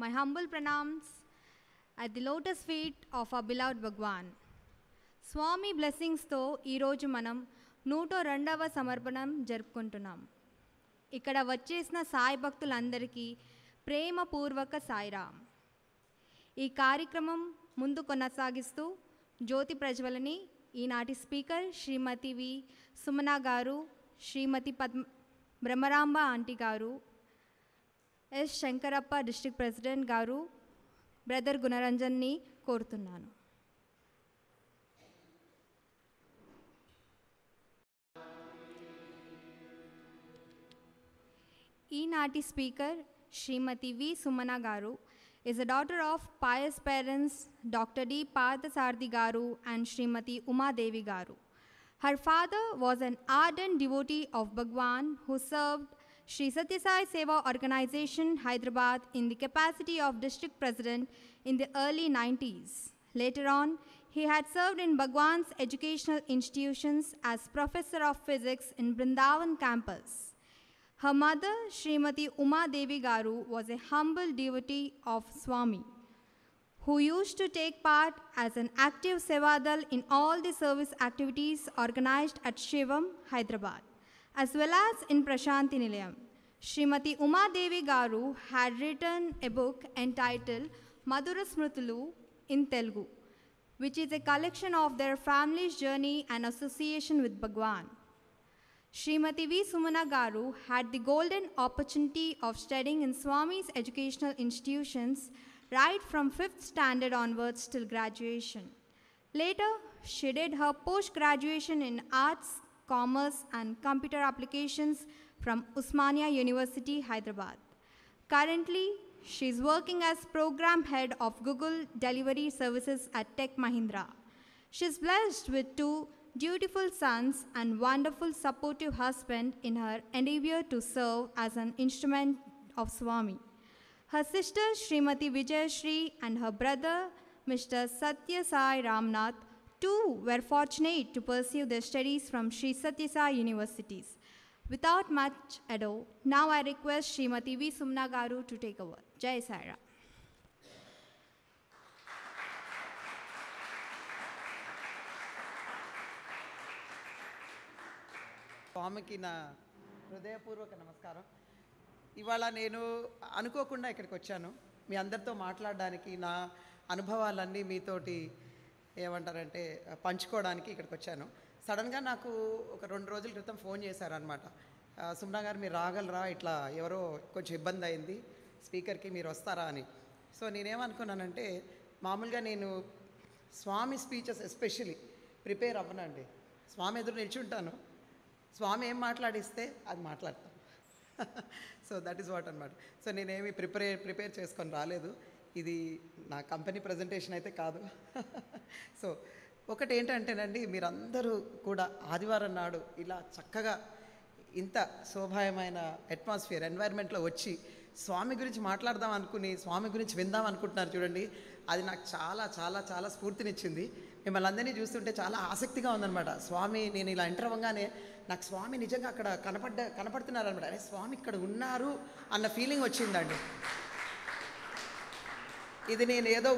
my humble pranams at the lotus feet of our beloved Bhagwan. స్వామి బ్లెస్సింగ్స్తో ఈరోజు మనం 102వ సమర్పణం జరుపుకుంటున్నాం. ఇక్కడ వచ్చేసిన సాయి భక్తులందరికీ ప్రేమపూర్వక సాయిరామ్. ఈ కార్యక్రమం ముందు కొనసాగిస్తూ జ్యోతి ప్రజ్వలని ఈనాటి స్పీకర్ శ్రీమతి వి సుమన గారు, శ్రీమతి బ్రహ్మరాంబ ఆంటీ గారు, ఎస్ శంకరప్ప డిస్ట్రిక్ట్ ప్రెసిడెంట్ గారు, బ్రదర్ గుణరంజన్ని కోరుతున్నాను. ఈనాటి స్పీకర్ శ్రీమతి వి సుమన గారు is a daughter of pious parents Dr. D. Parthasarthi Garu and Srimati Uma Devi Garu. Her father was an ardent devotee of Bhagwan who served Sri Satya Sai Seva Organization, Hyderabad in the capacity of district president in the early 90s. Later on, he had served in Bhagwan's educational institutions as professor of physics in Brindavan campus. Her mother, Srimati Uma Devi Garu, was a humble devotee of Swami, who used to take part as an active Sevadal in all the service activities organized at Shivam, Hyderabad, as well as in Prashanti Nilayam. Srimati Uma Devi Garu had written a book entitled Madhura Smrutulu in Telugu, which is a collection of their family's journey and association with Bhagwan. Srimati V. Sumana Garu had the golden opportunity of studying in Swami's educational institutions right from 5th standard onwards till graduation. Later, she did her post-graduation in Arts, Commerce and Computer Applications from Usmania University, Hyderabad. Currently, she is working as Program Head of Google Delivery Services at Tech Mahindra. She is blessed with 2 dutiful sons and wonderful supportive husband in her endeavor to serve as an instrument of Swami. Her sister Srimati Vijayashri and her brother Mr. Satya Sai Ramnath too were fortunate to pursue their studies from Sri Satya Sai Universities. Without much ado, now I request Srimati V. Sumna Garu to take over. Jai Sai Ram. స్వామికి నా హృదయపూర్వక నమస్కారం. ఇవాళ నేను అనుకోకుండా ఇక్కడికి వచ్చాను మీ అందరితో మాట్లాడడానికి, నా అనుభవాలన్నీ మీతోటి ఏమంటారంటే పంచుకోవడానికి ఇక్కడికి వచ్చాను. సడన్గా నాకు ఒక 2 రోజుల క్రితం ఫోన్ చేశారనమాట. సుమనా గారు మీరు రాగలరా, ఇట్లా ఎవరో కొంచెం ఇబ్బంది అయింది స్పీకర్కి, మీరు వస్తారా అని. సో నేనేమనుకున్నానంటే, మామూలుగా నేను స్వామి స్పీచెస్ ఎస్పెషలీ ప్రిపేర్ అవ్వనండి. స్వామి ఎదురు నిల్చుంటాను, స్వామి ఏం మాట్లాడిస్తే అది మాట్లాడతాను. సో దట్ ఈస్ వాట్ అనమాట. సో నేనేమి ప్రిపేర్ చేసుకొని రాలేదు. ఇది నా కంపెనీ ప్రజెంటేషన్ అయితే కాదు. సో ఒకటి ఏంటంటేనండి, మీరందరూ కూడా ఆదివారం నాడు ఇలా చక్కగా ఇంత శోభాయమైన అట్మాస్ఫియర్ ఎన్వైర్న్మెంట్లో వచ్చి స్వామి గురించి మాట్లాడదాం అనుకుని, స్వామి గురించి విందాం అనుకుంటున్నారు చూడండి, అది నాకు చాలా చాలా చాలా స్ఫూర్తినిచ్చింది. మిమ్మల్ని అందరినీ చూస్తుంటే చాలా ఆసక్తిగా ఉందన్నమాట. స్వామి, నేను ఇలా ఎంటర్ అవ్వగానే నాకు స్వామి నిజంగా అక్కడ కనపడుతున్నారు అనమాట. అరే స్వామి ఇక్కడ ఉన్నారు అన్న ఫీలింగ్ వచ్చిందండి. ఇది నేను ఏదో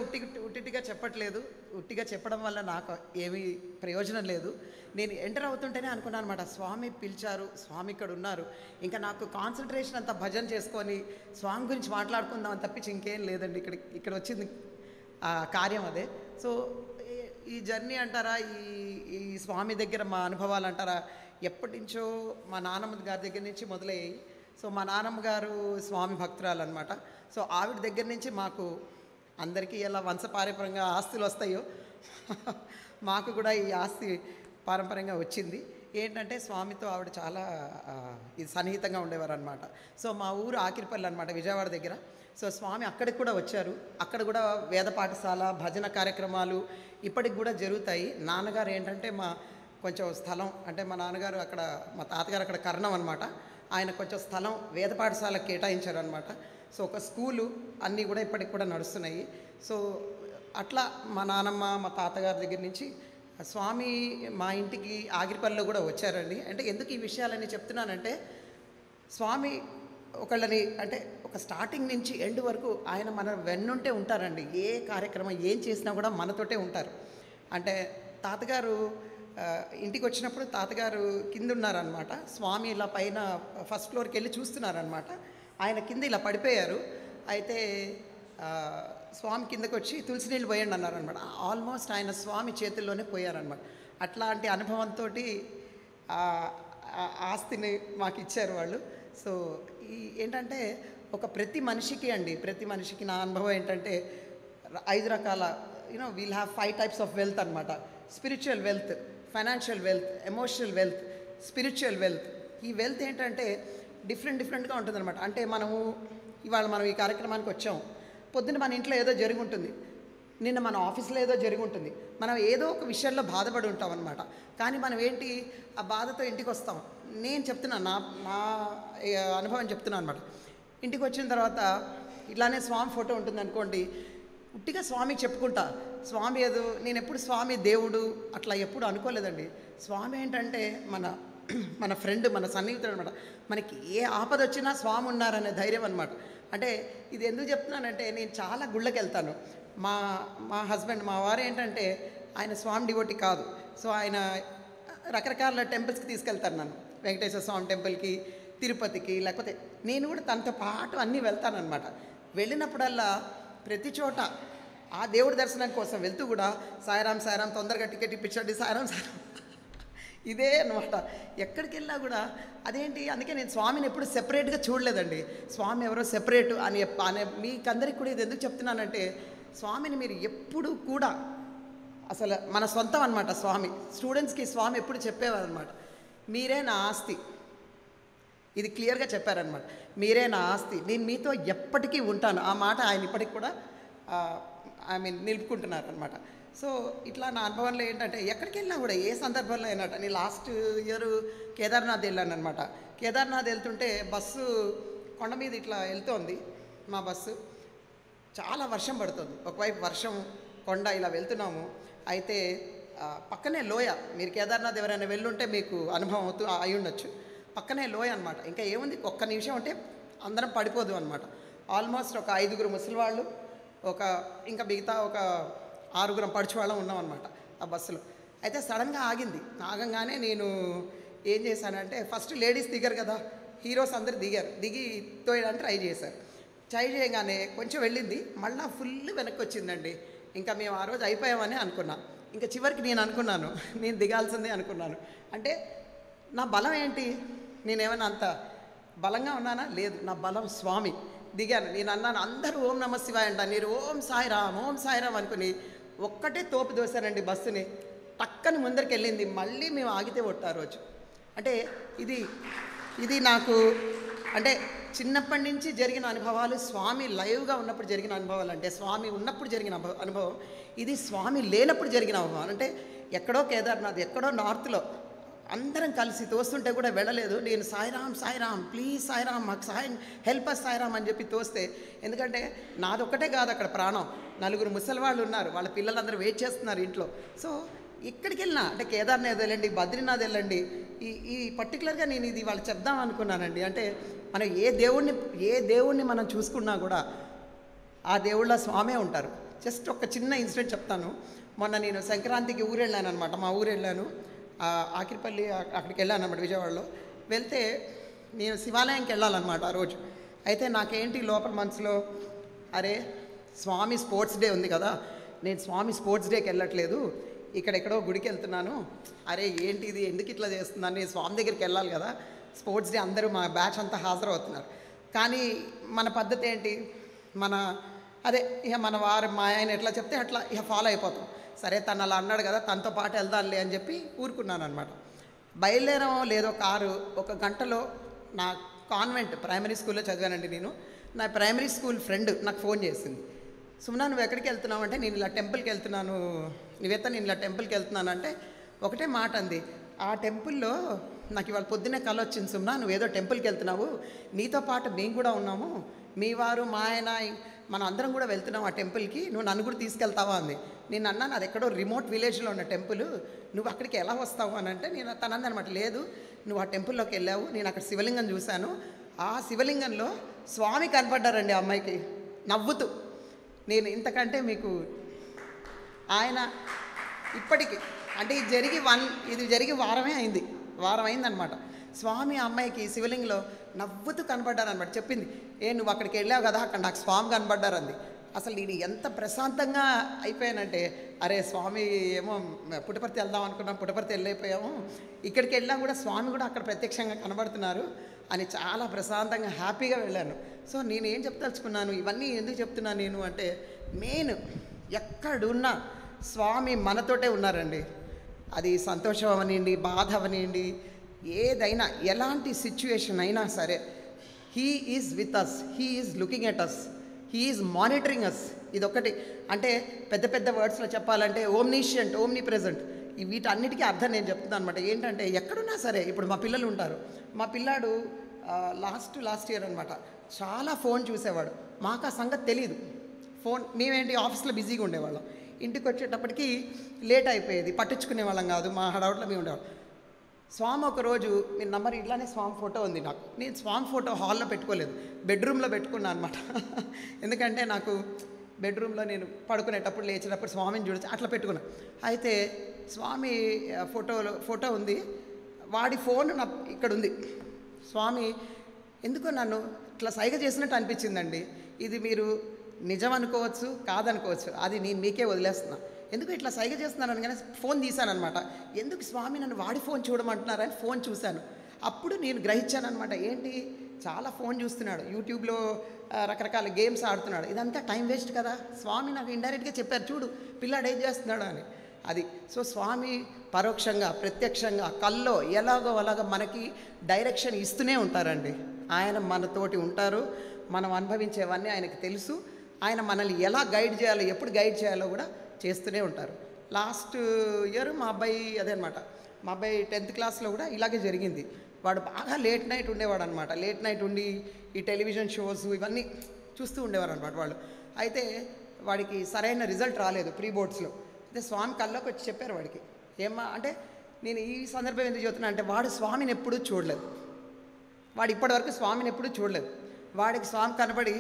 ఉట్టిగా చెప్పట్లేదు, ఉట్టిగా చెప్పడం వల్ల నాకు ఏమీ ప్రయోజనం లేదు. నేను ఎంటర్ అవుతుంటేనే అనుకున్నాను అనమాట, స్వామి పిలిచారు, స్వామి ఇక్కడ ఉన్నారు, ఇంకా నాకు కాన్సన్ట్రేషన్ అంతా భజన చేసుకొని స్వామి గురించి మాట్లాడుకుందాం అని తప్పించి ఇంకేం లేదండి. ఇక్కడ వచ్చింది కార్యం అదే. సో ఈ జర్నీ అంటారా, ఈ స్వామి దగ్గర మా అనుభవాలు అంటారా, ఎప్పటి నుంచో మా నాన్నమ్మ గారి దగ్గర నుంచి మొదలయ్యాయి. సో మా నాన్నమ్మ గారు స్వామి భక్తురాలు అనమాట. సో ఆవిడ దగ్గర నుంచి మాకు అందరికీ ఎలా వంశపారంపర్యంగా ఆస్తులు వస్తాయో మాకు కూడా ఈ ఆస్తి పారంపర్యంగా వచ్చింది. ఏంటంటే స్వామితో ఆవిడ చాలా ఇది సన్నిహితంగా ఉండేవారు అనమాట. సో మా ఊరు ఆకిరిపల్లి అనమాట, విజయవాడ దగ్గర. సో స్వామి అక్కడికి కూడా వచ్చారు. అక్కడ కూడా వేద పాఠశాల, భజన కార్యక్రమాలు ఇప్పటికి కూడా జరుగుతాయి. నాన్నగారు ఏంటంటే కొంచెం స్థలం, అంటే మా నాన్నగారు అక్కడ, మా తాతగారు అక్కడ కర్ణం అనమాట, ఆయన కొంచెం స్థలం వేద పాఠశాలకు కేటాయించారు అనమాట. సో ఒక స్కూలు అన్నీ కూడా ఇప్పటికి కూడా నడుస్తున్నాయి. సో అట్లా మా నాన్నమ్మ, మా తాతగారి దగ్గర నుంచి స్వామి మా ఇంటికి ఆగిరిపల్లిలో కూడా వచ్చారండి. అంటే ఎందుకు ఈ విషయాలన్నీ చెప్తున్నానంటే, స్వామి ఒకళ్ళని అంటే ఒక స్టార్టింగ్ నుంచి ఎండ్ వరకు ఆయన మన వెన్నుంటే ఉంటారండి. ఏ కార్యక్రమం ఏం చేసినా కూడా మనతోటే ఉంటారు. అంటే తాతగారు ఇంటికి వచ్చినప్పుడు తాతగారు కింద ఉన్నారనమాట. స్వామి ఇలా పైన ఫస్ట్ ఫ్లోర్కి వెళ్ళి చూస్తున్నారనమాట. ఆయన కింద ఇలా పడిపోయారు. అయితే స్వామి కిందకు వచ్చి తులసి నీళ్ళు పోయండి అన్నారనమాట. ఆల్మోస్ట్ ఆయన స్వామి చేతుల్లోనే పోయారనమాట. అట్లాంటి అనుభవంతో ఆస్తిని మాకు ఇచ్చారు వాళ్ళు. సో ఈ ఏంటంటే ప్రతి మనిషికి నా అనుభవం ఏంటంటే 5 రకాల we'll have 5 types of wealth అనమాట. Spiritual wealth, financial wealth, emotional wealth, spiritual wealth. ఈ వెల్త్ ఏంటంటే డిఫరెంట్గా ఉంటుందన్నమాట. అంటే ఇవాళ మనం ఈ కార్యక్రమానికి వచ్చాం. పొద్దున్న మన ఇంట్లో ఏదో జరిగి ఉంటుంది, నిన్న మన ఆఫీస్లో ఏదో జరిగి ఉంటుంది, మనం ఏదో ఒక విషయంలో బాధపడి ఉంటాం అనమాట. కానీ మనం ఏంటి ఆ బాధతో ఇంటికి వస్తాం. నేను చెప్తున్నాను, నా అనుభవం చెప్తున్నాను అనమాట. ఇంటికి వచ్చిన తర్వాత ఇట్లానే స్వామి ఫోటో ఉంటుంది అనుకోండి, ఉట్టిగా స్వామికి చెప్పుకుంటా. స్వామి ఏదో నేను ఎప్పుడు స్వామి దేవుడు అట్లా ఎప్పుడు అనుకోలేదండి. స్వామి ఏంటంటే మన ఫ్రెండ్, మన సన్నిహితుడు అనమాట. మనకి ఏ ఆపద వచ్చినా స్వామి ఉన్నారనే ధైర్యం అనమాట. అంటే ఇది ఎందుకు చెప్తున్నానంటే, నేను చాలా గుళ్ళకి వెళ్తాను. మా హస్బెండ్, మా వారు ఏంటంటే ఆయన స్వామి డివోటీ కాదు. సో ఆయన రకరకాల టెంపుల్స్కి తీసుకెళ్తాను నన్ను. వెంకటేశ్వర స్వామి టెంపుల్కి, తిరుపతికి, లేకపోతే నేను కూడా తనతో పాటు అన్నీ వెళ్తానన్నమాట. వెళ్ళినప్పుడల్లా ప్రతి చోట ఆ దేవుడి దర్శనం కోసం వెళ్తూ కూడా సాయిరామ్ సాయిరామ్, తొందరగా టికెట్ ఇప్పించండి, సాయిరామ్ సాయిరామ్, ఇదే అనమాట. ఎక్కడికి వెళ్ళినా కూడా అదేంటి. అందుకే నేను స్వామిని ఎప్పుడు సెపరేట్గా చూడలేదండి. స్వామి ఎవరో సెపరేట్ అని మీకందరికి కూడా ఇది ఎందుకు చెప్తున్నానంటే, స్వామిని మీరు ఎప్పుడు కూడా అసలు మన సొంతం అనమాట. స్టూడెంట్స్కి స్వామి ఎప్పుడు చెప్పేవారు అనమాట, మీరే నా ఆస్తి. ఇది క్లియర్గా చెప్పారనమాట, మీరే నా ఆస్తి, నేను మీతో ఎప్పటికీ ఉంటాను. ఆ మాట ఆయన ఇప్పటికి కూడా నిలుపుకుంటున్నారనమాట. సో ఇట్లా నా అనుభవంలో ఏంటంటే, ఎక్కడికి వెళ్ళినా కూడా ఏ సందర్భంలో అయినట్టు. నేను లాస్ట్ ఇయర్ కేదార్నాథ్ వెళ్ళాను అనమాట. కేదార్నాథ్ వెళ్తుంటే బస్సు కొండ మీద ఇట్లా వెళ్తోంది. మా బస్సు చాలా వర్షం పడుతుంది. ఒకవైపు వర్షం, కొండ, ఇలా వెళ్తున్నాము. అయితే పక్కనే లోయ. మీరు కేదార్నాథ్ ఎవరైనా వెళ్ళుంటే మీకు అనుభవం అయి ఉండొచ్చు. పక్కనే లోయ అనమాట. ఇంకా ఏముంది, ఒక్క నిమిషం అంటే అందరం పడిపోదు అనమాట. ఆల్మోస్ట్ ఒక 5 ముసలివాళ్ళు, ఇంకా మిగతా ఒక 6 పడుచువాళ్ళం ఉన్నాం అనమాట ఆ బస్సులో. అయితే సడన్గా ఆగింది. ఆగంగానే నేను ఏం చేశానంటే, ఫస్ట్ లేడీస్ దిగారు కదా, హీరోస్ అందరు దిగి తోయడానికి ట్రై చేశారు. ట్రై చేయగానే కొంచెం వెళ్ళింది, మళ్ళీ ఫుల్ వెనక్కి వచ్చిందండి. ఇంకా మేము ఆ రోజు అయిపోయామని అనుకున్నాం. ఇంకా చివరికి నేను అనుకున్నాను, నేను దిగాల్సిందే అనుకున్నాను. అంటే నా బలం ఏంటి? నేనేమన్నా అంత బలంగా ఉన్నానా? లేదు, నా బలం స్వామి. దిగాను. నేను అన్నాను, అందరూ ఓం నమ శివాయ అంట, మీరు ఓం సాయిరామ్ అనుకుని ఒక్కటే తోపు దోశానండి బస్సుని. టక్కని ముందరికి వెళ్ళింది. మళ్ళీ మేము ఆగితే ఒట్టారు రోజు. అంటే ఇది నాకు అంటే చిన్నప్పటి నుంచి జరిగిన అనుభవాలు, స్వామి లైవ్గా ఉన్నప్పుడు జరిగిన అనుభవాలు. అంటే స్వామి ఉన్నప్పుడు జరిగిన అనుభవం, ఇది స్వామి లేనప్పుడు జరిగిన అనుభవం. అంటే ఎక్కడో కేదార్నాథ్, ఎక్కడో నార్త్లో అందరం కలిసి తోస్తుంటే కూడా వెళ్ళలేదు. నేను సాయిరామ్ ప్లీజ్ సాయిరామ్, మాకు సాయం, హెల్ప్ అస్ సాయిరామ్ అని చెప్పి తోస్తే, ఎందుకంటే నాదొక్కటే కాదు అక్కడ ప్రాణం, 4 ముసలివాళ్ళు ఉన్నారు, వాళ్ళ పిల్లలందరూ వెయిట్ చేస్తున్నారు ఇంట్లో. సో ఎక్కడికి వెళ్ళినా, అంటే కేదార్నాథ్ వెళ్ళండి, బద్రీనాథ్ వెళ్ళండి, ఈ పర్టికులర్గా నేను ఇది వాళ్ళు చెప్దాం అనుకున్నానండి. అంటే మనం ఏ దేవుణ్ణి మనం చూసుకున్నా కూడా ఆ దేవుళ్ళ స్వామే ఉంటారు. జస్ట్ ఒక చిన్న ఇన్సిడెంట్ చెప్తాను. మొన్న నేను సంక్రాంతికి ఊరు వెళ్ళాను అనమాట. మా ఊరు వెళ్ళాను, ఆకిరిపల్లి, అక్కడికి వెళ్ళాను అనమాట, విజయవాడలో. వెళ్తే నేను శివాలయంకి వెళ్ళాలన్నమాట ఆ రోజు. అయితే నాకేంటి లోపల మనసులో, అరే స్వామి స్పోర్ట్స్ డే ఉంది కదా, నేను స్వామి స్పోర్ట్స్ డేకి వెళ్ళట్లేదు, ఇక్కడెక్కడో గుడికి వెళ్తున్నాను. అరే ఏంటి ఇది, ఎందుకు ఇట్లా చేస్తున్నాను, నేను స్వామి దగ్గరికి వెళ్ళాలి కదా, స్పోర్ట్స్ డే అందరూ మా బ్యాచ్ అంతా హాజరవుతున్నారు. కానీ మన పద్ధతి ఏంటి, మన వారు మా ఆయన ఎట్లా చెప్తే అట్లా ఫాలో అయిపోతాం. సరే తను అలా అన్నాడు కదా, తనతో పాటు వెళ్దాంలే అని చెప్పి ఊరుకున్నాను అనమాట. బయలుదేరామో లేదో కారు, 1 గంటలో నా కాన్వెంట్ ప్రైమరీ స్కూల్లో చదివానండి నేను. నా ప్రైమరీ స్కూల్ ఫ్రెండ్ నాకు ఫోన్ చేసింది, సుమనా నువ్వు ఎక్కడికి వెళ్తున్నావు అంటే, నేను ఇలా టెంపుల్కి వెళ్తున్నాను నివేత, నేను ఇలా టెంపుల్కి వెళ్తున్నాను అంటే ఒకటే మాట అంది, ఆ టెంపుల్లో నాకు ఇవాళ పొద్దున్నే కల వచ్చింది సుమనా, నువ్వేదో టెంపుల్కి వెళ్తున్నావు, నీతో పాటు మేము కూడా ఉన్నాము, మీ వారు మా ఆయన మనం అందరం కూడా వెళ్తున్నాం ఆ టెంపుల్కి, నువ్వు నన్ను కూడా తీసుకెళ్తావా అంది. నేను అన్నాను, అది ఎక్కడో రిమోట్ విలేజ్లో ఉన్న టెంపుల్, నువ్వు అక్కడికి ఎలా వస్తావు అని అంటే, తనందనమాట, లేదు నువ్వు ఆ టెంపుల్లోకి వెళ్ళావు, నేను అక్కడ శివలింగం చూశాను, ఆ శివలింగంలో స్వామి కనపడ్డారండి ఆ అమ్మాయికి నవ్వుతూ. నేను ఇంతకంటే మీకు ఆయన ఇప్పటికి అంటే ఇది జరిగి వారమే అయింది, వారం అయిందనమాట. స్వామి ఆ అమ్మాయికి శివలింగంలో నవ్వుతూ కనపడ్డారనమాట. చెప్పింది, నువ్వు అక్కడికి వెళ్ళావు కదా, అక్కడ నాకు స్వామి కనపడ్డారంది. అసలు నేను ఎంత ప్రశాంతంగా అయిపోయానంటే, అరే స్వామి ఏమో పుట్టపర్తి వెళ్దాం అనుకున్నాం, పుట్టపర్తి వెళ్ళైపోయాము, ఇక్కడికి వెళ్ళినా కూడా స్వామి కూడా అక్కడ ప్రత్యక్షంగా కనబడుతున్నారు అని చాలా ప్రశాంతంగా హ్యాపీగా వెళ్ళాను. సో నేను ఏం చెప్పదలుచుకున్నాను, ఇవన్నీ ఎందుకు చెప్తున్నాను నేను అంటే, మెయిన్ ఎక్కడున్నా స్వామి మనతోటే ఉన్నారండి. అది సంతోషం అవనివ్వండి, బాధ అవనివ్వండి, ఏదైనా ఎలాంటి సిచ్యువేషన్ అయినా సరే, he is with us, he is looking at us, he is monitoring us. ఇదొకటి. అంటే పెద్ద పెద్ద వర్డ్స్లో చెప్పాలంటే ఓమ్నిషియంట్, ఓమ్ని ప్రెజెంట్, వీటన్నిటికీ అర్థం నేను చెప్తున్నాను అనమాట. ఏంటంటే ఎక్కడున్నా సరే, ఇప్పుడు మా పిల్లలు ఉంటారు, మా పిల్లాడు లాస్ట్ ఇయర్ అనమాట చాలా ఫోన్ చూసేవాడు. మాకు ఆ సంగతి తెలియదు. ఫోన్ మేమేంటి ఆఫీస్లో బిజీగా ఉండేవాళ్ళం, ఇంటికి వచ్చేటప్పటికి లేట్ అయిపోయేది, పట్టించుకునే వాళ్ళం కాదు, మా హడావుట్లో మేము ఉండేవాళ్ళం. స్వామి ఒకరోజు మీరు నంబర్ ఇట్లానే స్వామి ఫోటో ఉంది నాకు, నేను స్వామి ఫోటో హాల్లో పెట్టుకోలేదు, బెడ్రూమ్లో పెట్టుకున్నాను అనమాట. ఎందుకంటే నాకు బెడ్రూమ్లో నేను పడుకునేటప్పుడు లేచినప్పుడు స్వామిని చూడొచ్చు, అట్లా పెట్టుకున్నాను. అయితే స్వామి ఫోటో ఉంది, వాడి ఫోన్ నా ఇక్కడ ఉంది. స్వామి ఎందుకో నన్ను ఇట్లా సైగ చేసినట్టు అనిపించిందండి. ఇది మీరు నిజం అనుకోవచ్చు, కాదనుకోవచ్చు, అది నేను మీకే వదిలేస్తున్నా. ఎందుకు ఇట్లా సైగ చేస్తున్నాను కానీ ఫోన్ తీశాను అనమాట. ఎందుకు స్వామి నన్ను వాడి ఫోన్ చూడమంటున్నారని ఫోన్ చూశాను. అప్పుడు నేను గ్రహించాను అనమాట, ఏంటి చాలా ఫోన్ చూస్తున్నాడు, యూట్యూబ్లో రకరకాల గేమ్స్ ఆడుతున్నాడు, ఇదంతా టైం వేస్ట్ కదా. స్వామి నాకు ఇండైరెక్ట్గా చెప్పారు, చూడు పిల్లాడు ఏం చేస్తున్నాడు అని. అది సో స్వామి పరోక్షంగా ప్రత్యక్షంగా కల్లో ఎలాగో అలాగ మనకి డైరెక్షన్ ఇస్తూనే ఉంటారండి. ఆయన మనతోటి ఉంటారు, మనం అనుభవించేవన్నీ ఆయనకు తెలుసు. ఆయన మనల్ని ఎలా గైడ్ చేయాలో, ఎప్పుడు గైడ్ చేయాలో కూడా చేస్తూనే ఉంటారు. లాస్ట్ ఇయర్ మా అబ్బాయి 10th క్లాస్లో కూడా ఇలాగే జరిగింది. వాడు బాగా లేట్ నైట్ ఉండేవాడు అనమాట. లేట్ నైట్ ఉండి ఈ టెలివిజన్ షోస్ ఇవన్నీ చూస్తూ ఉండేవారు అనమాట వాళ్ళు. అయితే వాడికి సరైన రిజల్ట్ రాలేదు ప్రీ బోర్డ్స్లో. అయితే స్వామి కల్లోకి వచ్చి చెప్పారు వాడికి, ఏమ్మా అంటే నేను ఈ సందర్భం ఎందుకు చెబుతున్నా అంటే, వాడు స్వామిని ఎప్పుడూ చూడలేదు, వాడు ఇప్పటివరకు స్వామిని ఎప్పుడూ చూడలేదు. వాడికి స్వామి కనబడి,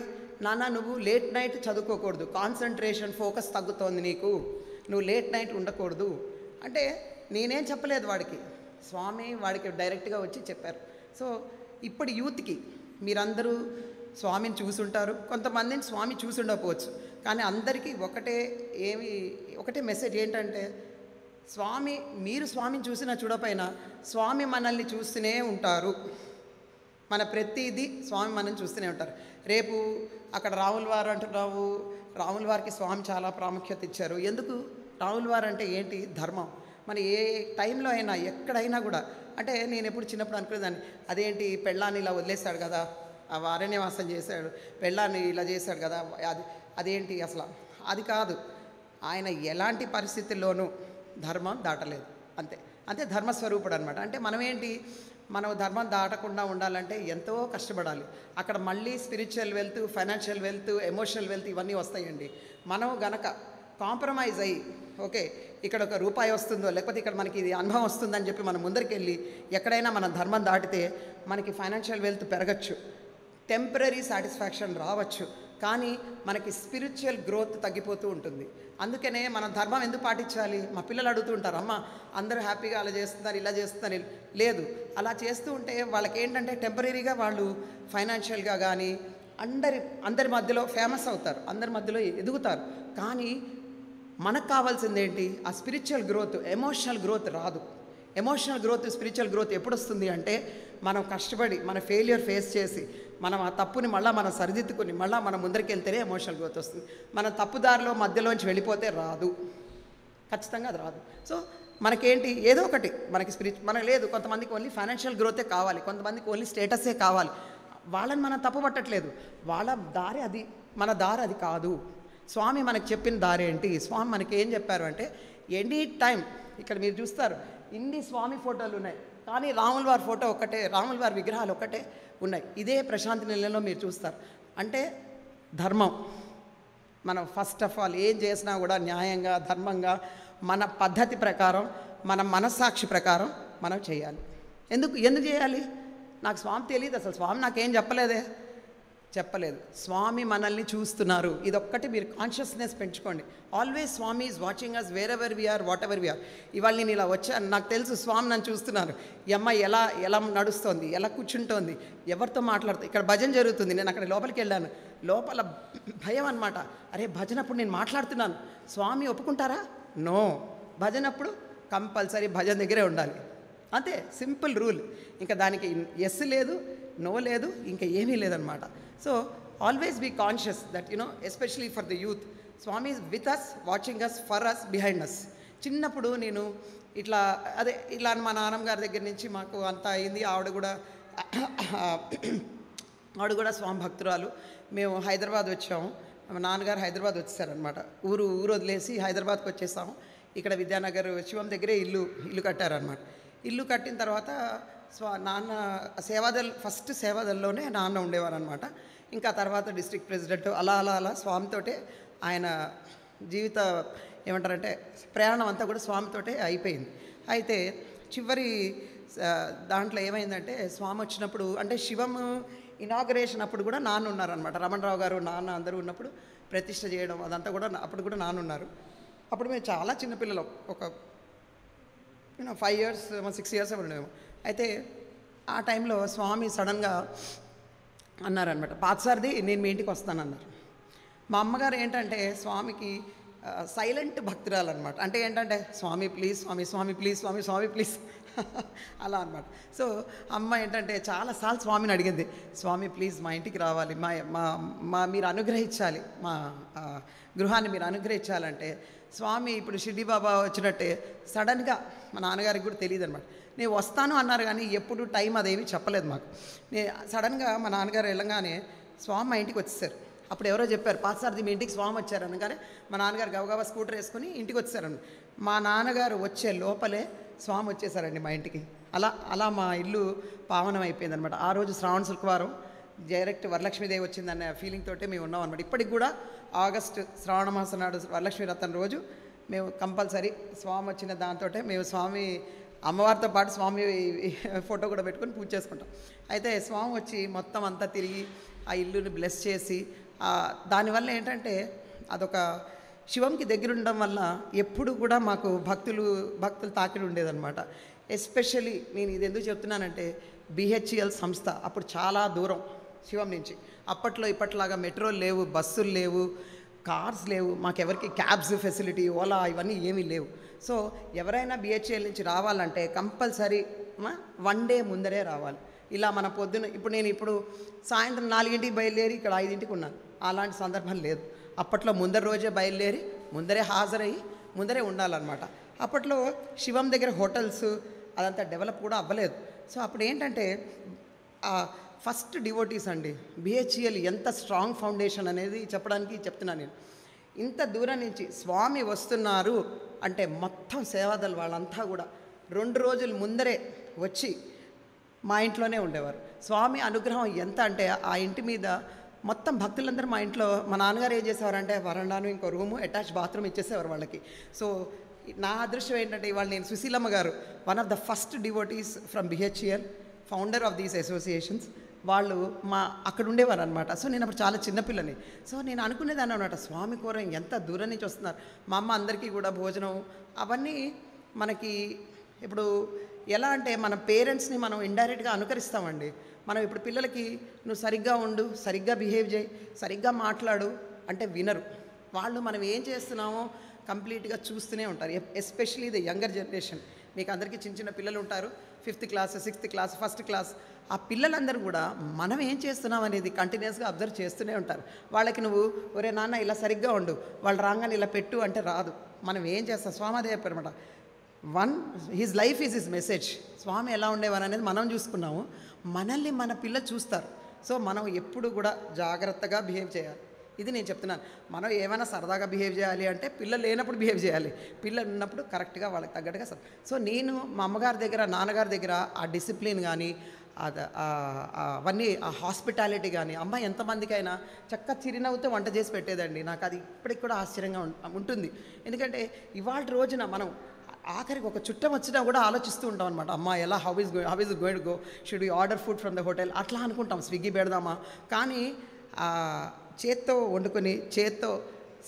నాన్న నువ్వు లేట్ నైట్ చదువుకోకూడదు, కాన్సన్ట్రేషన్ ఫోకస్ తగ్గుతోంది నీకు, నువ్వు లేట్ నైట్ ఉండకూడదు అంటే నేనేం చెప్పలేదు వాడికి, స్వామి వాడికి డైరెక్ట్గా వచ్చి చెప్పారు. సో ఇప్పుడు యూత్కి మీరందరూ స్వామిని చూసుంటారు, కొంతమందిని స్వామి చూసి ఉండకపోవచ్చు, కానీ అందరికీ ఒకటే మెసేజ్ ఏంటంటే, మీరు స్వామిని చూసినా చూడపోయినా స్వామి మనల్ని చూస్తూనే ఉంటారు. మన ప్రతిదీ స్వామి మనల్ని చూస్తూనే ఉంటారు. రేపు అక్కడ రాముల వారు అంటున్నావు, రాముల వారికి స్వామి చాలా ప్రాముఖ్యత ఇచ్చారు. ఎందుకు? రాముల వారు అంటే ఏంటి? ధర్మం. మన ఏ టైంలో అయినా ఎక్కడైనా కూడా, అంటే నేను ఎప్పుడు చిన్నప్పుడు అనుకునేదాన్ని, అదేంటి పెళ్ళాన్ని ఇలా వదిలేస్తాడు కదా, ఆ అరణ్యవాసం చేశాడు, పెళ్ళాన్ని ఇలా చేశాడు కదా, అదేంటి అసలు? అది కాదు. ఆయన ఎలాంటి పరిస్థితుల్లోనూ ధర్మం దాటలేదు, అంతే ధర్మస్వరూపుడు అనమాట. అంటే మనం ధర్మం దాటకుండా ఉండాలంటే ఎంతో కష్టపడాలి. అక్కడ మళ్ళీ spiritual wealth, financial wealth, emotional wealth ఇవన్నీ వస్తాయండి. మనం గనక కాంప్రమైజ్ అయ్యి, ఓకే ఇక్కడ ఒక రూపాయి వస్తుందో లేకపోతే ఇక్కడ మనకి ఇది అనుభవం వస్తుందని చెప్పి మనం ముందరికి వెళ్ళి ఎక్కడైనా మనం ధర్మం దాటితే మనకి ఫైనాన్షియల్ వెల్త్ పెరగచ్చు, టెంపరీ సాటిస్ఫాక్షన్ రావచ్చు, కానీ మనకి స్పిరిచువల్ గ్రోత్ తగ్గిపోతూ ఉంటుంది. అందుకనే మనం ధర్మం ఎందుకు పాటించాలి? మా పిల్లలు అడుగుతూ ఉంటారు, అమ్మ అందరూ హ్యాపీగా అలా చేస్తున్నారు, ఇలా చేస్తున్నారు. లేదు, అలా చేస్తూ ఉంటే వాళ్ళకి ఏంటంటే టెంపరీగా వాళ్ళు ఫైనాన్షియల్గా కానీ అందరి మధ్యలో ఫేమస్ అవుతారు, అందరి మధ్యలో ఎదుగుతారు. కానీ మనకు కావాల్సింది ఏంటి? ఆ స్పిరిచువల్ గ్రోత్, ఎమోషనల్ గ్రోత్ రాదు. ఎమోషనల్ గ్రోత్, స్పిరిచువల్ గ్రోత్ ఎప్పుడు వస్తుంది అంటే, మనం కష్టపడి మన ఫెయిల్యూర్ ఫేస్ చేసి మనం ఆ తప్పుని మళ్ళీ మనం సరిదిద్దుకుని మళ్ళీ మనం ముందరికి వెళ్తేనే ఎమోషనల్ గ్రోత్ వస్తుంది. మనం తప్పుదారిలో మధ్యలోంచి వెళ్ళిపోతే రాదు, ఖచ్చితంగా అది రాదు. సో మనకేంటి, ఏదో ఒకటి మనకి మనకు లేదు. కొంతమందికి ఓన్లీ ఫైనాన్షియల్ గ్రోతే కావాలి, కొంతమందికి ఓన్లీ స్టేటసే కావాలి. వాళ్ళని మనం తప్పు పట్టట్లేదు, వాళ్ళ దారి అది, మన దారి అది కాదు. స్వామి మనకు చెప్పిన దారి ఏంటి? స్వామి మనకి ఏం చెప్పారు అంటే, ఎనీ టైం ఇక్కడ మీరు చూస్తారు ఇన్ని స్వామి ఫోటోలు ఉన్నాయి, కానీ రాముల వారి ఫోటో ఒక్కటే, రాముల వారి విగ్రహాలు ఒక్కటే ఉన్నాయి. ఇదే ప్రశాంతి నిలయంలో మీరు చూస్తారు. అంటే ధర్మం, మనం ఫస్ట్ ఆఫ్ ఆల్ ఏం చేసినా కూడా న్యాయంగా, ధర్మంగా, మన పద్ధతి ప్రకారం, మన మనస్సాక్షి ప్రకారం మనం చేయాలి. ఎందుకు చేయాలి? నాకు స్వామి తెలియదు, అసలు స్వామి నాకేం చెప్పలేదు. స్వామి మనల్ని చూస్తున్నారు. ఇదొక్కటి మీరు కాన్షియస్నెస్ పెంచుకోండి. Always Swami is watching us wherever we are, whatever we are. ఇవాళ నేను ఇలా వచ్చాను, నాకు తెలుసు స్వామి నన్ను చూస్తున్నారు. ఈ అమ్మాయి ఎలా నడుస్తోంది, ఎలా కూర్చుంటోంది, ఎవరితో మాట్లాడుతుంది. ఇక్కడ భజన జరుగుతుంది, నేను అక్కడ లోపలికి వెళ్ళాను, లోపల భయం అనమాట. అరే భజనప్పుడు నేను మాట్లాడుతున్నాను, స్వామి ఒప్పుకుంటారా? నో. భజనప్పుడు కంపల్సరీ భజన దగ్గరే ఉండాలి, అంతే. Simple rule. ఇంకా దానికి ఎస్ లేదు, నో లేదు, ఇంకా ఏమీ లేదనమాట. So always be conscious that especially for the youth, Swami is with us, watching us, for us, behind us. చిన్నప్పుడు నేను ఇలా మా నాన్నమ్మ గారి దగ్గర నుంచి మాకు అంతా అయింది. ఆవిడ కూడా స్వామి భక్తురాలు. మేము హైదరాబాద్ వచ్చాము, మా నాన్నగారు హైదరాబాద్ వచ్చేసారనమాట. ఊరు వదిలేసి హైదరాబాద్కి వచ్చేసాము. ఇక్కడ విద్యానగర్ శివం దగ్గరే ఇల్లు కట్టారనమాట. ఇల్లు కట్టిన తర్వాత నాన్న ఫస్ట్ సేవాదల్లోనే నాన్న ఉండేవారు అనమాట. ఇంకా తర్వాత డిస్ట్రిక్ట్ ప్రెసిడెంట్ అలా స్వామితోటే ఆయన జీవిత ఏమంటారంటే ప్రయాణం అంతా కూడా స్వామితోటే అయిపోయింది. అయితే చివరి దాంట్లో ఏమైందంటే స్వామి వచ్చినప్పుడు, అంటే శివం ఇనాగరేషన్ అప్పుడు కూడా నాన్న ఉన్నారనమాట. రమణరావు గారు, నాన్న అందరూ ఉన్నప్పుడు ప్రతిష్ఠ చేయడం అదంతా కూడా అప్పుడు కూడా నాన్న ఉన్నారు. అప్పుడు మేము చాలా చిన్నపిల్లలు, ఒక 5 years 6 years ఉండేమో. అయితే ఆ టైంలో స్వామి సడన్గా అన్నారనమాట, పాతసారిది నేను మీ ఇంటికి వస్తానన్నారు. మా అమ్మగారు ఏంటంటే స్వామికి సైలెంట్ భక్తురాలన్నమాట. అంటే ఏంటంటే Swami please, Swami please, Swami please అలా అనమాట. సో అమ్మ ఏంటంటే చాలాసార్లు స్వామిని అడిగింది, స్వామి ప్లీజ్ మా ఇంటికి రావాలి, మా మీరు అనుగ్రహించాలి, మా గృహాన్ని మీరు అనుగ్రహించాలంటే స్వామి ఇప్పుడు షిర్డీ బాబా వచ్చినట్టే సడన్గా మా నాన్నగారికి కూడా తెలియదు అనమాట. నేను వస్తాను అన్నారు కానీ ఎప్పుడు టైం అదేమి చెప్పలేదు మాకు. సడన్గా మా నాన్నగారు వెళ్ళంగానే స్వామి మా ఇంటికి వచ్చేసారు. అప్పుడు ఎవరో చెప్పారు, పాతసారిది మీ ఇంటికి స్వామి వచ్చారు అనగానే మా నాన్నగారు గబగబా స్కూటర్ వేసుకొని ఇంటికి వచ్చారండి. మా నాన్నగారు వచ్చే లోపలే స్వామి వచ్చేసారండి మా ఇంటికి. అలా మా ఇల్లు పావనం అయిపోయింది అనమాట. ఆ రోజు శ్రావణ శుక్రవారం డైరెక్ట్ వరలక్ష్మీదేవి వచ్చిందనే ఫీలింగ్ తోటే మేము ఉన్నాం అనమాట. ఇప్పటికి కూడా ఆగస్టు శ్రావణ మాసం నాడు వరలక్ష్మీ వ్రతం రోజు మేము కంపల్సరీ స్వామి వచ్చిన దాంతో మేము స్వామి అమ్మవారితో పాటు స్వామి ఫోటో కూడా పెట్టుకొని పూజ చేసుకుంటాం. అయితే స్వామి వచ్చి మొత్తం అంతా తిరిగి ఆ ఇల్లుని బ్లెస్ చేసి, దానివల్ల ఏంటంటే అదొక శివంకి దగ్గర ఉండడం వల్ల ఎప్పుడు కూడా మాకు భక్తులు తాకిడి ఉండేదన్నమాట. ఎస్పెషల్లీ నేను ఇది ఎందుకు చెప్తున్నానంటే బిహెచ్ఈఎల్ సంస్థ అప్పుడు చాలా దూరం శివం నుంచి. అప్పట్లో ఇప్పట్లాగా మెట్రోలు లేవు, బస్సులు లేవు, కార్స్ లేవు, మాకెవరికి క్యాబ్స్ ఫెసిలిటీ, ఓలా ఇవన్నీ ఏమీ లేవు. సో ఎవరైనా బిహెచ్ఎల్ నుంచి రావాలంటే కంపల్సరీ 1 day ముందరే రావాలి. ఇలా మన పొద్దున ఇప్పుడు సాయంత్రం 4 బయలుదేరి ఇక్కడ 5 ఉన్నాను. అలాంటి సందర్భం లేదు. అప్పట్లో ముందర రోజే బయలుదేరి ముందరే హాజరయ్యి ముందరే ఉండాలన్నమాట. అప్పట్లో శివం దగ్గర హోటల్స్ అదంతా డెవలప్ కూడా అవ్వలేదు. సో అప్పుడు ఏంటంటే ఫస్ట్ డివోటీస్ అండి. బిహెచ్ఈఎల్ ఎంత స్ట్రాంగ్ ఫౌండేషన్ అనేది చెప్పడానికి చెప్తున్నాను నేను. ఇంత దూరం నుంచి స్వామి వస్తున్నారు అంటే మొత్తం సేవాదల్ వాళ్ళంతా కూడా 2 రోజుల ముందరే వచ్చి మా ఇంట్లోనే ఉండేవారు. స్వామి అనుగ్రహం ఎంత అంటే ఆ ఇంటి మీద మొత్తం భక్తులందరూ మా ఇంట్లో, మా నాన్నగారు ఏం చేసేవారంటే వరండాను ఇంకో రూము అటాచ్ బాత్రూమ్ ఇచ్చేసేవారు వాళ్ళకి. సో నా అదృష్టం ఏంటంటే ఇవాళ నేను సుశీలమ్మ గారు, one of the first devotees from BHEL, founder of these associations, వాళ్ళు అక్కడ ఉండేవారు అనమాట. సో నేను అప్పుడు చాలా చిన్నపిల్లని. సో నేను అనుకునేదాన్ని అనమాట, స్వామి కోరం ఎంత దూరం నుంచి వస్తున్నారు. మా అమ్మ అందరికీ కూడా భోజనం అవన్నీ మనకి ఇప్పుడు ఎలా అంటే మన పేరెంట్స్ని మనం ఇండైరెక్ట్గా అనుకరిస్తామండి. మనం ఇప్పుడు పిల్లలకి నువ్వు సరిగ్గా ఉండు, సరిగ్గా బిహేవ్ చేయి, సరిగ్గా మాట్లాడు అంటే వినరు. వాళ్ళు మనం ఏం చేస్తున్నామో కంప్లీట్గా చూస్తూనే ఉంటారు. Especially the younger generation. మీకు అందరికీ చిన్న చిన్న పిల్లలు ఉంటారు, 5th class 6th class 1st class. ఆ పిల్లలందరూ కూడా మనం ఏం చేస్తున్నాం అనేది కంటిన్యూస్గా అబ్జర్వ్ చేస్తూనే ఉంటారు. వాళ్ళకి నువ్వు ఒరే నాన్న ఇలా సరిగ్గా ఉండు, వాళ్ళు రాగానే ఇలా పెట్టు అంటే రాదు. మనం ఏం చేస్తాం, స్వామి అదే చెప్పారన్నమాట, his life is his message. Swami ఎలా ఉండేవారు అనేది మనం చూసుకున్నాము, మనల్ని మన పిల్లలు చూస్తారు. సో మనం ఎప్పుడు కూడా జాగ్రత్తగా బిహేవ్ చేయాలి. ఇది నేను చెప్తున్నాను. మనం ఏమైనా సరదాగా బిహేవ్ చేయాలి అంటే పిల్లలు లేనప్పుడు బిహేవ్ చేయాలి, పిల్లలు ఉన్నప్పుడు కరెక్ట్గా వాళ్ళకి తగ్గట్టుగా. సో నేను మా అమ్మగారి దగ్గర, నాన్నగారి దగ్గర ఆ డిసిప్లిన్ కానీ అవన్నీ, ఆ హాస్పిటాలిటీ కానీ, అమ్మ ఎంతమందికైనా చక్కగా చిరునవ్వుతో వంట చేసి పెట్టేదండి. నాకు అది ఇప్పటికి కూడా ఆశ్చర్యంగా ఉంటుంది. ఎందుకంటే ఇవాళ రోజున మనం ఆఖరికి ఒక చుట్టం వచ్చినా కూడా ఆలోచిస్తూ ఉంటాం అనమాట. అమ్మ ఎలా how is going to go, should you order food from the hotel, అట్లా అనుకుంటాం, స్విగ్గీ పెడదామా. కానీ చేత్తో వండుకొని, చేత్తో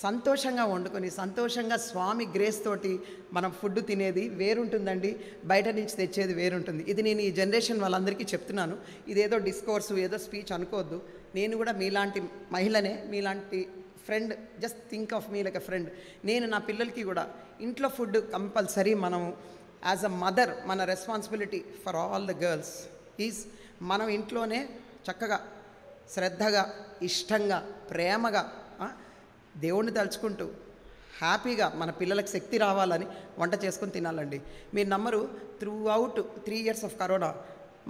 సంతోషంగా వండుకొని, సంతోషంగా స్వామి గ్రేస్ తోటి మనం ఫుడ్ తినేది వేరుంటుందండి, బయట నుంచి తెచ్చేది వేరుంటుంది. ఇది నేను ఈ జనరేషన్ వాళ్ళందరికీ చెప్తున్నాను. ఇదేదో డిస్కోర్సు, ఏదో స్పీచ్ అనుకోవద్దు. నేను కూడా మీలాంటి మహిళనే, మీలాంటి friend. Just think of me like a friend. నేను నా పిల్లలకి కూడా ఇంట్లో ఫుడ్ కంపల్సరీ మనము యాజ్ అ మదర్, మన responsibility for all the girls is మనం ఇంట్లోనే చక్కగా శ్రద్ధగా, ఇష్టంగా, ప్రేమగా దేవుణ్ణి తలుచుకుంటూ హ్యాపీగా మన పిల్లలకు శక్తి రావాలని వంట చేసుకొని తినాలండి. మీరు నమ్మరు, throughout 3 years of corona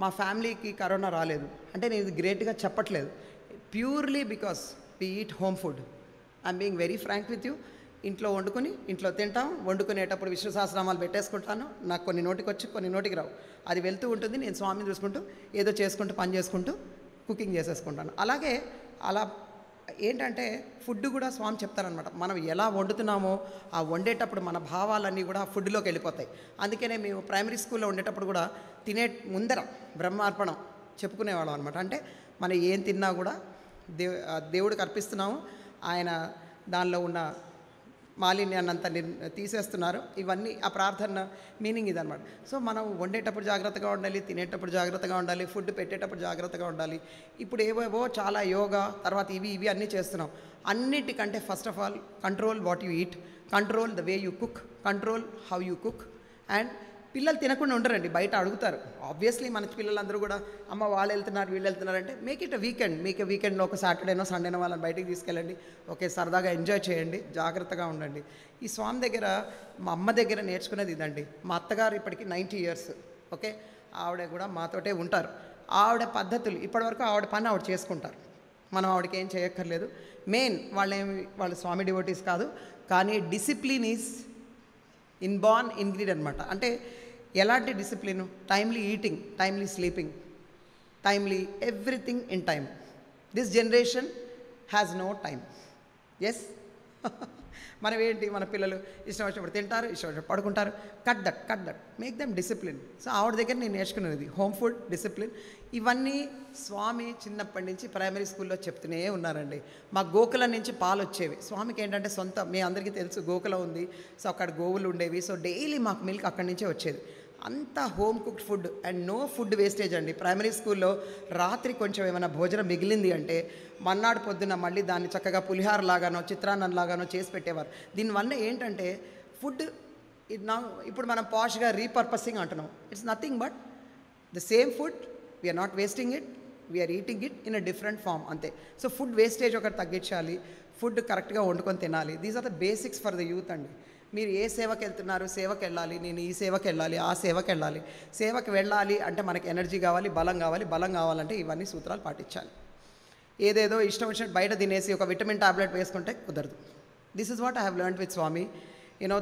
మా ఫ్యామిలీకి కరోనా రాలేదు. అంటే నేను ఇది గ్రేట్గా చెప్పట్లేదు, purely because we eat home food. I'm being very frank with you. ఇంట్లో వండుకొని ఇంట్లో తింటాం. వండుకునేటప్పుడు విష్ణు సహస్రనామాలు పెట్టేసుకుంటాను. నాకు కొన్ని నోటికి వచ్చి కొన్ని నోటికి రావు. అది వెళ్తూ ఉంటుంది. నేను స్వామిని చూసుకుంటూ ఏదో చేసుకుంటూ పని చేసుకుంటూ కుకింగ్ చేసేసుకుంటాను. అలాగే అలా ఏంటంటే ఫుడ్ కూడా స్వామి చెప్తారనమాట. మనం ఎలా వండుతున్నామో ఆ వండేటప్పుడు మన భావాలన్నీ కూడా ఫుడ్లోకి వెళ్ళిపోతాయి. అందుకనే మేము ప్రైమరీ స్కూల్లో ఉండేటప్పుడు కూడా తినే ముందర బ్రహ్మార్పణం చెప్పుకునేవాళ్ళం అనమాట. అంటే మనం ఏం తిన్నా కూడా దేవుడికి అర్పిస్తున్నాము, ఆయన దానిలో ఉన్న మాలిన్యాన్ని అంతా తీసేస్తున్నారు. ఇవన్నీ ఆ ప్రార్థన మీనింగ్ ఇదనమాట. సో మనం వండేటప్పుడు జాగ్రత్తగా ఉండాలి, తినేటప్పుడు జాగ్రత్తగా ఉండాలి, ఫుడ్ పెట్టేటప్పుడు జాగ్రత్తగా ఉండాలి. ఇప్పుడు ఏవేవో చాలా యోగా, తర్వాత ఇవి అన్నీ చేస్తున్నాం. అన్నిటికంటే first of all control what you eat, control the way you cook, control how you cook. And పిల్లలు తినకుండా ఉండరండి, బయట అడుగుతారు. ఆబ్వియస్లీ మన పిల్లలందరూ కూడా అమ్మ వాళ్ళు వెళ్తున్నారు వీళ్ళు వెళ్తున్నారు అంటే మేక్ ఇట్ వీకెండ్. మీకు వీకెండ్లో ఒక సాటర్డేనో సండేనో వాళ్ళని బయటికి తీసుకెళ్ళండి, ఓకే సరదాగా ఎంజాయ్ చేయండి, జాగ్రత్తగా ఉండండి. ఈ స్వామి దగ్గర, మా అమ్మ దగ్గర నేర్చుకునేది ఇదండి. మా అత్తగారు ఇప్పటికి 90 years, ఓకే, ఆవిడ కూడా మాతోటే ఉంటారు. ఆవిడ పద్ధతులు ఇప్పటివరకు ఆవిడ పని ఆవిడ చేసుకుంటారు, మనం ఆవిడకి ఏం చేయక్కర్లేదు. మెయిన్ వాళ్ళు స్వామి డివోటీస్ కాదు, కానీ డిసిప్లిన్ ఈజ్ ఇన్బార్న్ ఇంగ్రీడియంట్ అనమాట. అంటే ఎలాంటి discipline? Timely eating, timely sleeping, timely everything in time. This generation has no time. Yes, మనం ఏంటి, మన పిల్లలు ఇష్టం వచ్చినప్పుడు తింటారు, ఇష్టం వచ్చినప్పుడు పడుకుంటారు. Cut that make them discipline. So ఆవిడ దగ్గర నేను నేర్చుకునేది హోమ్ ఫుడ్ డిసిప్లిన్. ఇవన్నీ స్వామి చిన్నప్పటి నుంచి ప్రైమరీ స్కూల్లో చెప్తూనే ఉన్నారండి. మా గోకులం నుంచి పాలు వచ్చేవి. స్వామికి ఏంటంటే సొంత, మీ అందరికీ తెలుసు గోకులం ఉంది, సో అక్కడ గోవులు ఉండేవి. సో డైలీ మాకు మిల్క్ అక్కడి నుంచే వచ్చేది. అంతా home cooked food and no food wastage అండి. ప్రైమరీ స్కూల్లో రాత్రి కొంచెం ఏమైనా భోజనం మిగిలింది అంటే మన్నాడు పొద్దున మళ్ళీ దాన్ని చక్కగా పులిహార లాగానో చిత్రాన్నం లాగానో చేసి పెట్టేవారు. దీనివల్ల ఏంటంటే ఫుడ్ ఇప్పుడు మనం పాష్గా రీపర్పసింగ్ అంటున్నాం. It's nothing but the same food, we are not wasting it, we are eating it in a different form, అంతే. సో ఫుడ్ వేస్టేజ్ ఒకటి తగ్గించాలి, ఫుడ్ కరెక్ట్గా వండుకొని తినాలి. These are the basics for the youth అండి. మీరు ఏ సేవకి వెళ్తున్నారు, సేవకి వెళ్ళాలి, నేను ఈ సేవకి వెళ్ళాలి, ఆ సేవకి వెళ్ళాలి. సేవకి వెళ్ళాలి అంటే మనకి ఎనర్జీ కావాలి, బలం కావాలి. బలం కావాలంటే ఇవన్నీ సూత్రాలు పాటించాలి. ఏదేదో ఇష్టం వచ్చినట్టు బయట తినేసి ఒక విటమిన్ టాబ్లెట్ వేసుకుంటే కుదరదు. This is what I have learned with Swami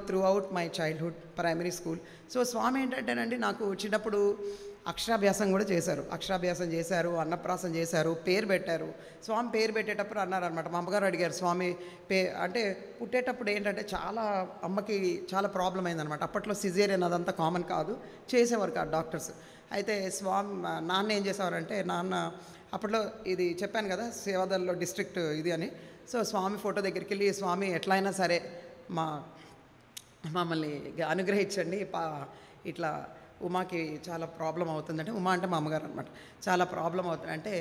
throughout my childhood primary school. So Swami ఏంటంటేనండి, నాకు చిన్నప్పుడు అక్షరాభ్యాసం కూడా చేశారు. అక్షరాభ్యాసం చేశారు, అన్నప్రాసం చేశారు, పేరు పెట్టారు. స్వామి పేరు పెట్టేటప్పుడు అన్నారనమాట, మా అమ్మగారు అడిగారు స్వామి అంటే పుట్టేటప్పుడు ఏంటంటే అమ్మకి చాలా ప్రాబ్లం అయిందనమాట. అప్పట్లో సిజేరియన్ అదంతా కామన్ కాదు, చేసేవారు కాదు డాక్టర్స్. అయితే నాన్న ఏం చేసేవారంటే, నాన్న అప్పట్లో ఇది చెప్పాను కదా సేవాదల్లో డిస్ట్రిక్ట్ ఇది అని. సో స్వామి ఫోటో దగ్గరికి వెళ్ళి, స్వామి ఎట్లయినా సరే మమ్మల్ని అనుగ్రహించండి, ఇట్లా ఉమాకి చాలా ప్రాబ్లం అవుతుందంటే, ఉమా అంటే మా అమ్మగారు అనమాట, చాలా ప్రాబ్లం అవుతుంది అంటే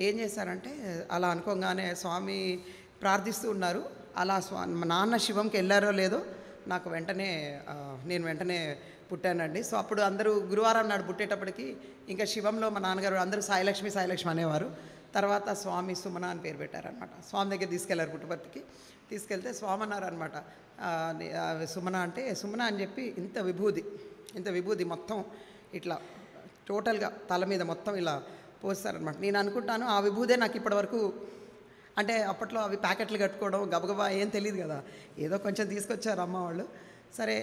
ఏం చేశారంటే, అలా అనుకోగానే స్వామి ప్రార్థిస్తూ ఉన్నారు. అలా నాన్న శివంకి వెళ్ళారో లేదో నాకు నేను వెంటనే పుట్టానండి. సో అప్పుడు అందరూ గురువారం నాడు పుట్టేటప్పటికి ఇంకా శివంలో మా నాన్నగారు అందరూ సాయిలక్ష్మి అనేవారు. తర్వాత స్వామి సుమన అని పేరు పెట్టారనమాట. స్వామి దగ్గర తీసుకెళ్లారు పుట్టుపర్తికి. తీసుకెళ్తే స్వామి అన్నారనమాట, సుమన అంటే సుమన అని చెప్పి ఇంత విభూది మొత్తం ఇట్లా టోటల్గా తల మీద మొత్తం ఇలా పోస్తారనమాట. నేను అనుకుంటాను ఆ విభూదే నాకు ఇప్పటివరకు, అంటే అప్పట్లో అవి ప్యాకెట్లు కట్టుకోవడం గబగబా ఏం తెలియదు కదా, ఏదో కొంచెం తీసుకొచ్చారు అమ్మ వాళ్ళు. సరే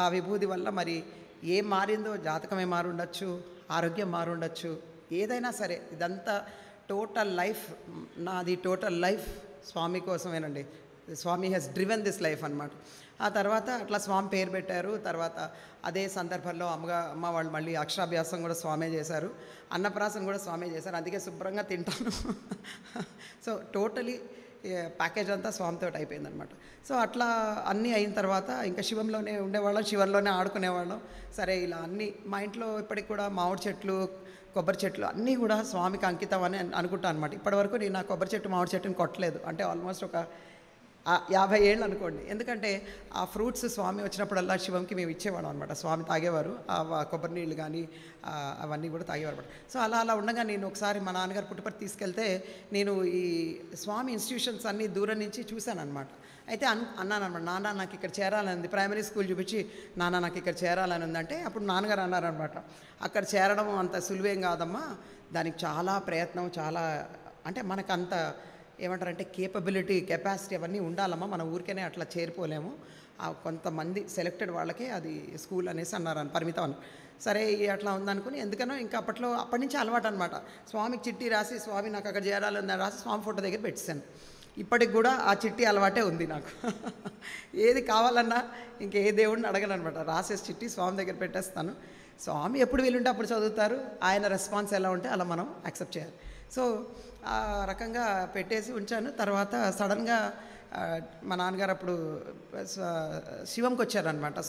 ఆ విభూది వల్ల మరి ఏం మారిందో, జాతకమే మారుండొచ్చు, ఆరోగ్యం మారుండొచ్చు, ఏదైనా సరే ఇదంతా టోటల్ లైఫ్, నాది టోటల్ లైఫ్ స్వామి కోసమేనండి. Swami has driven this life అనమాట. ఆ తర్వాత అట్లా స్వామి పేరు పెట్టారు. తర్వాత అదే సందర్భంలో అమ్మ వాళ్ళు మళ్ళీ అక్షరాభ్యాసం కూడా స్వామే చేశారు, అన్నప్రాసన కూడా స్వామే చేశారు. అందుకే శుభ్రంగా తింటాను. సో టోటలీ ప్యాకేజ్ అంతా స్వామితో అయిపోయిందనమాట. సో అట్లా అన్నీ అయిన తర్వాత ఇంకా శివంలోనే ఉండేవాళ్ళం, శివంలోనే ఆడుకునేవాళ్ళం. సరే ఇలా అన్నీ మా ఇంట్లో ఇప్పటికి కూడా మామిడి చెట్లు, కొబ్బరి చెట్లు అన్నీ కూడా స్వామికి అంకితం అని అనుకుంటాను అనమాట. ఇప్పటివరకు నేను నా కొబ్బరి చెట్టు మామిడి చెట్టుని కొట్టలేదు. అంటే ఆల్మోస్ట్ ఒక 50 ఏళ్ళు అనుకోండి. ఎందుకంటే ఆ ఫ్రూట్స్ స్వామి వచ్చినప్పుడల్లా శివంకి మేము ఇచ్చేవాళ్ళం అనమాట. స్వామి తాగేవారు, ఆ కొబ్బరి నీళ్ళు కానీ అవన్నీ కూడా తాగేవారు అనమాట. సో అలా ఉండగా నేను ఒకసారి మా నాన్నగారు పుట్టపర్తి తీసుకెళ్తే నేను ఈ స్వామి ఇన్స్టిట్యూషన్స్ అన్నీ దూరం నుంచి చూశాను అనమాట. అయితే అన్నాను అనమాట, నాన్న నాకు ఇక్కడ చేరాలని ఉంది. ప్రైమరీ స్కూల్ చూపించి, నాన్న నాకు ఇక్కడ చేరాలని ఉందంటే అప్పుడు నాన్నగారు అన్నారనమాట, అక్కడ చేరడం అంత సులువేం కాదమ్మా, దానికి చాలా ప్రయత్నం, చాలా అంటే మనకు అంత ఏమంటారంటే కేపబిలిటీ, కెపాసిటీ అవన్నీ ఉండాలమ్మా, మన ఊరికేనే అట్లా చేరిపోలేము, కొంతమంది సెలెక్టెడ్ వాళ్ళకే అది స్కూల్ అనేసి అన్నారు, పరిమితం అని. సరే అట్లా ఉందనుకుని ఎందుకనో ఇంకా అప్పటి నుంచి అలవాటు అనమాట. స్వామికి చిట్టి రాసి, స్వామి నాకు అక్కడ చేరాలని రాసి స్వామి ఫోటో దగ్గర పెట్టేశాను. ఇప్పటికి కూడా ఆ చిట్టి అలవాటే ఉంది నాకు. ఏది కావాలన్నా ఇంకే దేవుడిని అడగను అనమాట, రాసేసి చిట్టి స్వామి దగ్గర పెట్టేస్తాను. స్వామి ఎప్పుడు వీలుంటే అప్పుడు చదువుతారు, ఆయన రెస్పాన్స్ ఎలా ఉంటే అలా మనం యాక్సెప్ట్ చేయాలి. సో ఆ రకంగా పెట్టేసి ఉంచాను. తర్వాత సడన్గా మా నాన్నగారు అప్పుడు శివంకి వచ్చారనమాట.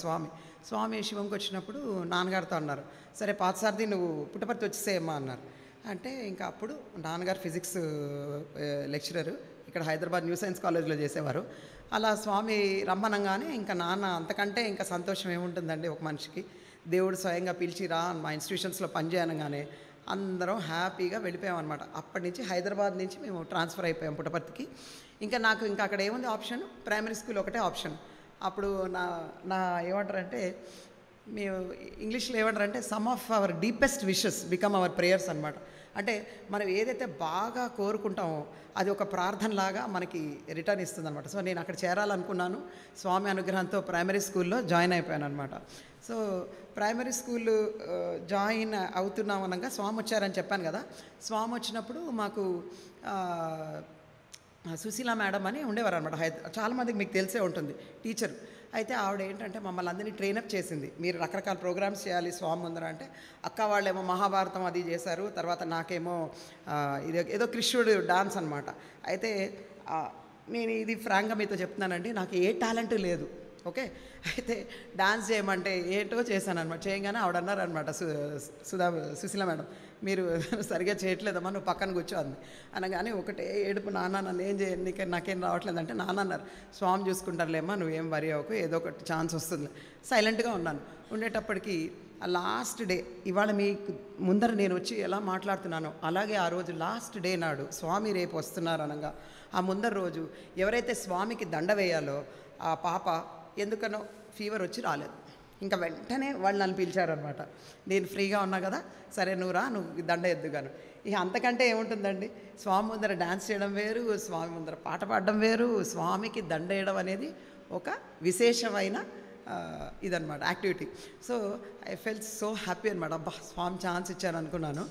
స్వామి శివంకి వచ్చినప్పుడు నాన్నగారితో అన్నారు, సరే పాతసారిది నువ్వు పుట్టపర్తి వచ్చేసేయమ్మా అన్నారు. అంటే ఇంకా అప్పుడు నాన్నగారు ఫిజిక్స్ లెక్చరరు, ఇక్కడ హైదరాబాద్ న్యూ సైన్స్ కాలేజ్లో చేసేవారు. అలా స్వామి రమ్మనంగానే ఇంకా నాన్న అంతకంటే ఇంకా సంతోషం ఏముంటుందండి ఒక మనిషికి, దేవుడు స్వయంగా పిలిచి రా మా ఇన్స్టిట్యూషన్స్లో పనిచేయనగానే అందరం హ్యాపీగా వెళ్ళిపోయామన్నమాట. అప్పటి నుంచి హైదరాబాద్ నుంచి మేము ట్రాన్స్ఫర్ అయిపోయాం పుట్టపర్తికి. ఇంకా అక్కడ ఏముంది ఆప్షన్, ప్రైమరీ స్కూల్ ఒకటే ఆప్షన్. అప్పుడు నా ఏమంటారంటే, మేము ఇంగ్లీష్లో ఏమంటారంటే some of our deepest wishes become our prayers అనమాట. అంటే మనం ఏదైతే బాగా కోరుకుంటామో అది ఒక ప్రార్థనలాగా మనకి రిటర్న్ ఇస్తుంది అనమాట. సో నేను అక్కడ చేరాలనుకున్నాను, స్వామి అనుగ్రహంతో ప్రైమరీ స్కూల్లో జాయిన్ అయిపోయాను అనమాట. సో ప్రైమరీ స్కూల్ జాయిన్ అవుతున్నాం అనగా స్వామి వచ్చారని చెప్పాను కదా. స్వామి వచ్చినప్పుడు మాకు సుశీల మేడం అని ఉండేవారు అనమాట. చాలామందికి మీకు తెలిసే ఉంటుంది, టీచర్. అయితే ఆవిడ ఏంటంటే మమ్మల్ని అందరినీ ట్రైనప్ చేసింది, మీరు రకరకాల ప్రోగ్రామ్స్ చేయాలి స్వామి ముందర అంటే. అక్క వాళ్ళేమో మహాభారతం అది చేశారు, తర్వాత నాకేమో ఇది ఏదో కృష్ణుడు డాన్స్ అనమాట. అయితే నేను ఇది ఫ్రాంక్గా మీతో చెప్తున్నానండి, నాకు ఏ టాలెంట్ లేదు, ఓకే. అయితే డాన్స్ చేయమంటే ఏంటో చేశాను అనమాట. చేయగానే ఆవిడ అన్నారనమాట, సుశీల మేడం, మీరు సరిగ్గా చేయట్లేదమ్మా, నువ్వు పక్కన కూర్చోంది అనగానే ఒకటే ఏడుపు, నాన్న నన్ను ఏం చేయండి, నాకేం రావట్లేదంటే నాన్న అన్నారు, స్వామి చూసుకుంటారులేమ్మా, నువ్వేం వరి అవ్వకు, ఏదో ఒకటి ఛాన్స్ వస్తుంది. సైలెంట్గా ఉన్నాను. ఉండేటప్పటికి ఆ లాస్ట్ డే, ఇవాళ మీకు ముందర నేను వచ్చి ఎలా మాట్లాడుతున్నానో అలాగే ఆ రోజు లాస్ట్ డే నాడు స్వామి రేపు వస్తున్నారు అనగా ఆ ముందర రోజు ఎవరైతే స్వామికి దండ వేయాలో ఆ పాప ఎందుకనో ఫీవర్ వచ్చి రాలేదు. ఇంకా వెంటనే వాళ్ళు నన్ను పిలిచారనమాట. నేను ఫ్రీగా ఉన్నా కదా, సరే నువ్వు రా, నువ్వు దండ ఎద్దుగాను. ఇక అంతకంటే ఏముంటుందండి, స్వామి ముందర డ్యాన్స్ చేయడం వేరు, స్వామి ముందర పాట పాడడం వేరు, స్వామికి దండ వేయడం అనేది ఒక విశేషమైన ఇదనమాట activity. So I felt so happy అనమాట. అబ్బా స్వామి ఛాన్స్ ఇచ్చారు అనుకున్నాను.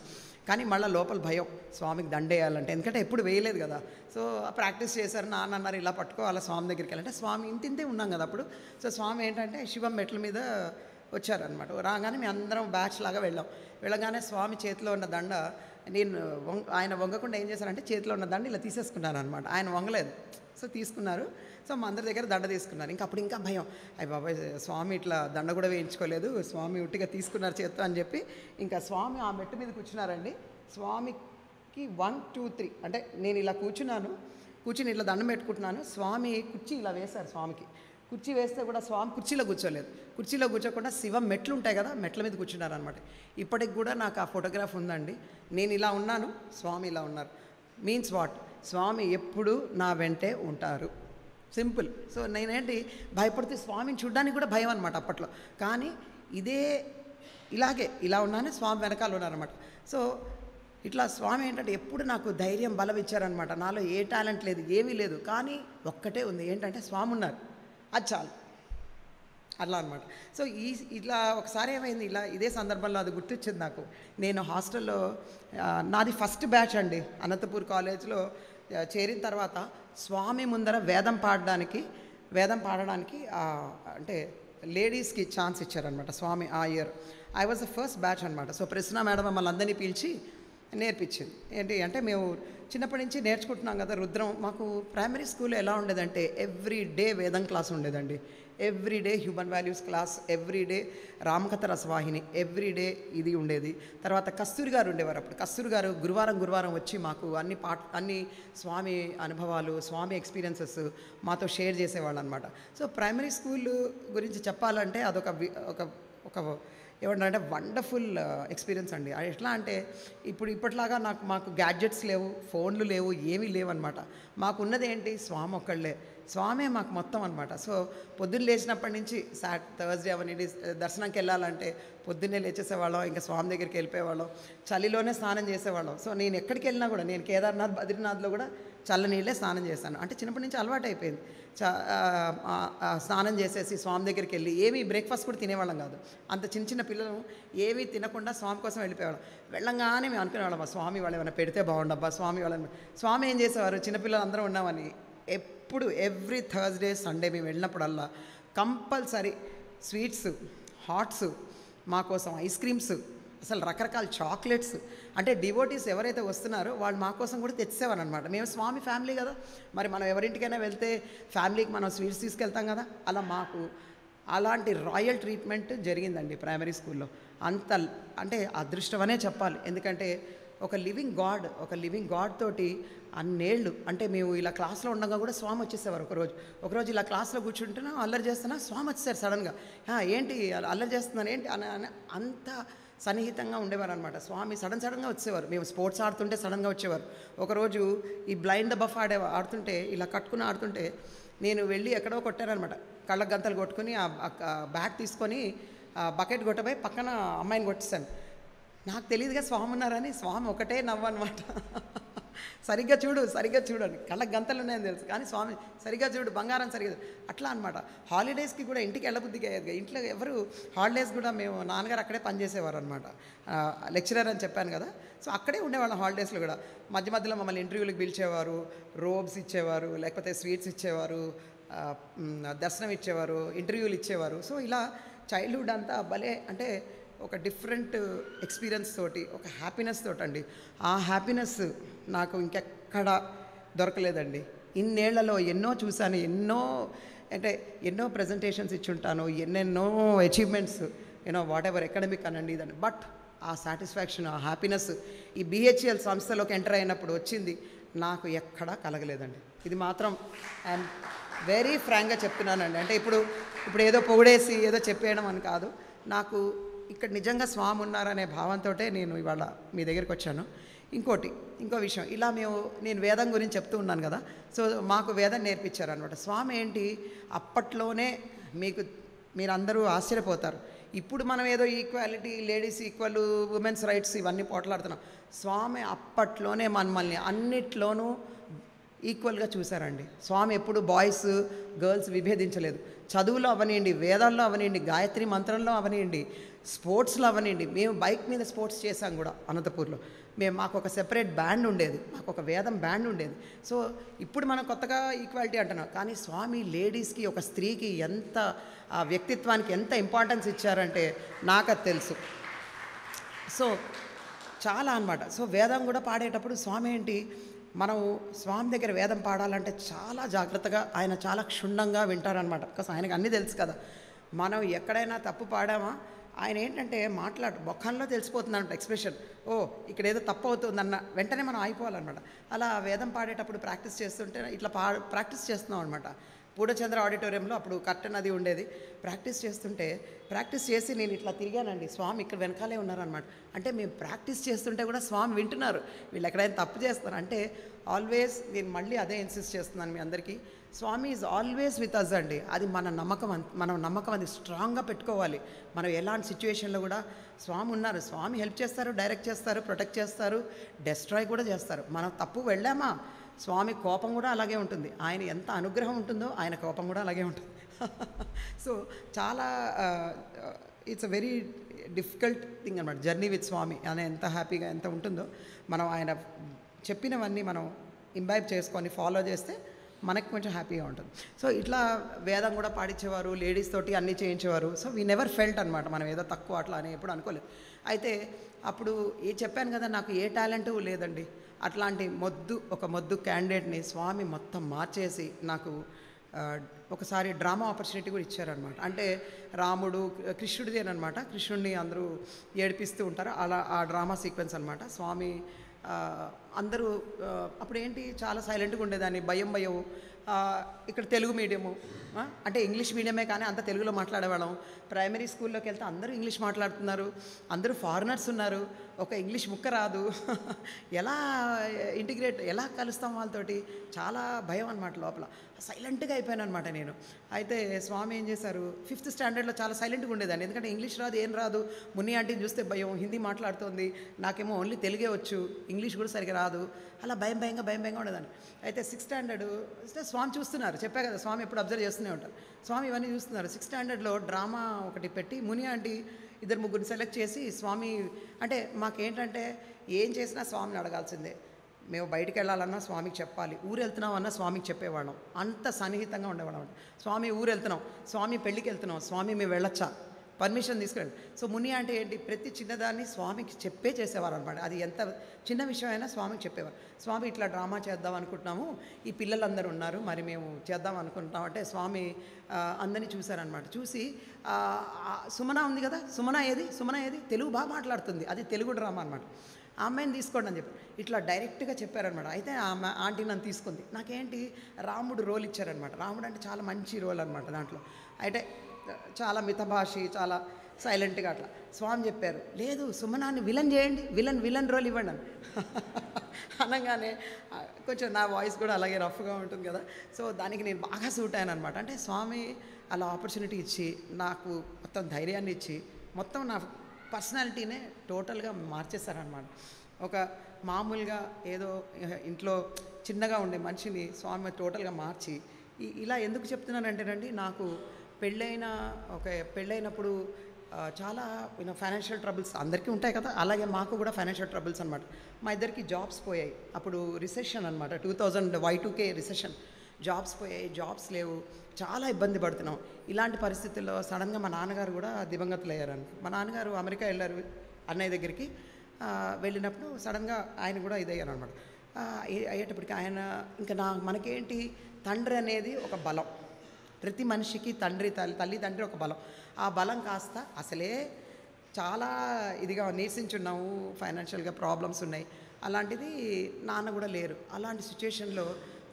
కానీ మళ్ళీ లోపల భయం, స్వామికి దండేయాలంటే, ఎందుకంటే ఎప్పుడు వేయలేదు కదా. సో ప్రాక్టీస్ చేశారు. నాన్న అన్నారు ఇలా పట్టుకోవాలా స్వామి దగ్గరికి వెళ్ళాలంటే, స్వామి ఇంతింతే ఉన్నాం కదా అప్పుడు. సో స్వామి ఏంటంటే శివం మెట్ల మీద వచ్చారనమాట. రాగానే మేము అందరం బ్యాచ్ లాగా వెళ్ళగానే స్వామి చేతిలో ఉన్న దండ నేను ఆయన వంగకుండా ఏం చేశారంటే చేతిలో ఉన్న దండ ఇలా తీసేసుకున్నాను అనమాట. ఆయన వంగలేదు, సో తీసుకున్నారు. సో మా అందరి దగ్గర దండ తీసుకున్నారు. ఇంకా అప్పుడు ఇంకా భయం, అయ్యి బాబాయ్ స్వామి ఇట్లా దండ కూడా వేయించుకోలేదు, స్వామి ఉట్టిగా తీసుకున్నారు చేత్తో అని చెప్పి ఇంకా స్వామి ఆ మెట్టు మీద కూర్చున్నారండి. స్వామికి 1 2 3 అంటే నేను ఇలా కూర్చుని ఇట్లా దండం పెట్టుకుంటున్నాను. స్వామి కుర్చీ ఇలా వేశారు. స్వామికి కుర్చీ వేస్తే కూడా స్వామి కుర్చీలో కూర్చోలేదు. కుర్చీలో కూర్చోకుండా శివం మెట్లు ఉంటాయి కదా, మెట్ల మీద కూర్చున్నారు అనమాట. ఇప్పటికి కూడా నాకు ఆ ఫోటోగ్రాఫ్ ఉందండి. నేను ఇలా ఉన్నాను, స్వామి ఇలా ఉన్నారు. మీన్స్ వాట్, స్వామి ఎప్పుడు నా వెంటే ఉంటారు, సింపుల్. సో నేనేంటి భయపడితే స్వామిని చూడడానికి కూడా భయం అనమాట అప్పట్లో. కానీ ఇలా ఉన్నానే స్వామి వెనకాల ఉన్నారనమాట. సో ఇట్లా స్వామి ఏంటంటే ఎప్పుడు నాకు ధైర్యం, బలం ఇచ్చారనమాట. నాలో ఏ టాలెంట్ లేదు, ఏమీ లేదు, కానీ ఒక్కటే ఉంది, ఏంటంటే స్వామి ఉన్నారు, అది చాలు, అట్లా అనమాట. సో ఇట్లా ఒకసారి ఏమైంది, ఇదే సందర్భంలో అది గుర్తొచ్చింది నాకు. నేను హాస్టల్లో నాది ఫస్ట్ బ్యాచ్ అండి, అనంతపూర్ కాలేజ్లో చేరిన తర్వాత స్వామి ముందర వేదం పాడడానికి అంటే లేడీస్కి ఛాన్స్ ఇచ్చారనమాట స్వామి ఆ year. I was the first batch అనమాట. సో ప్రసన్న మేడం మమ్మల్ని అందరినీ పిలిచి నేర్పించింది. ఏంటి అంటే మేము చిన్నప్పటి నుంచి నేర్చుకుంటున్నాం కదా రుద్రం. మాకు ప్రైమరీ స్కూల్లో ఎలా ఉండేదంటే ఎవ్రీ డే వేదం క్లాస్ ఉండేదండి, every day human values class, every day Ramakatha Rasavahini, every day ఇది ఉండేది. తర్వాత కస్తూరి గారు ఉండేవారు. అప్పుడు కస్తూరి గారు గురువారం వచ్చి మాకు అన్ని స్వామి అనుభవాలు, స్వామి ఎక్స్పీరియన్సెస్ మాతో షేర్ చేసేవాళ్ళు అనమాట. సో ప్రైమరీ స్కూల్ గురించి చెప్పాలంటే అదొక ఒక ఏమంటారంటే వండర్ఫుల్ ఎక్స్పీరియన్స్ అండి. ఎట్లా అంటే ఇప్పట్లాగా మాకు గ్యాడ్జెట్స్ లేవు, ఫోన్లు లేవు, ఏమీ లేవు అనమాట. మాకున్నది ఏంటి, స్వామి ఒక్కళ్ళే, స్వామే మాకు మొత్తం అనమాట. సో పొద్దున్న లేచినప్పటి నుంచి థర్స్డే అవన్నీ దర్శనంకి వెళ్ళాలంటే పొద్దున్నే లేచేసేవాళ్ళం, ఇంకా స్వామి దగ్గరికి వెళ్ళిపోయేవాళ్ళం, చలిలోనే స్నానం చేసేవాళ్ళం. సో నేను ఎక్కడికి వెళ్ళినా కూడా, నేను కేదార్నాథ్ బద్రీనాథ్లో కూడా చల్లనీళ్ళే స్నానం చేస్తాను. అంటే చిన్నప్పటి నుంచి అలవాటు అయిపోయింది. స్నానం చేసేసి స్వామి దగ్గరికి వెళ్ళి ఏమీ బ్రేక్ఫాస్ట్ కూడా తినేవాళ్ళం కాదు. అంత చిన్న పిల్లలు ఏమీ తినకుండా స్వామి కోసం వెళ్ళిపోయేవాళ్ళం. వెళ్ళంగానే మేము అనుకునేవాళ్ళం స్వామి వాళ్ళు ఏమైనా పెడితే బాగుండబ్బా, స్వామి ఏం చేసేవారు, చిన్నపిల్లలు అందరం ఉన్నామని ఎప్పుడు ఎవ్రీ థర్స్డే సండే మేము వెళ్ళినప్పుడల్లా కంపల్సరీ స్వీట్స్, హాట్స్, మా కోసం ఐస్ క్రీమ్స్, అసలు రకరకాల చాక్లెట్స్. అంటే డివోటీస్ ఎవరైతే వస్తున్నారో వాళ్ళు మా కోసం కూడా తెచ్చేవారు అనమాట. మేము స్వామి ఫ్యామిలీ కదా, మరి మనం ఎవరింటికైనా వెళ్తే ఫ్యామిలీకి మనం స్వీట్స్ తీసుకెళ్తాం కదా, అలా మాకు అలాంటి రాయల్ ట్రీట్మెంట్ జరిగిందండి ప్రైమరీ స్కూల్లో. అంత అంటే అదృష్టమనే చెప్పాలి. ఎందుకంటే ఒక లివింగ్ గాడ్ తోటి అన్నేళ్ళు, అంటే మేము ఇలా క్లాస్లో ఉండగా కూడా స్వామి వచ్చేసేవారు. ఒకరోజు ఇలా క్లాస్లో కూర్చుంటున్నా అల్లరి చేస్తున్నా స్వామి వచ్చేసారు సడన్గా. ఏంటి అల్లరి చేస్తున్నాను ఏంటి అని అంత సన్నిహితంగా ఉండేవారు అనమాట. స్వామి సడన్గా వచ్చేవారు. మేము స్పోర్ట్స్ ఆడుతుంటే సడన్గా వచ్చేవారు. ఒకరోజు ఈ బ్లైండ్ ద బఫ్ ఆడుతుంటే ఇలా కట్టుకుని ఆడుతుంటే నేను వెళ్ళి ఎక్కడో కొట్టానమాట. కళ్ళకు గంతలు కొట్టుకుని ఆ బ్యాట్ తీసుకొని బకెట్ కొట్టబోయి పక్కన అమ్మాయిని కొట్టేశాను. నాకు తెలియదుగా స్వామి ఉన్నారని. స్వామి ఒకటే నవ్వనమాట. సరిగ్గా చూడండి, కళ్ళకు గంతలు ఉన్నాయని తెలుసు కానీ స్వామి సరిగ్గా చూడు, బంగారం సరిగ్గా అట్లా అనమాట. హాలిడేస్కి కూడా ఇంటికి వెళ్ళబుద్ధిగా అయ్యేది. ఇంట్లో ఎవరు హాలిడేస్ కూడా మేము నాన్నగారు అక్కడే పనిచేసేవారు అనమాట, లెక్చరర్ అని చెప్పాను కదా. సో అక్కడే ఉండేవాళ్ళం హాలిడేస్లో కూడా. మధ్యలో మమ్మల్ని ఇంటర్వ్యూలకు పిలిచేవారు, రోబ్స్ ఇచ్చేవారు, లేకపోతే స్వీట్స్ ఇచ్చేవారు, దర్శనం ఇచ్చేవారు, ఇంటర్వ్యూలు ఇచ్చేవారు. సో ఇలా చైల్డ్హుడ్ అంతా భలే అంటే ఒక డిఫరెంట్ ఎక్స్పీరియన్స్ తోటి, ఒక హ్యాపీనెస్ తోటి అండి. ఆ హ్యాపీనెస్ నాకు ఇంకెక్కడ దొరకలేదండి. ఇన్నేళ్లలో ఎన్నో చూశాను, ఎన్నో ప్రజెంటేషన్స్ ఇచ్చుంటాను, ఎన్నెన్నో అచీవ్మెంట్స్, వాట్ ఎవర్ ఎకడమిక్ అనండి ఇదని. బట్ ఆ సాటిస్ఫాక్షన్, ఆ హ్యాపీనెస్ ఈ బిహెచ్ఎల్ సంస్థలోకి ఎంటర్ అయినప్పుడు వచ్చింది నాకు ఎక్కడా కలగలేదండి. ఇది మాత్రం ఐఎమ్ వెరీ ఫ్రాంక్గా చెప్తున్నానండి. అంటే ఇప్పుడు ఏదో పొగిడేసి ఏదో చెప్పేయడం అని కాదు. నాకు ఇక్కడ నిజంగా స్వామి ఉన్నారనే భావంతో నేను ఇవాళ మీ దగ్గరికి వచ్చాను. ఇంకో విషయం, ఇలా నేను వేదం గురించి చెప్తూ ఉన్నాను కదా. సో మాకు వేదం నేర్పించారనమాట. స్వామి ఏంటి అప్పట్లోనే మీరందరూ ఆశ్చర్యపోతారు. ఇప్పుడు మనం ఏదో equality, ladies equal, women's rights ఇవన్నీ పోట్లాడుతున్నాం. స్వామి అప్పట్లోనే మనల్ని అన్నిట్లోనూ ఈక్వల్గా చూశారండి. స్వామి ఎప్పుడు బాయ్స్ గర్ల్స్ విభేదించలేదు. చదువులో అవనివ్వండి, వేదాల్లో అవనివ్వండి, గాయత్రి మంత్రంలో అవనివ్వండి, స్పోర్ట్స్లో అవనివ్వండి. మేము బైక్ మీద స్పోర్ట్స్ చేసాం కూడా అనంతపూర్లో. మాకు ఒక సెపరేట్ బ్యాండ్ ఉండేది, మాకు ఒక వేదం బ్యాండ్ ఉండేది. సో ఇప్పుడు మనం కొత్తగా ఈక్వాలిటీ అంటున్నాం, కానీ స్వామి లేడీస్కి, ఒక స్త్రీకి ఎంత ఆ వ్యక్తిత్వానికి ఎంత ఇంపార్టెన్స్ ఇచ్చారంటే నాకు అది తెలుసు. సో చాలా అన్నమాట. సో వేదం కూడా పాడేటప్పుడు స్వామి ఏంటి, మనం స్వామి దగ్గర వేదం పాడాలంటే చాలా జాగ్రత్తగా, ఆయన చాలా క్షుణ్ణంగా వింటారనమాట. బికాస్ ఆయనకు అన్నీ తెలుసు కదా. మనం ఎక్కడైనా తప్పు పాడామా, ఆయన ఏంటంటే మొఖంలో తెలిసిపోతుందన్నమాట ఎక్స్ప్రెషన్. ఇక్కడ ఏదో తప్పు అవుతుందన్న వెంటనే మనం ఆగిపోవాలన్నమాట. అలా వేదం పాడేటప్పుడు ప్రాక్టీస్ చేస్తుంటే ఇట్లా ప్రాక్టీస్ చేస్తున్నాం అనమాట. పూర్ణచంద్ర ఆడిటోరియంలో అప్పుడు కర్టన్ అది ఉండేది. ప్రాక్టీస్ చేసి నేను ఇట్లా తిరిగానండి. స్వామి ఇక్కడ వెనకాలే ఉన్నారనమాట. అంటే మేము ప్రాక్టీస్ చేస్తుంటే కూడా స్వామి వింటున్నారు. వీళ్ళు ఎక్కడైనా తప్పు చేస్తారు అంటే ఆల్వేస్, నేను మళ్ళీ అదే ఇన్సిస్ట్ చేస్తున్నాను మీ అందరికీ, స్వామి ఈజ్ ఆల్వేస్ విత్ అస్ అండి. అది మన నమ్మకం అది స్ట్రాంగ్గా పెట్టుకోవాలి. మనం ఎలాంటి సిచ్యువేషన్లో కూడా స్వామి ఉన్నారు. స్వామి హెల్ప్ చేస్తారు, డైరెక్ట్ చేస్తారు, ప్రొటెక్ట్ చేస్తారు, డెస్ట్రాయ్ కూడా చేస్తారు. మనం తప్పు వెళ్ళామా, స్వామి కోపం కూడా అలాగే ఉంటుంది. ఆయన ఎంత అనుగ్రహం ఉంటుందో ఆయన కోపం కూడా అలాగే ఉంటుంది. సో చాలా it's a very difficult thing అనమాట జర్నీ విత్ స్వామి. ఆయన ఎంత హ్యాపీగా ఎంత ఉంటుందో, మనం ఆయన చెప్పినవన్నీ మనం ఇంబైబ్ చేసుకొని ఫాలో చేస్తే మనకి కొంచెం హ్యాపీగా ఉంటుంది. సో ఇట్లా వేదం కూడా పాడించేవారు, లేడీస్ తోటి అన్నీ చేయించేవారు. సో వీ నెవర్ ఫెల్ట్ అనమాట మనం ఏదో తక్కువ అట్లా అని ఎప్పుడు అనుకోలేదు. అయితే అప్పుడు చెప్పాను కదా, నాకు ఏ టాలెంటు లేదండి. అట్లాంటి ఒక మొద్దు క్యాండిడేట్ని స్వామి మొత్తం మార్చేసి నాకు ఒకసారి డ్రామా ఆపర్చునిటీ కూడా ఇచ్చారనమాట. అంటే రాముడు కృష్ణుడిదేనమాట, కృష్ణుడిని అందరూ ఏడిపిస్తూ ఉంటారు, అలా ఆ డ్రామా సీక్వెన్స్ అనమాట. స్వామి అందరూ అప్పుడు ఏంటి చాలా సైలెంట్గా ఉండేదాన్ని, భయం ఇక్కడ తెలుగు మీడియము, అంటే ఇంగ్లీష్ మీడియమే కానీ అంత తెలుగులో మాట్లాడేవాళ్ళం. ప్రైమరీ స్కూల్లోకి వెళ్తే అందరూ ఇంగ్లీష్ మాట్లాడుతున్నారు, అందరూ ఫారినర్స్ ఉన్నారు, ఒక ఇంగ్లీష్ ముక్క రాదు. ఎలా ఎలా కలుస్తాం వాళ్ళతోటి, చాలా భయం అనమాట. లోపల సైలెంట్గా అయిపోయాను అనమాట నేను. అయితే స్వామి ఏం చేశారు, 5th స్టాండర్డ్లో చాలా సైలెంట్గా ఉండేదాన్ని, ఎందుకంటే ఇంగ్లీష్ రాదు, ఏం రాదు. ముని ఆంటీని చూస్తే భయం, హిందీ మాట్లాడుతోంది, నాకేమో ఓన్లీ తెలుగే వచ్చు, ఇంగ్లీష్ కూడా సరిగ్గా రాదు. అలా భయంగా ఉండేదాన్ని. అయితే 6th స్టాండర్డ్ స్వామి చూస్తున్నారు, చెప్పా కదా స్వామి ఎప్పుడు అబ్జర్వ్ చేస్తూనే ఉంటారు. స్వామి ఇవన్నీ చూస్తున్నారు. 6th స్టాండర్డ్లో డ్రామా ఒకటి పెట్టి ముని ఆంటీ 2-3 సెలెక్ట్ చేసి, స్వామి అంటే మాకేంటంటే ఏం చేసినా స్వామిని అడగాల్సిందే. మేము బయటికి వెళ్ళాలన్నా స్వామికి చెప్పాలి, ఊరు వెళ్తున్నామన్నా స్వామికి చెప్పేవాళ్ళం, అంత సన్నిహితంగా ఉండేవాళ్ళం. స్వామి ఊరు వెళ్తున్నాం, స్వామి పెళ్ళికి వెళ్తున్నాం, స్వామి మేము వెళ్ళొచ్చా, పర్మిషన్ తీసుకురండి. సో ముని అంటే ఏంటి, ప్రతి చిన్నదాన్ని స్వామికి చెప్పే చేసేవారు అనమాట. అది ఎంత చిన్న విషయం అయినా స్వామికి చెప్పేవారు. స్వామి ఇట్లా డ్రామా చేద్దాం అనుకుంటున్నాము, ఈ పిల్లలందరూ ఉన్నారు, మరి మేము చేద్దాం అనుకుంటున్నాం అంటే స్వామి అందరినీ చూశారనమాట. చూసి సుమన ఉంది కదా, సుమన ఏది తెలుగు బాగా మాట్లాడుతుంది, అది తెలుగు డ్రామా అనమాట, ఆ అమ్మాయిని తీసుకోండి అని చెప్పి ఇట్లా డైరెక్ట్గా చెప్పారనమాట. అయితే ఆ ఆంటీ నన్ను తీసుకుంది. నాకేంటి రాముడు రోల్ ఇచ్చారనమాట. రాముడు అంటే చాలా మంచి రోల్ అనమాట. దాంట్లో అయితే చాలా మితభాషి, చాలా సైలెంట్గా అట్లా. స్వామి చెప్పారు, లేదు సుమనాన్ని విలన్ చేయండి, విలన్ రోల్ ఇవ్వండి అని. అనగానే కొంచెం నా వాయిస్ కూడా అలాగే రఫ్గా ఉంటుంది కదా, సో దానికి నేను బాగా సూట్ అయ్యాను అనమాట. అంటే స్వామి అలా ఆపర్చునిటీ ఇచ్చి, నాకు మొత్తం ధైర్యాన్ని ఇచ్చి, మొత్తం నా పర్సనాలిటీనే టోటల్గా మార్చేశారనమాట. ఒక మామూలుగా ఏదో ఇంట్లో చిన్నగా ఉండే మనిషిని స్వామి టోటల్గా మార్చి, ఇలా ఎందుకు చెప్తున్నానంటేనండి, నాకు పెళ్ళైనప్పుడు చాలా ఫైనాన్షియల్ ట్రబుల్స్ అందరికీ ఉంటాయి కదా, అలాగే మాకు కూడా ఫైనాన్షియల్ ట్రబుల్స్ అనమాట. మా ఇద్దరికి జాబ్స్ పోయాయి, అప్పుడు రిసెషన్ అనమాట, 2000 Y2K రిసెషన్. జాబ్స్ పోయాయి, జాబ్స్ లేవు, చాలా ఇబ్బంది పడుతున్నాం. ఇలాంటి పరిస్థితుల్లో సడన్గా మా నాన్నగారు కూడా దివంగతులు అయ్యారని. మా నాన్నగారు అమెరికా వెళ్ళారు అన్నయ్య దగ్గరికి, వెళ్ళినప్పుడు సడన్గా ఆయన కూడా ఇదయ్యారు అనమాట. అయ్యేటప్పటికి ఆయన ఇంకా మనకేంటి, తండ్రి అనేది ఒక బలం, ప్రతి మనిషికి తల్లి తండ్రి ఒక బలం. ఆ బలం కాస్త అసలే చాలా ఇదిగా నీరసించున్నాము, ఫైనాన్షియల్గా ప్రాబ్లమ్స్ ఉన్నాయి. అలాంటిది నాన్న కూడా లేరు. అలాంటి సిచ్యుయేషన్లో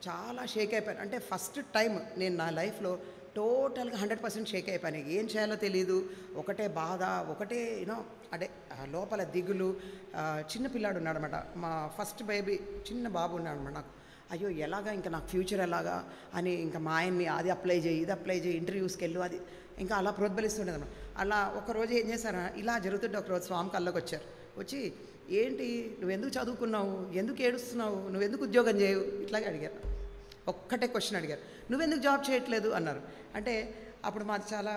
చాలా షేక్ అయిపోయాను. అంటే ఫస్ట్ టైం నేను నా లైఫ్లో టోటల్గా 100% షేక్ అయిపోయాను. ఏం చేయాలో తెలియదు, ఒకటే బాధ, ఒకటే అంటే లోపల దిగులు. చిన్న పిల్లాడు ఉన్నాడనమాట, మా ఫస్ట్ బేబీ, చిన్న బాబు ఉన్నాడనమాట. నాకు అయ్యో ఎలాగా, ఇంకా నాకు ఫ్యూచర్ ఎలాగా అని ఇంకా మా ఆయన్ని అది అప్లై చేయి, ఇది అప్లై చేయి, ఇంటర్వ్యూస్కి వెళ్ళు, అది ఇంకా అలా ప్రోద్బలిస్తుండేది అన్నమాట. అలా ఒకరోజు ఏం చేశారా, ఇలా జరుగుతుంటే ఒకరోజు స్వామి కల్లోకి వచ్చి ఏంటి నువ్వెందుకు చదువుకున్నావు, ఎందుకు ఏడుస్తున్నావు, నువ్వెందుకు ఉద్యోగం చేయవు, ఇట్లాగే అడిగారు. ఒక్కటే క్వశ్చన్ అడిగారు, నువ్వెందుకు జాబ్ చేయట్లేదు అన్నారు. అంటే అప్పుడు మాది చాలా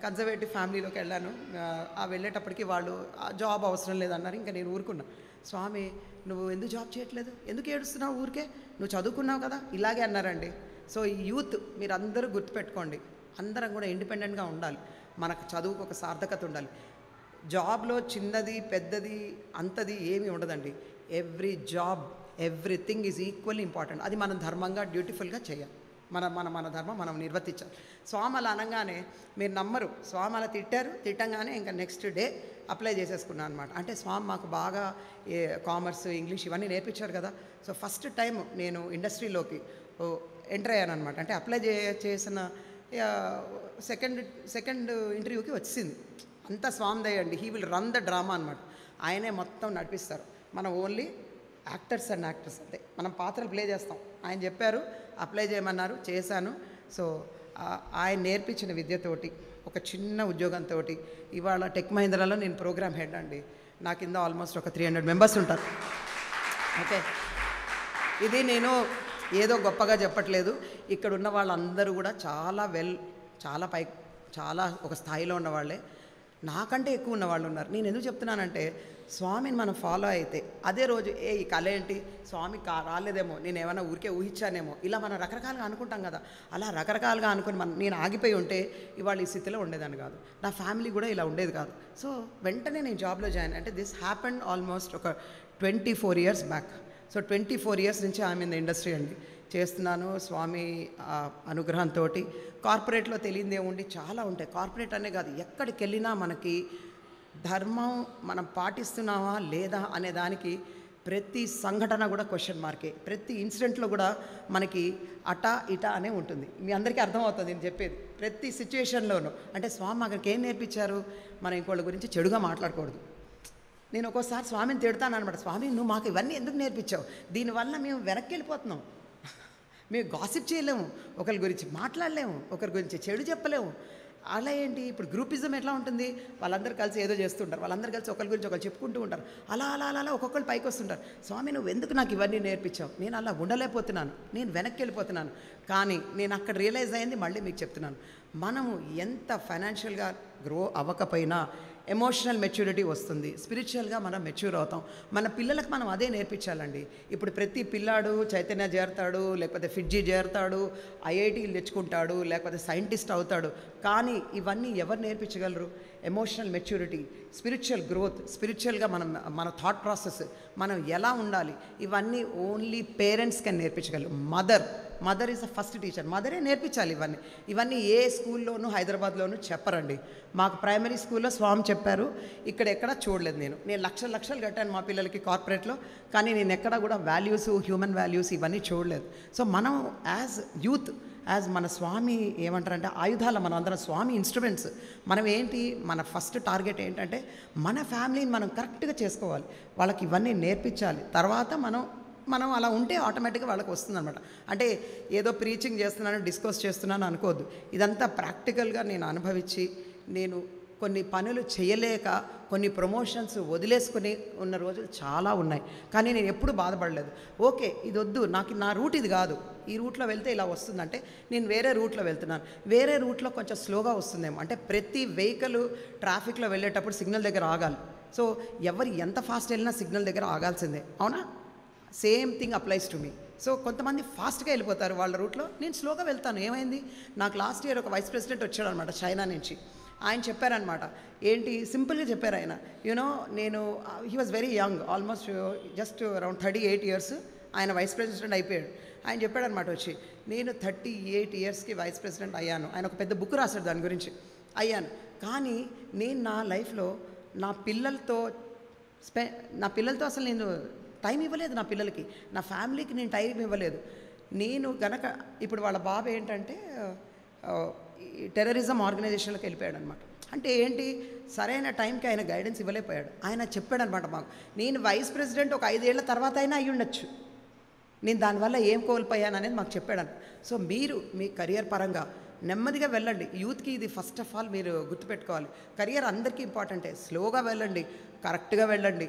కన్జర్వేటివ్ ఫ్యామిలీలోకి వెళ్ళాను. వెళ్ళేటప్పటికి వాళ్ళు జాబ్ అవసరం లేదన్నారు. ఇంకా నేను ఊరుకున్నా. స్వామి నువ్వు ఎందుకు జాబ్ చేయట్లేదు, ఎందుకు ఏడుస్తున్నావు, ఊరికే నువ్వు చదువుకున్నావు కదా, ఇలాగే అన్నారండి. సో ఈ యూత్ మీరందరూ గుర్తుపెట్టుకోండి, అందరం కూడా ఇండిపెండెంట్గా ఉండాలి. మనకు చదువుకు ఒక సార్థకత ఉండాలి. జాబ్లో చిన్నది పెద్దది అంతది ఏమీ ఉండదండి. Everything is equally important. అది మనం ధర్మంగా డ్యూటిఫుల్గా చేయాలి. మన ధర్మం మనం నిర్వర్తించాలి. స్వామి అలా అనగానే మీరు నమ్మరు, స్వామి అలా తిట్టంగానే ఇంకా నెక్స్ట్ డే అప్లై చేసేసుకున్నాను అనమాట. అంటే స్వామి మాకు బాగా కామర్స్, ఇంగ్లీష్ ఇవన్నీ నేర్పించారు కదా. సో ఫస్ట్ టైం నేను ఇండస్ట్రీలోకి ఎంటర్ అయ్యాను అనమాట. అంటే అప్లై చేసిన సెకండ్ ఇంటర్వ్యూకి వచ్చింది. అంతా స్వామి దయండి. He will run the drama అనమాట. ఆయనే మొత్తం నడిపిస్తారు. మనం ఓన్లీ యాక్టర్స్ అంతే, మనం పాత్రలు ప్లే చేస్తాం. ఆయన చెప్పారు, అప్లై చేయమన్నారు, చేశాను. సో ఆయన నేర్పించిన విద్యతోటి, ఒక చిన్న ఉద్యోగంతో ఇవాళ టెక్ మహీంద్రాలో నేను ప్రోగ్రామ్ హెడ్ అండి. నా కింద ఆల్మోస్ట్ ఒక 300 మెంబర్స్ ఉంటారు. ఓకే, ఇది నేను ఏదో గొప్పగా చెప్పట్లేదు. ఇక్కడ ఉన్న వాళ్ళందరూ కూడా చాలా చాలా ఒక స్థాయిలో ఉన్నవాళ్ళే. నాకంటే ఎక్కువ ఉన్న వాళ్ళు ఉన్నారు. నేను ఎందుకు చెప్తున్నానంటే స్వామిని మనం ఫాలో అయితే అదే రోజు ఈ కళ ఏంటి స్వామి రాలేదేమో, నేను ఏమైనా ఊరికే ఊహించానేమో, ఇలా మనం రకరకాలుగా అనుకుంటాం కదా. అలా రకరకాలుగా అనుకుని నేను ఆగిపోయి ఉంటే ఇవాళ ఈ స్థితిలో ఉండేదాన్ని కాదు, నా ఫ్యామిలీ కూడా ఇలా ఉండేది కాదు. సో వెంటనే నేను జాబ్లో జాయిన్ అంటే దిస్ హ్యాపెండ్ ఆల్మోస్ట్ ఒక 24 years బ్యాక్. సో 24 years నుంచి ఐఎమ్ ఇన్ ద ఇండస్ట్రీ అండి, చేస్తున్నాను. స్వామి అనుగ్రహంతో కార్పొరేట్లో తెలియదే ఉండి చాలా ఉంటాయి. కార్పొరేట్ అనే కాదు, ఎక్కడికి వెళ్ళినా మనకి ధర్మం మనం పాటిస్తున్నామా లేదా అనే దానికి ప్రతి సంఘటన కూడా క్వశ్చన్ మార్కే. ప్రతి ఇన్సిడెంట్లో కూడా మనకి అటా ఇటా అనే ఉంటుంది. మీ అందరికీ అర్థమవుతుంది నేను చెప్పేది. ప్రతి సిచ్యువేషన్లోనూ అంటే స్వామి అక్కడికి ఏం నేర్పించారు, మనం ఇంకోళ్ళ గురించి చెడుగా మాట్లాడకూడదు. నేను ఒక్కోసారి స్వామిని తిడతాను అనమాట, స్వామి నువ్వు మాకు ఇవన్నీ ఎందుకు నేర్పించావు, దీనివల్ల మేము వెనక్కి వెళ్ళిపోతున్నాం, మేము గాసిప్ చేయలేము, ఒకరి గురించి మాట్లాడలేము, ఒకరి గురించి చెడు చెప్పలేము. అలా ఏంటి ఇప్పుడు గ్రూపిజం ఎట్లా ఉంటుంది, వాళ్ళందరూ కలిసి ఏదో చేస్తుంటారు, వాళ్ళందరూ కలిసి ఒకరి గురించి ఒకరు చెప్పుకుంటూ ఉంటారు, అలా అలా అలా అలా ఒక్కొక్కరు పైకి వస్తుంటారు. స్వామి నువ్వు ఎందుకు నాకు ఇవన్నీ నేర్పించావు, నేను అలా ఉండలేకపోతున్నాను, నేను వెనక్కి వెళ్ళిపోతున్నాను. కానీ నేను అక్కడ రియలైజ్ అయింది, మళ్ళీ మీకు చెప్తున్నాను, మనము ఎంత ఫైనాన్షియల్గా గ్రో అవ్వకపోయినా ఎమోషనల్ మెచ్యూరిటీ వస్తుంది, స్పిరిచువల్గా మనం మెచ్యూర్ అవుతాం. మన పిల్లలకు మనం అదే నేర్పించాలండి. ఇప్పుడు ప్రతి పిల్లాడు చైతన్య చేరుతాడు, లేకపోతే ఫిడ్జీ చేరుతాడు, ఐఐటీలు తెచ్చుకుంటాడు, లేకపోతే సైంటిస్ట్ అవుతాడు. కానీ ఇవన్నీ ఎవరు నేర్పించగలరు? ఎమోషనల్ మెచ్యూరిటీ, స్పిరిచువల్ గ్రోత్, స్పిరిచువల్గా మన థాట్ ప్రాసెస్, మనం ఎలా ఉండాలి, ఇవన్నీ ఓన్లీ పేరెంట్స్ కెన్ నేర్పించగలరు. Mother is the first teacher. మదరే నేర్పించాలి ఇవన్నీ ఏ స్కూల్లోనూ హైదరాబాద్లోనూ చెప్పరండి. మాకు ప్రైమరీ స్కూల్లో స్వామి చెప్పారు, ఇక్కడ ఎక్కడా చూడలేదు. నేను లక్షలు కట్టాను మా పిల్లలకి కార్పొరేట్లో, కానీ నేను ఎక్కడా కూడా వాల్యూస్, హ్యూమన్ వాల్యూస్ ఇవన్నీ చూడలేదు. సో మనం యాజ్ యూత్, యాజ్ మన స్వామి ఏమంటారంటే ఆయుధాల, మనం అందరం స్వామి ఇన్స్ట్రుమెంట్స్. మనం ఏంటి, మన ఫస్ట్ టార్గెట్ ఏంటంటే మన ఫ్యామిలీని మనం కరెక్ట్గా చేసుకోవాలి, వాళ్ళకి ఇవన్నీ నేర్పించాలి. తర్వాత మనం అలా ఉంటే ఆటోమేటిక్గా వాళ్ళకి వస్తుందన్నమాట. అంటే ఏదో ప్రీచింగ్ చేస్తున్నాను, డిస్కస్ చేస్తున్నాను అనుకోవద్దు. ఇదంతా ప్రాక్టికల్గా నేను అనుభవించి, నేను కొన్ని పనులు చేయలేక కొన్ని ప్రమోషన్స్ వదిలేసుకుని ఉన్న రోజులు చాలా ఉన్నాయి. కానీ నేను ఎప్పుడు బాధపడలేదు. ఓకే ఇది వద్దు, నాకు నా రూట్ ఇది కాదు, ఈ రూట్లో వెళ్తే ఇలా వస్తుందంటే నేను వేరే రూట్లో వెళ్తున్నాను, వేరే రూట్లో కొంచెం స్లోగా వస్తుందేమో. అంటే ప్రతి వెహికల్ ట్రాఫిక్లో వెళ్ళేటప్పుడు సిగ్నల్ దగ్గర ఆగాలి. సో ఎవరు ఎంత ఫాస్ట్ వెళ్ళినా సిగ్నల్ దగ్గర ఆగాల్సిందే, అవునా? Same thing applies to me. So కొంతమంది ఫాస్ట్గా వెళ్ళిపోతారు వాళ్ళ రూట్లో, నేను స్లోగా వెళ్తాను. ఏమైంది, నాకు లాస్ట్ ఇయర్ ఒక వైస్ ప్రెసిడెంట్ వచ్చాడు అనమాట చైనా నుంచి. ఆయన చెప్పారనమాట, ఏంటి సింపుల్గా చెప్పారు ఆయన, నేను he was very young, almost just around 38 years ఆయన వైస్ ప్రెసిడెంట్ అయిపోయాడు. ఆయన చెప్పాడనమాట వచ్చి, నేను 38 yearsకి వైస్ ప్రెసిడెంట్ అయ్యాను. ఆయన ఒక పెద్ద బుక్ రాశాడు దాని గురించి, అయ్యాను. కానీ నేను నా లైఫ్లో నా పిల్లలతో అసలు నేను టైం ఇవ్వలేదు, నా పిల్లలకి, నా ఫ్యామిలీకి నేను టైం ఇవ్వలేదు. నేను గనక ఇప్పుడు వాళ్ళ బాబు ఏంటంటే టెర్రరిజం ఆర్గనైజేషన్లోకి వెళ్ళిపోయాడు అనమాట. అంటే ఏంటి, సరైన టైంకి ఆయన గైడెన్స్ ఇవ్వలేకపోయాడు. ఆయన చెప్పాడనమాట మాకు, నేను వైస్ ప్రెసిడెంట్ ఒక 5 ఏళ్ల తర్వాత అయినా అయ్యి ఉండొచ్చు, నేను దానివల్ల ఏం కోల్పోయాను అనేది మాకు చెప్పాడు. సో మీరు మీ కెరియర్ పరంగా నెమ్మదిగా వెళ్ళండి. యూత్కి ఇది ఫస్ట్ ఆఫ్ ఆల్ మీరు గుర్తుపెట్టుకోవాలి. కెరియర్ అందరికీ ఇంపార్టెంటే. స్లోగా వెళ్ళండి, కరెక్ట్గా వెళ్ళండి,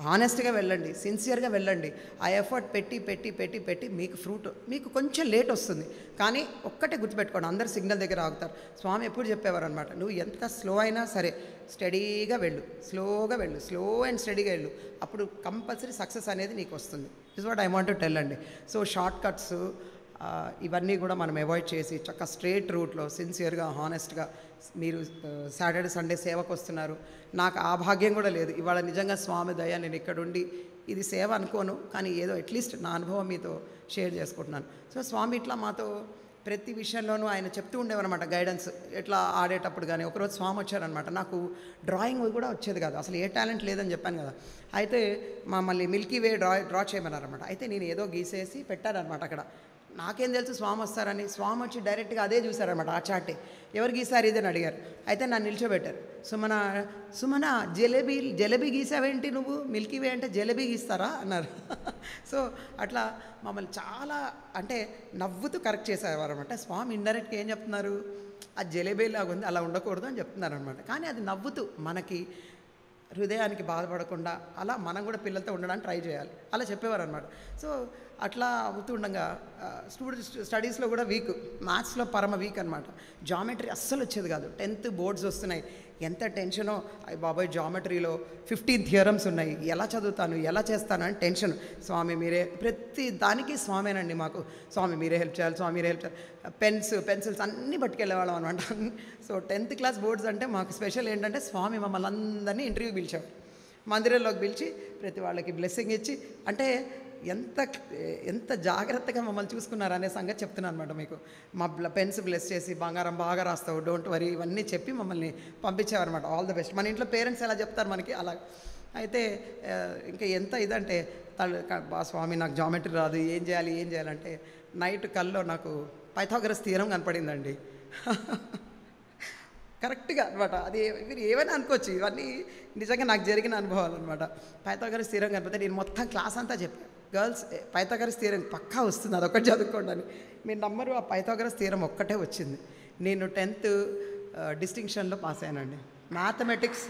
హానెస్ట్గా వెళ్ళండి, సిన్సియర్గా వెళ్ళండి. ఆ ఎఫర్ట్ పెట్టి మీకు ఫ్రూట్ మీకు కొంచెం లేట్ వస్తుంది. కానీ ఒక్కటే గుర్తుపెట్టుకోండి, అందరు సిగ్నల్ దగ్గర ఆగుతారు. స్వామి ఎప్పుడు చెప్పేవారు అనమాట, నువ్వు ఎంత స్లో అయినా సరే స్టడీగా వెళ్ళు, స్లో అండ్ స్టడీగా వెళ్ళు, అప్పుడు కంపల్సరీ సక్సెస్ అనేది నీకు వస్తుంది. Is what I want to tell అండి. సో షార్ట్ కట్స్ ఇవన్నీ కూడా మనం అవాయిడ్ చేసి చక్కగా స్ట్రేట్ రూట్లో సిన్సియర్గా హానెస్ట్గా మీరు సాటర్డే సండే సేవకు వస్తున్నారు. నాకు ఆ భాగ్యం కూడా లేదు. ఇవాళ నిజంగా స్వామి దయ, నేను ఇక్కడ ఉండి ఇది సేవ అనుకోను, కానీ ఏదో అట్లీస్ట్ నా అనుభవం మీతో షేర్ చేసుకుంటున్నాను. సో స్వామి ఇట్లా మాతో ప్రతి విషయంలోనూ ఆయన చెప్తూ ఉండేవన్నమాట గైడెన్స్. ఎట్లా ఆడేటప్పుడు కానీ ఒకరోజు స్వామి వచ్చారనమాట, నాకు డ్రాయింగ్ కూడా వచ్చేది కాదు, అసలు ఏ టాలెంట్ లేదని చెప్పాను కదా. అయితే మమ్మల్ని మిల్కీ వే డ్రా చేయమన్నారనమాట. అయితే నేను ఏదో గీసేసి పెట్టారనమాట అక్కడ. నాకేం తెలుసు స్వామి వస్తారని. స్వామి వచ్చి డైరెక్ట్గా అదే చూశారనమాట, ఆ చాటే. ఎవరు గీసారు ఇదని అడిగారు. అయితే నన్ను నిల్చోబెట్టారు. సుమన జలేబీ గీసావేంటి నువ్వు, మిల్కీ వే అంటే జలేబీ గీస్తారా అన్నారు. సో అట్లా మమ్మల్ని చాలా అంటే నవ్వుతూ కరెక్ట్ చేసేవారు అనమాట. స్వామి ఇండైరెక్ట్గా ఏం చెప్తున్నారు, అది జలేబీ లాగా ఉంది, అలా ఉండకూడదు అని చెప్తున్నారు అనమాట. కానీ అది నవ్వుతూ మనకి హృదయానికి బాధపడకుండా అలా మనం కూడా పిల్లలతో ఉండడానికి ట్రై చేయాలి, అలా చెప్పేవారు అనమాట. సో అట్లా అవుతుండగా స్టడీస్లో కూడా వీక్, మ్యాథ్స్లో పరమ వీక్ అనమాట. జామెట్రీ అస్సలు వచ్చేది కాదు. 10th బోర్డ్స్ వస్తున్నాయి, ఎంత టెన్షనో. అయ్య బాబాయ్, జామెట్రీలో 15 థియరమ్స్ ఉన్నాయి, ఎలా చదువుతాను, ఎలా చేస్తాను అని టెన్షన్. స్వామి మీరే, ప్రతి దానికి స్వామేనండి మాకు. స్వామి మీరే హెల్ప్ చేయాలి, స్వామి మీరే హెల్ప్ చేయాలి. పెన్సిల్స్ అన్నీ పట్టుకెళ్ళేవాళ్ళం అనమాట. సో 10th క్లాస్ బోర్డ్స్ అంటే మాకు స్పెషల్ ఏంటంటే, స్వామి మమ్మల్ని అందరినీ ఇంటర్వ్యూ పిలిచారు, మందిరంలోకి పిలిచి ప్రతి వాళ్ళకి బ్లెస్సింగ్ ఇచ్చి, అంటే ఎంత జాగ్రత్తగా మమ్మల్ని చూసుకున్నారు అనే సంగతి చెప్తున్నాను అనమాట మీకు. మా పెన్స్ బ్లెస్ చేసి, బంగారం బాగా రాస్తావు, డోంట్ వరీ, ఇవన్నీ చెప్పి మమ్మల్ని పంపించేవారనమాట. All the best. మన ఇంట్లో పేరెంట్స్ ఎలా చెప్తారు మనకి, అలా. అయితే ఇంకా ఎంత ఇదంటే, స్వామి నాకు జామెట్రీ రాదు, ఏం చేయాలంటే, నైట్ కల్లో నాకు పైథాగరస్ థియరం కనపడిందండి. కరెక్ట్గా అనమాట. అది మీరు ఏమైనా అనుకోవచ్చు, ఇవన్నీ నిజంగా నాకు జరిగిన అనుభవాలు అనమాట. పైథాగరస్ థియరం కనిపితే నేను మొత్తం క్లాస్ అంతా చెప్పాను, గర్ల్స్ పైథాగరస్ థియరం పక్కా వస్తుంది, అదొక్కటి చదువుకోండి అని. మీరు నమ్మరు, ఆ పైథాగరస్ థియరం ఒక్కటే వచ్చింది. నేను 10th డిస్టింక్షన్లో పాస్ అయ్యానండి. Mathematics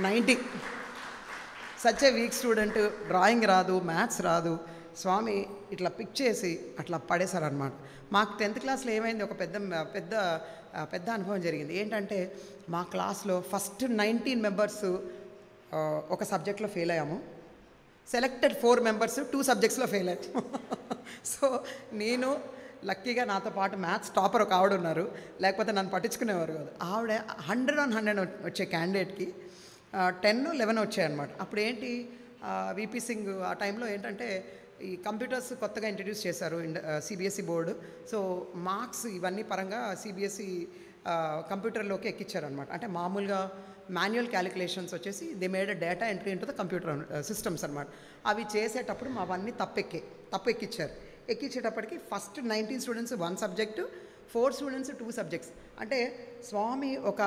90. Such a week student, drawing రాదు, మ్యాథ్స్ రాదు. స్వామి ఇట్లా పిక్ చేసి అట్లా పడేశారనమాట. మాకు 10th క్లాస్లో ఏమైంది, ఒక పెద్ద అనుభవం జరిగింది. ఏంటంటే, మా క్లాస్లో ఫస్ట్ 19 మెంబర్స్ ఒక సబ్జెక్ట్లో ఫెయిల్ అయ్యాము. సెలెక్టెడ్ 4 మెంబర్స్ 2 సబ్జెక్ట్స్లో ఫెయిల్ అయ్యాము. సో నేను లక్కీగా నాతో పాటు మ్యాథ్స్ టాపర్ ఒక ఆవిడ ఉన్నారు, లేకపోతే నన్ను పట్టించుకునేవారు కాదు. ఆవిడ 100 on 100 వచ్చే క్యాండిడేట్కి 10, 11 వచ్చాయన్నమాట. అప్పుడు ఏంటి, విపి సింగ్ ఆ టైంలో ఏంటంటే, ఈ కంప్యూటర్స్ కొత్తగా ఇంట్రడ్యూస్ చేశారు సిబిఎస్ఈ బోర్డు. సో మార్క్స్ ఇవన్నీ పరంగా సిబిఎస్ఈ కంప్యూటర్లోకి ఎక్కించారనమాట. అంటే మామూలుగా మాన్యువల్ క్యాలిక్యులేషన్స్ వచ్చేసి they made data entry into the computer systems అనమాట. అవి చేసేటప్పుడు మావన్నీ తప్పెక్కిచ్చారు. ఎక్కించేటప్పటికి first 19 students 1 subject, 4 students 2 subjects. అంటే స్వామి ఒక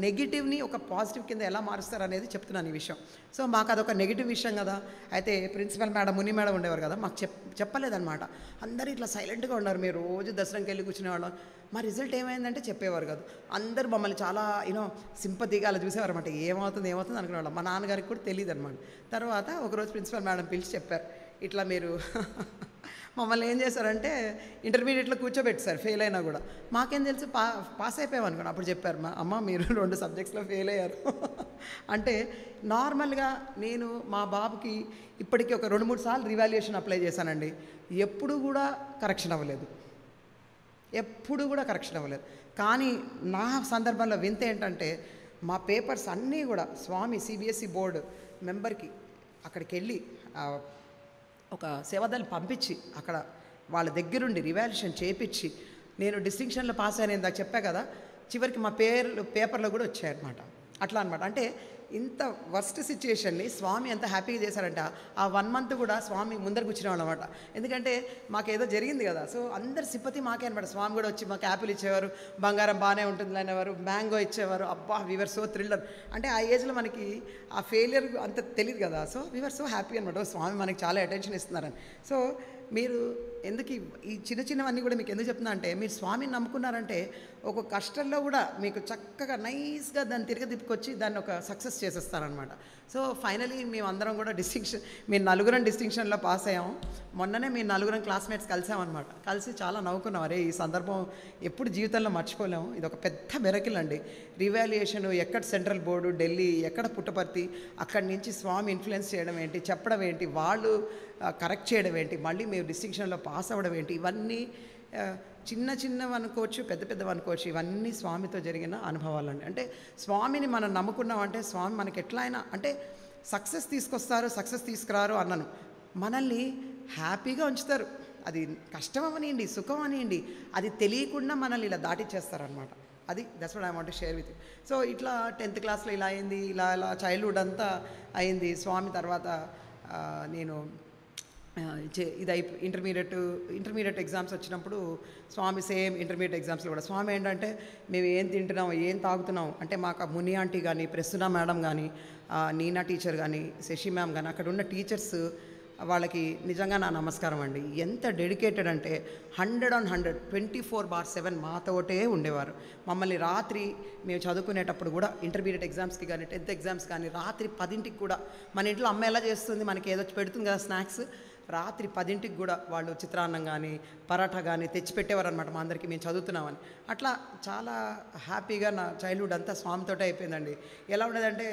నెగిటివ్ని ఒక పాజిటివ్ కింద ఎలా మారుస్తారు అనేది చెప్తున్నాను ఈ విషయం. సో మాకు అదొక నెగిటివ్ విషయం కదా. అయితే ప్రిన్సిపల్ మేడం, ముని మేడం ఉండేవారు కదా, మాకు చెప్పలేదన్నమాట. అందరూ ఇట్లా సైలెంట్గా ఉన్నారు. మేము రోజు దర్శనంకి వెళ్ళి కూర్చునేవాళ్ళం. మా రిజల్ట్ ఏమైందంటే చెప్పేవారు కాదు. అందరూ మమ్మల్ని చాలా సింపతిగా అలా చూసేవారు అనమాట. ఏమవుతుంది అనుకునేవాళ్ళం. మా నాన్నగారికి కూడా తెలియదు అనమాట. తర్వాత ఒకరోజు ప్రిన్సిపల్ మేడం పిలిచి చెప్పారు, ఇట్లా మీరు మమ్మల్ని ఏం చేశారంటే ఇంటర్మీడియట్లో కూర్చోబెట్టారు, ఫెయిల్ అయినా కూడా. మాకేం తెలుసు, పాస్ అయిపోయాం అనుకోండి. అప్పుడు చెప్పారు, అమ్మ మీరు 2 సబ్జెక్ట్స్లో ఫెయిల్ అయ్యారు. అంటే నార్మల్గా నేను మా బాబుకి ఇప్పటికీ ఒక 2-3 సార్లు రివాల్యుయేషన్ అప్లై చేశానండి. ఎప్పుడు కూడా కరెక్షన్ అవ్వలేదు. కానీ నా సందర్భంలో వింత ఏంటంటే, మా పేపర్స్ అన్నీ కూడా స్వామి సిబిఎస్ఈ బోర్డు మెంబర్కి అక్కడికి వెళ్ళి ఒక సేవాదళి పంపించి అక్కడ వాళ్ళ దగ్గరుండి రివాల్యుయేషన్ చేయించి నేను డిస్టింక్షన్లో పాస్ అయిన ఇందాక చెప్పా కదా, చివరికి మా పేపర్లో కూడా వచ్చాయన్నమాట. అట్లా అనమాట. అంటే ఇంత వర్స్ట్ సిచ్యుయేషన్ని స్వామి ఎంత హ్యాపీగా చేశారంట. ఆ 1 month కూడా స్వామి ముందర కూర్చున్నాం అనమాట. ఎందుకంటే మాకేదో జరిగింది కదా. సో అందరి సింపతి మాకే అనమాట. స్వామి కూడా వచ్చి మాకు యాపిల్ ఇచ్చేవారు, బంగారం బాగానే ఉంటుంది అనేవారు, మ్యాంగో ఇచ్చేవారు. అబ్బా, వీఆర్ సో థ్రిల్లర్. అంటే ఆ ఏజ్లో మనకి ఆ ఫెయిలియర్ అంత తెలియదు కదా. సో వీఆర్ సో హ్యాపీ అనమాట, స్వామి మనకి చాలా అటెన్షన్ ఇస్తున్నారని. సో మీరు ఎందుకు ఈ చిన్నవన్నీ కూడా మీకు ఎందుకు చెప్తున్నా అంటే, మీరు స్వామిని నమ్ముకున్నారంటే ఒక కష్టంలో కూడా మీకు చక్కగా నైస్గా దాన్ని తిప్పుకొచ్చి దాన్ని ఒక సక్సెస్ చేసేస్తారనమాట. సో ఫైనలీ మేము అందరం కూడా మేము 4 డిస్టింక్షన్లో పాస్ అయ్యాము. మొన్ననే మేము 4 క్లాస్మేట్స్ కలిసామన్నమాట. కలిసి చాలా నవ్వుకున్నాం. అరే, ఈ సందర్భం ఎప్పుడు జీవితంలో మర్చిపోలేము. ఇది ఒక పెద్ద మెరకిల్ అండి. రివాల్యుయేషన్ ఎక్కడ సెంట్రల్ బోర్డు, ఢిల్లీ, ఎక్కడ పుట్టపర్తి, అక్కడి నుంచి స్వామి ఇన్ఫ్లుయెన్స్ చేయడం ఏంటి, చెప్పడం ఏంటి, వాళ్ళు కరెక్ట్ చేయడం ఏంటి, మళ్ళీ మేము డిస్టింక్షన్లో పాస్ అవ్వడం ఏంటి, ఇవన్నీ చిన్నవి అనుకోవచ్చు, పెద్దవి అనుకోవచ్చు. ఇవన్నీ స్వామితో జరిగిన అనుభవాలండి. అంటే స్వామిని మనం నమ్ముకున్నామంటే స్వామి మనకి ఎట్లా అయినా అంటే సక్సెస్ తీసుకొస్తారు, సక్సెస్ తీసుకురారు అన్నాను, మనల్ని హ్యాపీగా ఉంచుతారు. అది కష్టం అవనివ్వండి, సుఖం అనివ్వండి, అది తెలియకుండా మనల్ని ఇలా దాటిచ్చేస్తారనమాట. అది that's what I want to share with you. So ఇట్లా 10th క్లాస్లో ఇలా అయింది, ఇలా చైల్డ్హుడ్ అంతా అయింది. స్వామి తర్వాత నేను ఇది ఇంటర్మీడియట్ ఎగ్జామ్స్ వచ్చినప్పుడు స్వామి సేమ్ ఇంటర్మీడియట్ ఎగ్జామ్స్లో కూడా స్వామి ఏంటంటే, మేము ఏం తింటున్నాం, ఏం తాగుతున్నాం అంటే, మాకు ముని ఆంటీ కానీ, ప్రసన్న మేడం కానీ, నీనా టీచర్ కానీ, శశి మ్యామ్ కానీ, అక్కడ ఉన్న టీచర్స్ వాళ్ళకి నిజంగా నా నమస్కారం అండి. ఎంత డెడికేటెడ్ అంటే 100 on 100 24/7 మాతోటే ఉండేవారు. మమ్మల్ని రాత్రి మేము చదువుకునేటప్పుడు కూడా ఇంటర్మీడియట్ ఎగ్జామ్స్కి కానీ 10th ఎగ్జామ్స్ కానీ రాత్రి 10ంటికి కూడా, మన ఇంట్లో అమ్మ ఎలా చేస్తుంది, మనకి ఏదో పెడుతుంది కదా స్నాక్స్, రాత్రి 10ంటికి కూడా వాళ్ళు చిత్రాన్నం కానీ పరాఠా కానీ తెచ్చిపెట్టేవారు అనమాట మా అందరికీ, మేము చదువుతున్నామని. అట్లా చాలా హ్యాపీగా నా చైల్డ్హుడ్ అంతా స్వామితోటే అయిపోయిందండి. ఎలా ఉండేదంటే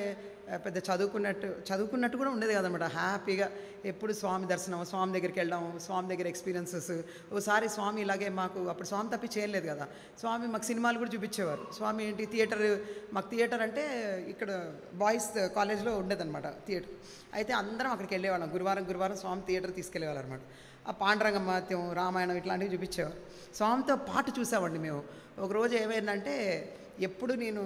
పెద్ద చదువుకున్నట్టు కూడా ఉండేది కదనమాట. హ్యాపీగా ఎప్పుడు స్వామి దర్శనం, స్వామి దగ్గరికి వెళ్ళడం, స్వామి దగ్గర ఎక్స్పీరియన్సెస్. ఓసారి స్వామి ఇలాగే మాకు అప్పుడు స్వామి తప్పి చేయలేదు కదా, స్వామి మాకు సినిమాలు కూడా చూపించేవారు. స్వామి ఏంటి మాకు థియేటర్ అంటే ఇక్కడ బాయ్స్ కాలేజ్లో ఉండేదన్నమాట థియేటర్. అయితే అందరం అక్కడికి వెళ్ళేవాళ్ళం. గురువారం స్వామి థియేటర్ తీసుకెళ్ళేవాళ్ళు అనమాట. ఆ పాండురంగ మహత్యం, రామాయణం ఇట్లాంటివి చూపించేవారు. స్వామితో పాటు చూసామండి మేము. ఒకరోజు ఏమైందంటే, ఎప్పుడు నేను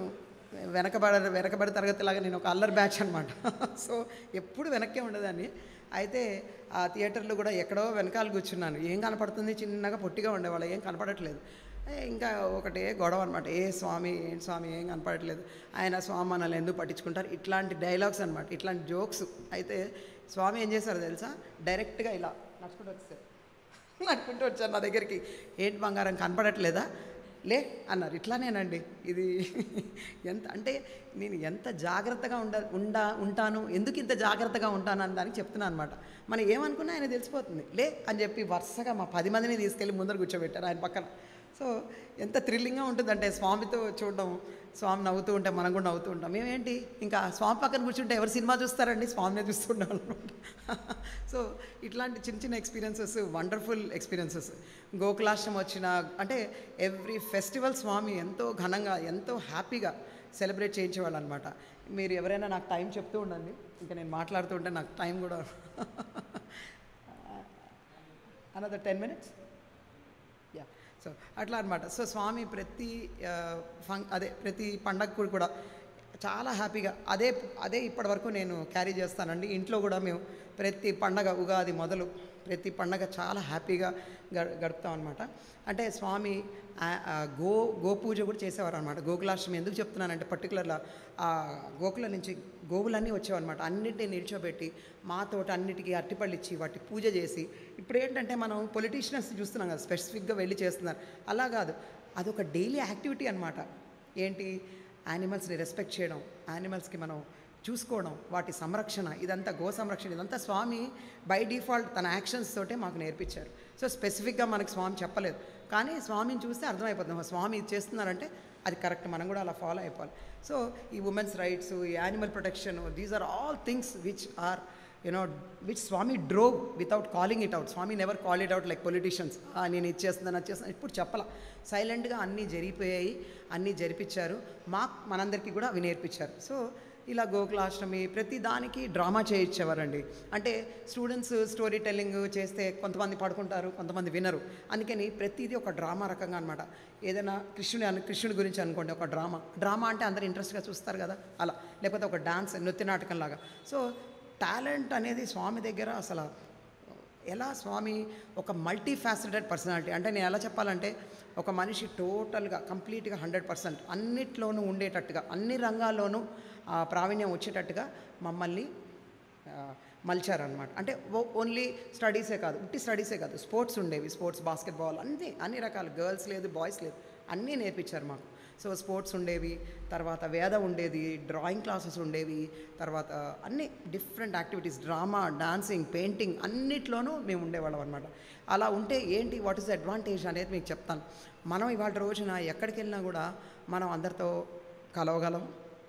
వెనకబడి తరగతిలాగా నేను ఒక అల్లరి బ్యాచ్ అనమాట. సో ఎప్పుడు వెనక్కే ఉండేదాన్ని. అయితే ఆ థియేటర్లో కూడా ఎక్కడో వెనకాల కూర్చున్నాను. ఏం కనపడుతుంది, చిన్నగా పొట్టిగా ఉండేవాళ్ళు, ఏం కనపడట్లేదు. ఇంకా ఒకటే గొడవ అనమాట. స్వామి ఏంటి స్వామి ఏం కనపడట్లేదు, ఆయన స్వామి మనల్ని ఎందుకు పట్టించుకుంటారు, ఇట్లాంటి డైలాగ్స్ అనమాట, ఇట్లాంటి జోక్స్. అయితే స్వామి ఏం చేశారో తెలుసా, డైరెక్ట్గా ఇలా నడుచుకుంటూ వచ్చారు నా దగ్గరికి. ఏంటి బంగారం కనపడట్లేదా, లే అన్నారు. ఇట్లానేనండి ఇది. నేను ఎంత జాగ్రత్తగా ఉంటాను, ఎందుకు ఇంత జాగ్రత్తగా ఉంటాను అని దానికి చెప్తున్నాను అనమాట. మనం ఏమనుకున్నా ఆయన తెలిసిపోతుంది. లే అని చెప్పి వరుసగా మా 10 మందిని తీసుకెళ్ళి ముందర కూర్చోబెట్టారు ఆయన పక్కన. సో ఎంత థ్రిల్లింగ్గా ఉంటుందంటే స్వామితో చూడడం, స్వామి నవ్వుతూ ఉంటే మనం కూడా నవ్వుతూ ఉంటాం. మేమేంటి ఇంకా స్వామి పక్కన కూర్చుంటే ఎవరు సినిమా చూస్తారండి, స్వామినే చూస్తుంటాం అనమాట. సో ఇట్లాంటి చిన్న ఎక్స్పీరియన్సెస్, వండర్ఫుల్ ఎక్స్పీరియన్సెస్. గోకులాష్టమి వచ్చిన అంటే ఎవ్రీ ఫెస్టివల్ స్వామి ఎంతో ఘనంగా, ఎంతో హ్యాపీగా సెలబ్రేట్ చేయించేవాళ్ళు అనమాట. మీరు ఎవరైనా నాకు టైం చెప్తూ ఉండండి, ఇంకా నేను మాట్లాడుతూ ఉంటే నాకు టైం కూడా. Another 10 minutes. యా, సో అట్లా అనమాట. సో స్వామి ప్రతి పండగకు కూడా చాలా హ్యాపీగా అదే ఇప్పటి వరకు నేను క్యారీ చేస్తానండి. ఇంట్లో కూడా మేము ప్రతి పండగ, ఉగాది మొదలు ప్రతి పండగ చాలా హ్యాపీగా గడుపుతాం అనమాట. అంటే స్వామి గోపూజ కూడా చేసేవారు అనమాట. గోకులాష్టమి ఎందుకు చెప్తున్నానంటే పర్టికులర్గా ఆ గోకుల నుంచి గోవులన్నీ వచ్చేవన్నమాట. అన్నింటినీ నిల్చోబెట్టి మాతోటి అన్నిటికీ అట్టిపళ్ళు ఇచ్చి వాటి పూజ చేసి. ఇప్పుడు ఏంటంటే మనం పొలిటీషియన్స్ చూస్తున్నాం కదా, స్పెసిఫిక్గా వెళ్ళి చేస్తున్నారు. అలా కాదు, అదొక డైలీ యాక్టివిటీ అనమాట. ఏంటి, యానిమల్స్ని రెస్పెక్ట్ చేయడం, యానిమల్స్కి మనం చూసుకోవడం, వాటి సంరక్షణ, ఇదంతా గో సంరక్షణ, ఇదంతా స్వామి బై డిఫాల్ట్ తన యాక్షన్స్ తోటే మాకు నేర్పించారు. సో స్పెసిఫిక్గా మనకు స్వామి చెప్పలేదు, కానీ స్వామిని చూస్తే అర్థమైపోతుంది, స్వామి ఇది చేస్తున్నారంటే అది కరెక్ట్, మనం కూడా అలా ఫాలో అయిపోవాలి. సో ఈ ఉమెన్స్ రైట్స్, ఈ animal protection, these are all things which Swami drove without calling it out. Swami never call it out like politicians, నేను ఇది చేస్తున్నాను, అది చేస్తున్నాను, ఇప్పుడు చెప్పాల. సైలెంట్గా అన్నీ జరిగిపోయాయి, అన్నీ జరిపించారు, మనందరికీ కూడా అవి నేర్పించారు. సో ఇలా గోకులాష్టమి ప్రతి దానికి డ్రామా చేయించేవారండి. అంటే స్టూడెంట్స్ స్టోరీ టెల్లింగ్ చేస్తే కొంతమంది పడుకుంటారు, కొంతమంది వినరు. అందుకని ప్రతిదీ ఒక డ్రామా రకంగా అనమాట. ఏదైనా కృష్ణుడి గురించి అనుకోండి, ఒక డ్రామా అంటే అందరు ఇంట్రెస్ట్గా చూస్తారు కదా, అలా. లేకపోతే ఒక డాన్స్, నృత్య నాటకం లాగా. సో టాలెంట్ అనేది స్వామి దగ్గర అసలు ఎలా, స్వామి ఒక మల్టీ ఫ్యాసెటెడ్ పర్సనాలిటీ. అంటే నేను ఎలా చెప్పాలంటే, ఒక మనిషి టోటల్గా కంప్లీట్గా 100% అన్నిట్లోనూ ఉండేటట్టుగా, అన్ని రంగాల్లోనూ ప్రావీణ్యం వచ్చేటట్టుగా మమ్మల్ని మలిచారనమాట. అంటే ఓన్లీ స్టడీసే కాదు, ఉట్టి స్టడీసే కాదు, స్పోర్ట్స్ ఉండేవి, స్పోర్ట్స్, బాస్కెట్బాల్, అన్ని రకాల, గర్ల్స్ లేదు, బాయ్స్ లేదు, అన్నీ నేర్పించారు మాకు. సో స్పోర్ట్స్ ఉండేవి, తర్వాత వేద ఉండేది, డ్రాయింగ్ క్లాసెస్ ఉండేవి, తర్వాత అన్ని different activities, drama, dancing, painting, అన్నిట్లోనూ మేము ఉండేవాళ్ళం అనమాట. అలా ఉంటే ఏంటి, వాట్ ఈస్ ద అడ్వాంటేజ్ అనేది మీకు చెప్తాను. మనం ఇవాళ రోజున ఎక్కడికి వెళ్ళినా కూడా మనం అందరితో కలవగలం,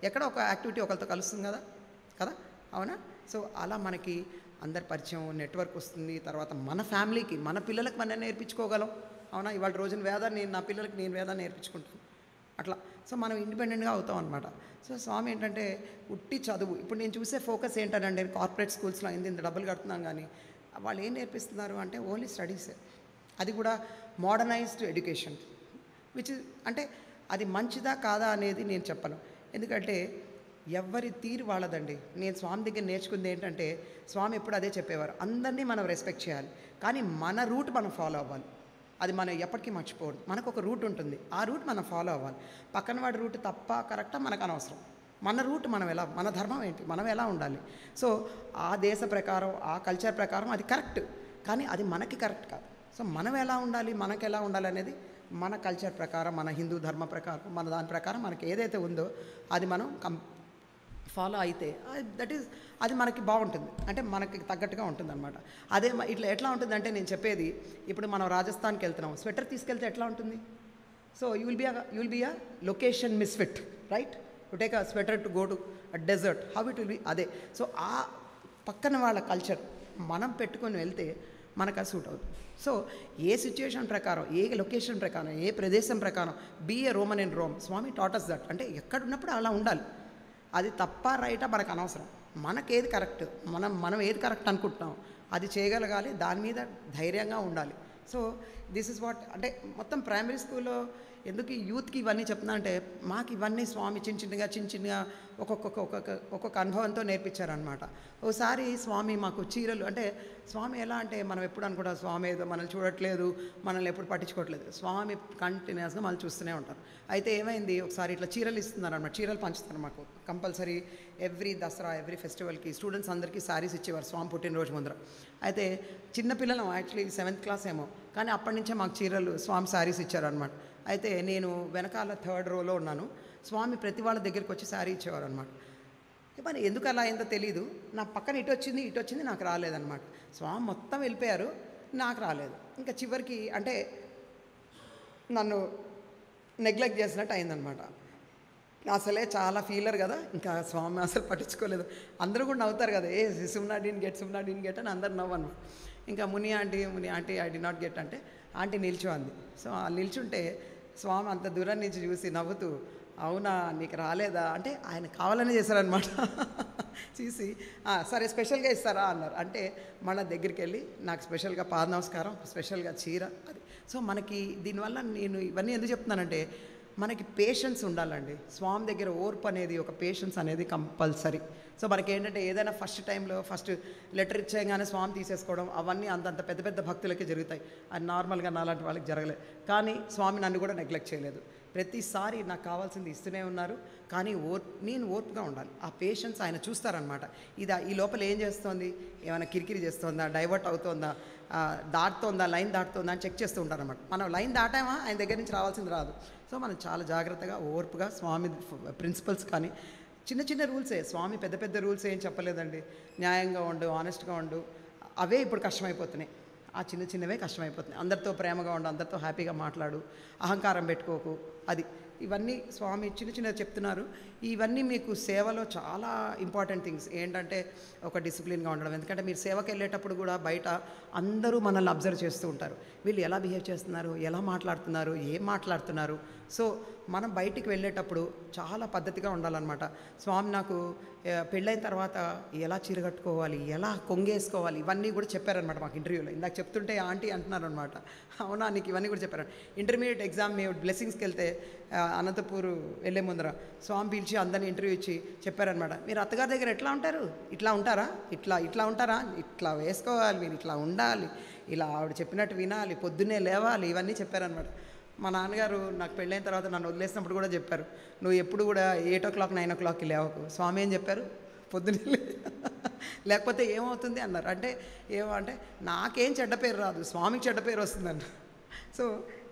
ఎక్కడ ఒక యాక్టివిటీ ఒకరితో కలుస్తుంది కదా, అవునా? సో అలా మనకి అందరి పరిచయం, నెట్వర్క్ వస్తుంది. తర్వాత మన ఫ్యామిలీకి, మన పిల్లలకు మనం నేర్పించుకోగలం, అవునా? ఇవాళ రోజున వేదాన్ని నా పిల్లలకి నేను వేదాన్ని నేర్పించుకుంటాను, అట్లా. సో మనం ఇండిపెండెంట్గా అవుతాం అనమాట. సో స్వామి ఏంటంటే ఉట్టి చదువు. ఇప్పుడు నేను చూసే ఫోకస్ ఏంటంటే, కార్పొరేట్ స్కూల్స్లో ఇంత డబ్బులు కడుతున్నాం, కానీ వాళ్ళు ఏం నేర్పిస్తున్నారు అంటే ఓన్లీ స్టడీసే. అది కూడా మోడర్నైజ్డ్ ఎడ్యుకేషన్, అంటే అది మంచిదా కాదా అనేది నేను చెప్పను. ఎందుకంటే ఎవరి తీరు వాళ్ళదండి. నేను స్వామి దగ్గర నేర్చుకుంది ఏంటంటే, స్వామి ఎప్పుడు అదే చెప్పేవారు, అందరినీ మనం రెస్పెక్ట్ చేయాలి, కానీ మన రూట్ మనం ఫాలో అవ్వాలి. అది మనం ఎప్పటికీ మర్చిపోవద్దు. మనకు ఒక రూట్ ఉంటుంది, ఆ రూట్ మనం ఫాలో అవ్వాలి. పక్కన వాడి రూట్ తప్ప కరెక్టా మనకు అనవసరం. మన రూట్ మన ధర్మం ఏంటి, మనం ఎలా ఉండాలి. సో ఆ దేశ ప్రకారం, ఆ కల్చర్ ప్రకారం అది కరెక్ట్, కానీ అది మనకి కరెక్ట్ కాదు. సో మనం ఎలా ఉండాలి, మనకు ఎలా ఉండాలి అనేది మన కల్చర్ ప్రకారం, మన హిందూ ధర్మ ప్రకారం, మన దాని ప్రకారం మనకి ఏదైతే ఉందో అది మనం ఫాలో అయితే దట్ ఈస్ అది మనకి బాగుంటుంది, అంటే మనకి తగ్గట్టుగా ఉంటుంది అనమాట. అదే ఇట్లా ఎట్లా ఉంటుంది అంటే నేను చెప్పేది, ఇప్పుడు మనం రాజస్థాన్కి వెళ్తున్నాం, స్వెటర్ తీసుకెళ్తే ఎట్లా ఉంటుంది? So you will be a location misfit, right? To take a sweater to go to a desert, how it will be అదే. సో ఆ పక్కన వాళ్ళ కల్చర్ మనం పెట్టుకొని వెళ్తే మనకు అది సూట్ అవుతుంది. సో ఏ సిచ్యుయేషన్ ప్రకారం, ఏ లొకేషన్ ప్రకారం, ఏ ప్రదేశం ప్రకారం, be a Roman in Rome, Swami taught us that. అంటే ఎక్కడున్నప్పుడు అలా ఉండాలి. అది తప్ప రైటా మనకు అనవసరం, మనకేది కరెక్ట్, మనం ఏది కరెక్ట్ అనుకుంటున్నాం అది చేయగలగాలి, దాని మీద ధైర్యంగా ఉండాలి. సో దిస్ ఇస్ వాట్, అంటే మొత్తం ప్రైమరీ స్కూల్లో ఎందుకు ఈ యూత్కి ఇవన్నీ చెప్తున్నా అంటే, మాకు ఇవన్నీ స్వామి చిన్న ఒక్కొక్క అనుభవంతో నేర్పించారనమాట. ఒకసారి స్వామి మాకు చీరలు, అంటే స్వామి ఎలా అంటే మనం ఎప్పుడు అనుకుంటాం స్వామి ఏదో మనల్ని చూడట్లేదు, మనల్ని ఎప్పుడు పట్టించుకోవట్లేదు, స్వామి కంటిన్యూస్గా మనల్ని చూస్తూనే ఉంటారు. అయితే ఏమైంది, ఒకసారి ఇట్లా చీరలు ఇస్తున్నారు అనమాట, చీరలు పంచుతారు మాకు కంపల్సరీ ఎవ్రీ దసరా, ఎవ్రీ ఫెస్టివల్కి స్టూడెంట్స్ అందరికీ శారీస్ ఇచ్చేవారు స్వామి పుట్టినరోజు ముందర. అయితే చిన్నపిల్లలం, యాక్చువల్లీ 7th క్లాస్ ఏమో, కానీ అప్పటి నుంచే మాకు చీరలు స్వామి శారీస్ ఇచ్చారనమాట. అయితే నేను వెనకాల 3rd రోలో ఉన్నాను, స్వామి ప్రతి వాళ్ళ దగ్గరికి వచ్చి శారీ ఇచ్చేవారు అనమాట. మరి ఎందుకు అలా అయిందో తెలీదు, నా పక్కన ఇటు వచ్చింది నాకు రాలేదన్నమాట. స్వామి మొత్తం వెళ్ళిపోయారు, నాకు రాలేదు. ఇంకా చివరికి అంటే నన్ను నెగ్లెక్ట్ చేసినట్టు అయిందనమాట. అసలే చాలా ఫీలర్ కదా, ఇంకా స్వామి అసలు పట్టించుకోలేదు. అందరూ కూడా నవ్వుతారు కదా, ఏ సుమ్నా డీన్ గెట్ అని అందరు నవ్వను. ఇంకా ముని aunty I did not get అంటే, ఆంటీ నిల్చో అంది. సో ఆ నిల్చుంటే స్వామి అంత దూరం నుంచి చూసి నవ్వుతూ, అవునా నీకు రాలేదా అంటే, ఆయన కావాలని చేశారనమాట. చూసి సరే స్పెషల్గా ఇస్తారా అన్నారు. అంటే మళ్ళీ దగ్గరికి వెళ్ళి నాకు స్పెషల్గా పాద నమస్కారం, స్పెషల్గా చీర అది. సో మనకి దీనివల్ల నేను ఇవన్నీ ఎందుకు చెప్తున్నానంటే, మనకి పేషెన్స్ ఉండాలండి. స్వామి దగ్గర ఓర్పు అనేది, ఒక పేషెన్స్ అనేది కంపల్సరీ. సో మనకి ఏంటంటే ఏదైనా ఫస్ట్ టైంలో ఫస్ట్ లెటర్ ఇచ్చేయగానే స్వామి తీసేసుకోవడం, అవన్నీ అంతంత పెద్ద పెద్ద భక్తులకే జరుగుతాయి. అది నార్మల్గా నాలాంటి వాళ్ళకి జరగలేదు. కానీ స్వామి నన్ను కూడా నెగ్లెక్ట్ చేయలేదు. ప్రతిసారి నాకు కావాల్సింది ఇస్తూనే ఉన్నారు. కానీ నేను ఓర్పుగా ఉండాలి. ఆ పేషెన్స్ ఆయన చూస్తారనమాట. ఈ లోపల ఏం చేస్తోంది, ఏమైనా కిరికిరి చేస్తోందా, డైవర్ట్ అవుతోందా, దాటుతోందా, లైన్ దాటుతోందా అని చెక్ చేస్తూ ఉంటారనమాట. మనం లైన్ దాటామా ఆయన దగ్గర నుంచి రావాల్సింది రాదు. సో మనం చాలా జాగ్రత్తగా ఓర్పుగా స్వామి ప్రిన్సిపల్స్ కానీ చిన్న రూల్సే, స్వామి పెద్ద రూల్స్ ఏం చెప్పలేదండి. న్యాయంగా ఉండు, ఆనెస్ట్గా ఉండు, అవే ఇప్పుడు కష్టమైపోతున్నాయి. ఆ చిన్నవే కష్టమైపోతున్నాయి. అందరితో ప్రేమగా ఉండు, అందరితో హ్యాపీగా మాట్లాడు, అహంకారం పెట్టుకోకు, అది ఇవన్నీ స్వామి చిన్నవి చెప్తున్నారు. ఇవన్నీ మీకు సేవలో చాలా ఇంపార్టెంట్ థింగ్స్. ఏంటంటే ఒక డిసిప్లిన్గా ఉండడం. ఎందుకంటే మీరు సేవకి వెళ్ళేటప్పుడు కూడా బయట అందరూ మనల్ని అబ్జర్వ్ చేస్తూ ఉంటారు. వీళ్ళు ఎలా బిహేవ్ చేస్తున్నారు, ఎలా మాట్లాడుతున్నారు, ఏం మాట్లాడుతున్నారు. సో మనం బయటికి వెళ్ళేటప్పుడు చాలా పద్ధతిగా ఉండాలన్నమాట. స్వామి నాకు పెళ్ళైన తర్వాత ఎలా చీర కట్టుకోవాలి, ఎలా కొంగేసుకోవాలి, ఇవన్నీ కూడా చెప్పారనమాట మాకు ఇంటర్వ్యూలో. ఇందాక చెప్తుంటే ఆంటీ అంటున్నారనమాట, అవునా నీకు ఇవన్నీ కూడా చెప్పారు. ఇంటర్మీడియట్ ఎగ్జామ్ మేము బ్లెస్సింగ్స్కి వెళ్తే అనంతపూర్ వెళ్ళే ముందర స్వామి పిలిచి అందరినీ ఇంటర్వ్యూ ఇచ్చి చెప్పారనమాట, మీరు అత్తగారి దగ్గర ఎట్లా ఉంటారు, ఇట్లా ఉంటారా, ఇట్లా ఉంటారా, ఇట్లా వేసుకోవాలి, మీరు ఇట్లా ఉండాలి, ఇలా ఆవిడ చెప్పినట్టు వినాలి, పొద్దున్నే లేవాలి, ఇవన్నీ చెప్పారనమాట. మా నాన్నగారు నాకు పెళ్ళైన తర్వాత నన్ను వదిలేసినప్పుడు కూడా చెప్పారు, నువ్వు ఎప్పుడు కూడా 8 o'clock 9 o'clockకి లేవకు. స్వామి ఏం చెప్పారు, పొద్దున్నే లేకపోతే ఏమవుతుంది అన్నారు. అంటే నాకేం చెడ్డ పేరు రాదు, స్వామికి చెడ్డ పేరు వస్తుందంట. సో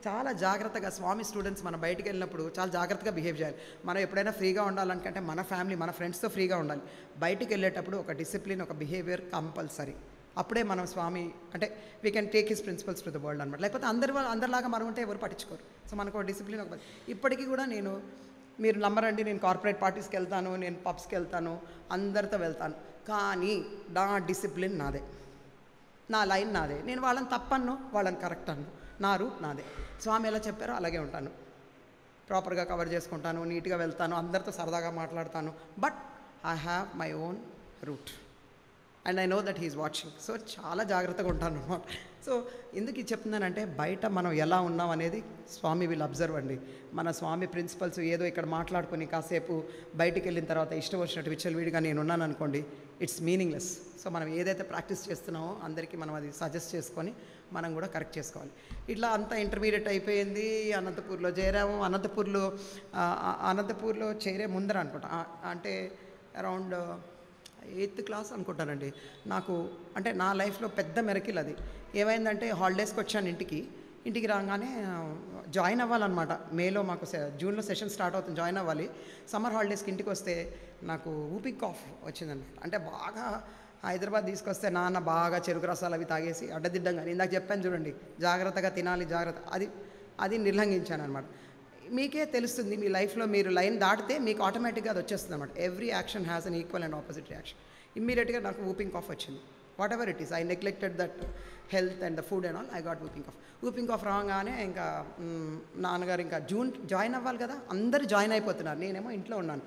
చాలా జాగ్రత్తగా స్వామి స్టూడెంట్స్ మనం బయటికి వెళ్ళినప్పుడు చాలా జాగ్రత్తగా బిహేవ్ చేయాలి. మనం ఎప్పుడైనా ఫ్రీగా ఉండాలనుకుంటే మన ఫ్యామిలీ, మన ఫ్రెండ్స్తో ఫ్రీగా ఉండాలి. బయటికి వెళ్ళేటప్పుడు ఒక డిసిప్లిన్, ఒక బిహేవియర్ కంపల్సరీ. అప్పుడే మనం స్వామి అంటే we can take his principles to the world అనమాట. లేకపోతే అందరిలాగా మనం ఉంటే ఎవరు పట్టించుకోరు. సో మనకు ఒక డిసిప్లిన్, ఒక ఇప్పటికీ కూడా మీరు నమ్మరండి, నేను కార్పొరేట్ పార్టీస్కి వెళ్తాను, నేను పబ్స్కి వెళ్తాను, అందరితో వెళ్తాను, కానీ నా డిసిప్లిన్ నాదే, నా లైన్ నాదే. నేను వాళ్ళని తప్పను, వాళ్ళని కరెక్ట్ అన్ను, నా రూట్ నాదే. స్వామి ఎలా చెప్పారో అలాగే ఉంటాను, ప్రాపర్గా కవర్ చేసుకుంటాను, నీట్గా వెళ్తాను, అందరితో సరదాగా మాట్లాడతాను. But I have my own route and I know that he is watching. So చాలా జాగ్రత్తగా ఉంటాను అనమాట. సో ఎందుకు ఇది చెప్తున్నానంటే, బయట మనం ఎలా ఉన్నాం అనేది స్వామి విల్ అబ్జర్వ్ అండి. మన స్వామి ప్రిన్సిపల్స్ ఏదో ఇక్కడ మాట్లాడుకొని కాసేపు బయటికి వెళ్ళిన తర్వాత ఇష్టం వచ్చినట్టు విచ్చలవిడిగా నేను ఉన్నాను అనుకోండి, ఇట్స్ మీనింగ్లెస్. సో మనం ఏదైతే ప్రాక్టీస్ చేస్తున్నామో అందరికీ మనం అది సజెస్ట్ చేసుకొని మనం కూడా కరెక్ట్ చేసుకోవాలి. ఇట్లా అంతా ఇంటర్మీడియట్ అయిపోయింది, అనంతపూర్లో చేరాము. అనంతపూర్లో చేరే ముందర అనుకుంటా, అంటే అరౌండ్ 8th క్లాస్ అనుకుంటానండి. నాకు అంటే నా లైఫ్లో పెద్ద మెరకిల్ అది. ఏమైందంటే హాలిడేస్కి వచ్చాను ఇంటికి ఇంటికి రాగానే జాయిన్ అవ్వాలన్నమాట. మేలో మాకు జూన్లో సెషన్ స్టార్ట్ అవుతుంది, జాయిన్ అవ్వాలి. సమ్మర్ హాలిడేస్కి ఇంటికి వస్తే నాకు ఊపి కాఫ్ వచ్చిందన్నమాట. అంటే బాగా హైదరాబాద్ తీసుకొస్తే నాన్న బాగా చెరుకు రసాలు అవి తాగేసి అడ్డదిడ్డంగా, ఇందాక చెప్పాను చూడండి, జాగ్రత్తగా తినాలి జాగ్రత్త, అది నిర్లంఘించాను అనమాట. మీకే తెలుస్తుంది, మీ లైఫ్లో మీరు లైన్ దాటితే మీకు ఆటోమేటిక్గా అది వచ్చేస్తుంది అనమాట. Every action has an equal and opposite reaction. ఇమ్మీడియట్గా నాకు వూపింగ్ కాఫ్ వచ్చింది. Whatever it is, I neglected that health and the food and all, I got whooping cough రాగానే ఇంకా నాన్నగారు ఇంకా జాయిన్ అవ్వాలి కదా, అందరూ జాయిన్ అయిపోతున్నారు, నేనేమో ఇంట్లో ఉన్నాను.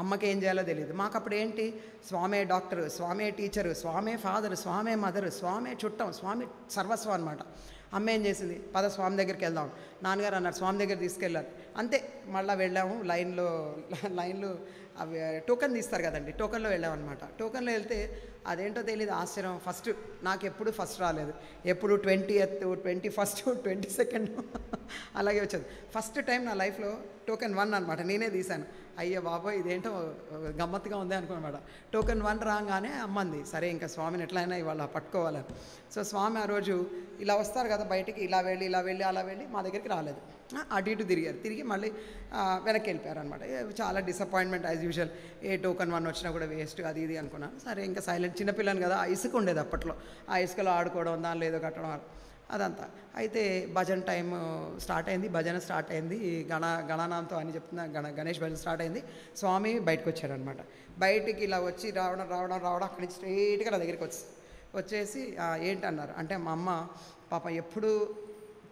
అమ్మకి ఏం చేయాలో తెలియదు. మాకు అప్పుడు ఏంటి, స్వామే డాక్టరు, స్వామే టీచరు, స్వామే ఫాదరు, స్వామే మదరు, స్వామే చుట్టం, స్వామి సర్వస్వం అనమాట. అమ్మ ఏం చేసింది, పద స్వామి దగ్గరికి వెళ్దాం, నాన్నగారు అన్నారు స్వామి దగ్గర తీసుకెళ్ళారు. అంతే, మళ్ళీ వెళ్ళాము. లైన్లో అవి టోకెన్ తీస్తారు కదండి, టోకెన్లో వెళ్ళామన్నమాట. టోకెన్లో వెళ్తే అదేంటో తెలియదు, ఆశ్చర్యం. నాకు ఎప్పుడు ఫస్ట్ రాలేదు, ఎప్పుడు 20th 21st 22nd అలాగే వచ్చేది. ఫస్ట్ టైం నా లైఫ్లో టోకెన్ 1 అనమాట, నేనే తీశాను. అయ్యో బాబోయ్ ఇదేంటో గమ్మత్తుగా ఉంది అనుకున్నమాట. టోకెన్ 1 రాగానే అమ్మంది, సరే ఇంకా స్వామిని ఎట్లయినా ఇవాళ పట్టుకోవాలని. సో స్వామి ఆ రోజు ఇలా వస్తారు కదా బయటికి, ఇలా వెళ్ళి అలా వెళ్ళి మా దగ్గరికి రాలేదు, అటు ఇటు తిరిగి మళ్ళీ వెనక్కి వెళ్ళిపోయారు అనమాట. చాలా డిసప్పాయింట్మెంట్ యాజ్ యూజువల్. ఏ టోకెన్ 1 వచ్చినా కూడా వేస్ట్, అది ఇది అనుకున్నాను. సరే ఇంకా సైలెంట్, చిన్నపిల్లని కదా, ఆ ఇసుక ఉండేది అప్పట్లో, ఆ ఇసుకలో ఆడుకోవడం, దానిలో ఏదో కట్టడం అదంతా. అయితే భజన టైం స్టార్ట్ అయింది, భజన స్టార్ట్ అయింది, గణనాంతో అని చెప్తున్నా, గణేష్ భజన స్టార్ట్ అయింది. స్వామి బయటకు వచ్చారనమాట. బయటికి ఇలా వచ్చి రావడం అక్కడి నుంచి స్ట్రైట్గా నా దగ్గరికి వచ్చేసి ఏంటన్నారు అంటే, మా అమ్మ పాప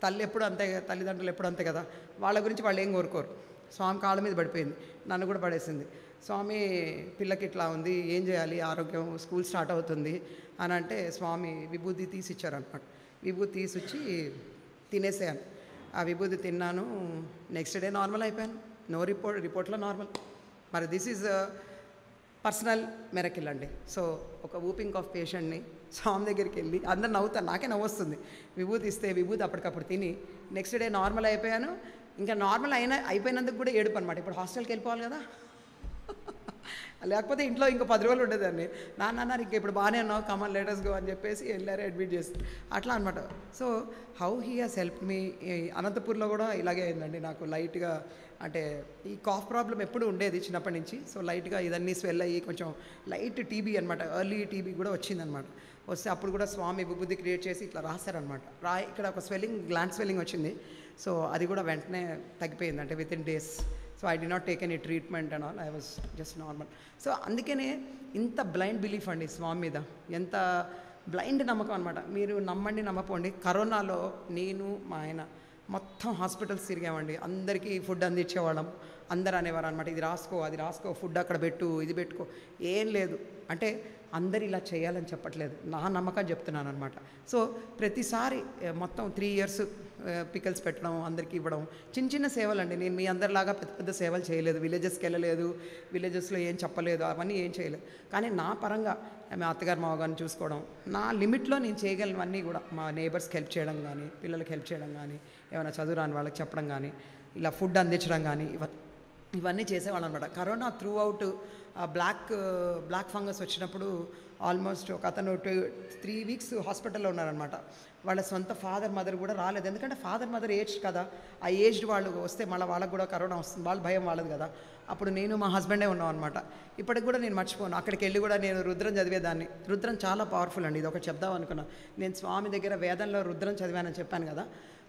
తల్లిదండ్రులు ఎప్పుడు అంతే కదా, వాళ్ళ గురించి వాళ్ళు ఏం కోరుకోరు. స్వామి కాళ్ళ మీద పడిపోయింది, నన్ను కూడా పడేసింది. స్వామి పిల్లకి ఇట్లా ఉంది, ఏం చేయాలి, ఆరోగ్యం, స్కూల్ స్టార్ట్ అవుతుంది అని అంటే స్వామి విభూతి తీసి ఇచ్చారనమాట. విభూతి తీసుకొచ్చి తినేసాను. ఆ విభూతి తిన్నాను, నెక్స్ట్ డే నార్మల్ అయిపోయాను. నో రిపోర్ట్లో నార్మల్. మరి దిస్ ఈజ్ పర్సనల్ మెరకిల్ అండి. సో ఒక వూపింగ్ కాఫ్ పేషెంట్ని స్వామి దగ్గరికి వెళ్ళి, అందరు నవ్వుతాను, నాకే నవ్వొస్తుంది. విభూతి ఇస్తే విభూతి అప్పటికప్పుడు తిని నెక్స్ట్ డే నార్మల్ అయిపోయాను. ఇంకా నార్మల్ అయిపోయినందుకు కూడా ఏడుపు అనమాట. ఇప్పుడు హాస్టల్కి వెళ్ళిపోవాలి కదా, లేకపోతే ఇంట్లో ఇంకో 10 రోజులు ఉండేదాన్ని. నాన్న ఇంకా ఇప్పుడు బాగానే ఉన్నావు, కమన్ లెటర్స్ గో అని చెప్పేసి వెళ్ళారు, అడ్మిట్ చేసి అట్లా అనమాట. So how he has help me. అనంతపూర్లో కూడా ఇలాగే అయిందండి నాకు. లైట్గా అంటే ఈ కాఫ్ ప్రాబ్లం ఎప్పుడు ఉండేది చిన్నప్పటి నుంచి. సో లైట్గా ఇదన్నీ స్వెల్ అయ్యి కొంచెం లైట్ టీబీ అనమాట, ఎర్లీ టీబీ కూడా వచ్చిందనమాట. వస్తే అప్పుడు కూడా స్వామి విభూతి క్రియేట్ చేసి ఇట్లా రాశారనమాట. ఇక్కడ ఒక గ్లాండ్ స్వెల్లింగ్ వచ్చింది. సో అది కూడా వెంటనే తగ్గిపోయింది, అంటే with in days. So I did not take any treatment and all, I was just normal. So అందుకనే ఇంత బ్లైండ్ బిలీఫ్ అండి స్వామి మీద, ఎంత బ్లైండ్ నమ్మకం అనమాట. మీరు నమ్మండి నమ్మపోండి, కరోనాలో నేను మా ఆయన మొత్తం హాస్పిటల్స్ తిరిగామండి. అందరికీ ఫుడ్ అందించేవాళ్ళం. అందరు అనేవారు అనమాట, ఇది రాసుకో అది రాసుకో, ఫుడ్ అక్కడ పెట్టు, ఇది పెట్టుకో, ఏం లేదు. అంటే అందరు ఇలా చేయాలని చెప్పట్లేదు, నా నమ్మకం చెప్తున్నాను అనమాట. సో ప్రతిసారి మొత్తం 3 years పికల్స్ పెట్టడం, అందరికీ ఇవ్వడం, చిన్న సేవలు అండి. నేను మీ అందరిలాగా పెద్ద సేవలు చేయలేదు, విలేజెస్కి వెళ్ళలేదు, విలేజెస్లో ఏం చెప్పలేదు, అవన్నీ ఏం చేయలేదు. కానీ నా పరంగా మా అత్తగారు మావగారిని చూసుకోవడం, నా లిమిట్లో నేను చేయగలిగినవన్నీ కూడా, మా నేబర్స్కి హెల్ప్ చేయడం కానీ, పిల్లలకి హెల్ప్ చేయడం కానీ, ఏమైనా చదువు రాని వాళ్ళకి చెప్పడం కానీ, ఇలా ఫుడ్ అందించడం కానీ, ఇవన్నీ చేసేవాళ్ళం అనమాట. Corona throughout black fungus వచ్చినప్పుడు ఆల్మోస్ట్ ఒక అతను 3 weeks హాస్పిటల్లో ఉన్నారనమాట. వాళ్ళ సొంత ఫాదర్ మదర్ కూడా రాలేదు, ఎందుకంటే ఫాదర్ మదర్ ఏజ్డ్ కదా, ఆ ఏజ్డ్ వాళ్ళు వస్తే మళ్ళీ వాళ్ళకు కూడా కరోనా వస్తుంది, వాళ్ళ భయం వాళ్ళది కదా. అప్పుడు నేను మా హస్బెండే ఉన్నాం అనమాట. ఇప్పటికి కూడా నేను మర్చిపోను, అక్కడికి వెళ్ళి కూడా నేను రుద్రం చదివేదాన్ని. రుద్రం చాలా పవర్ఫుల్ అండి, ఇది ఒకటి చెప్దాం అనుకున్నా. నేను స్వామి దగ్గర వేదంలో రుద్రం చదివానని చెప్పాను కదా,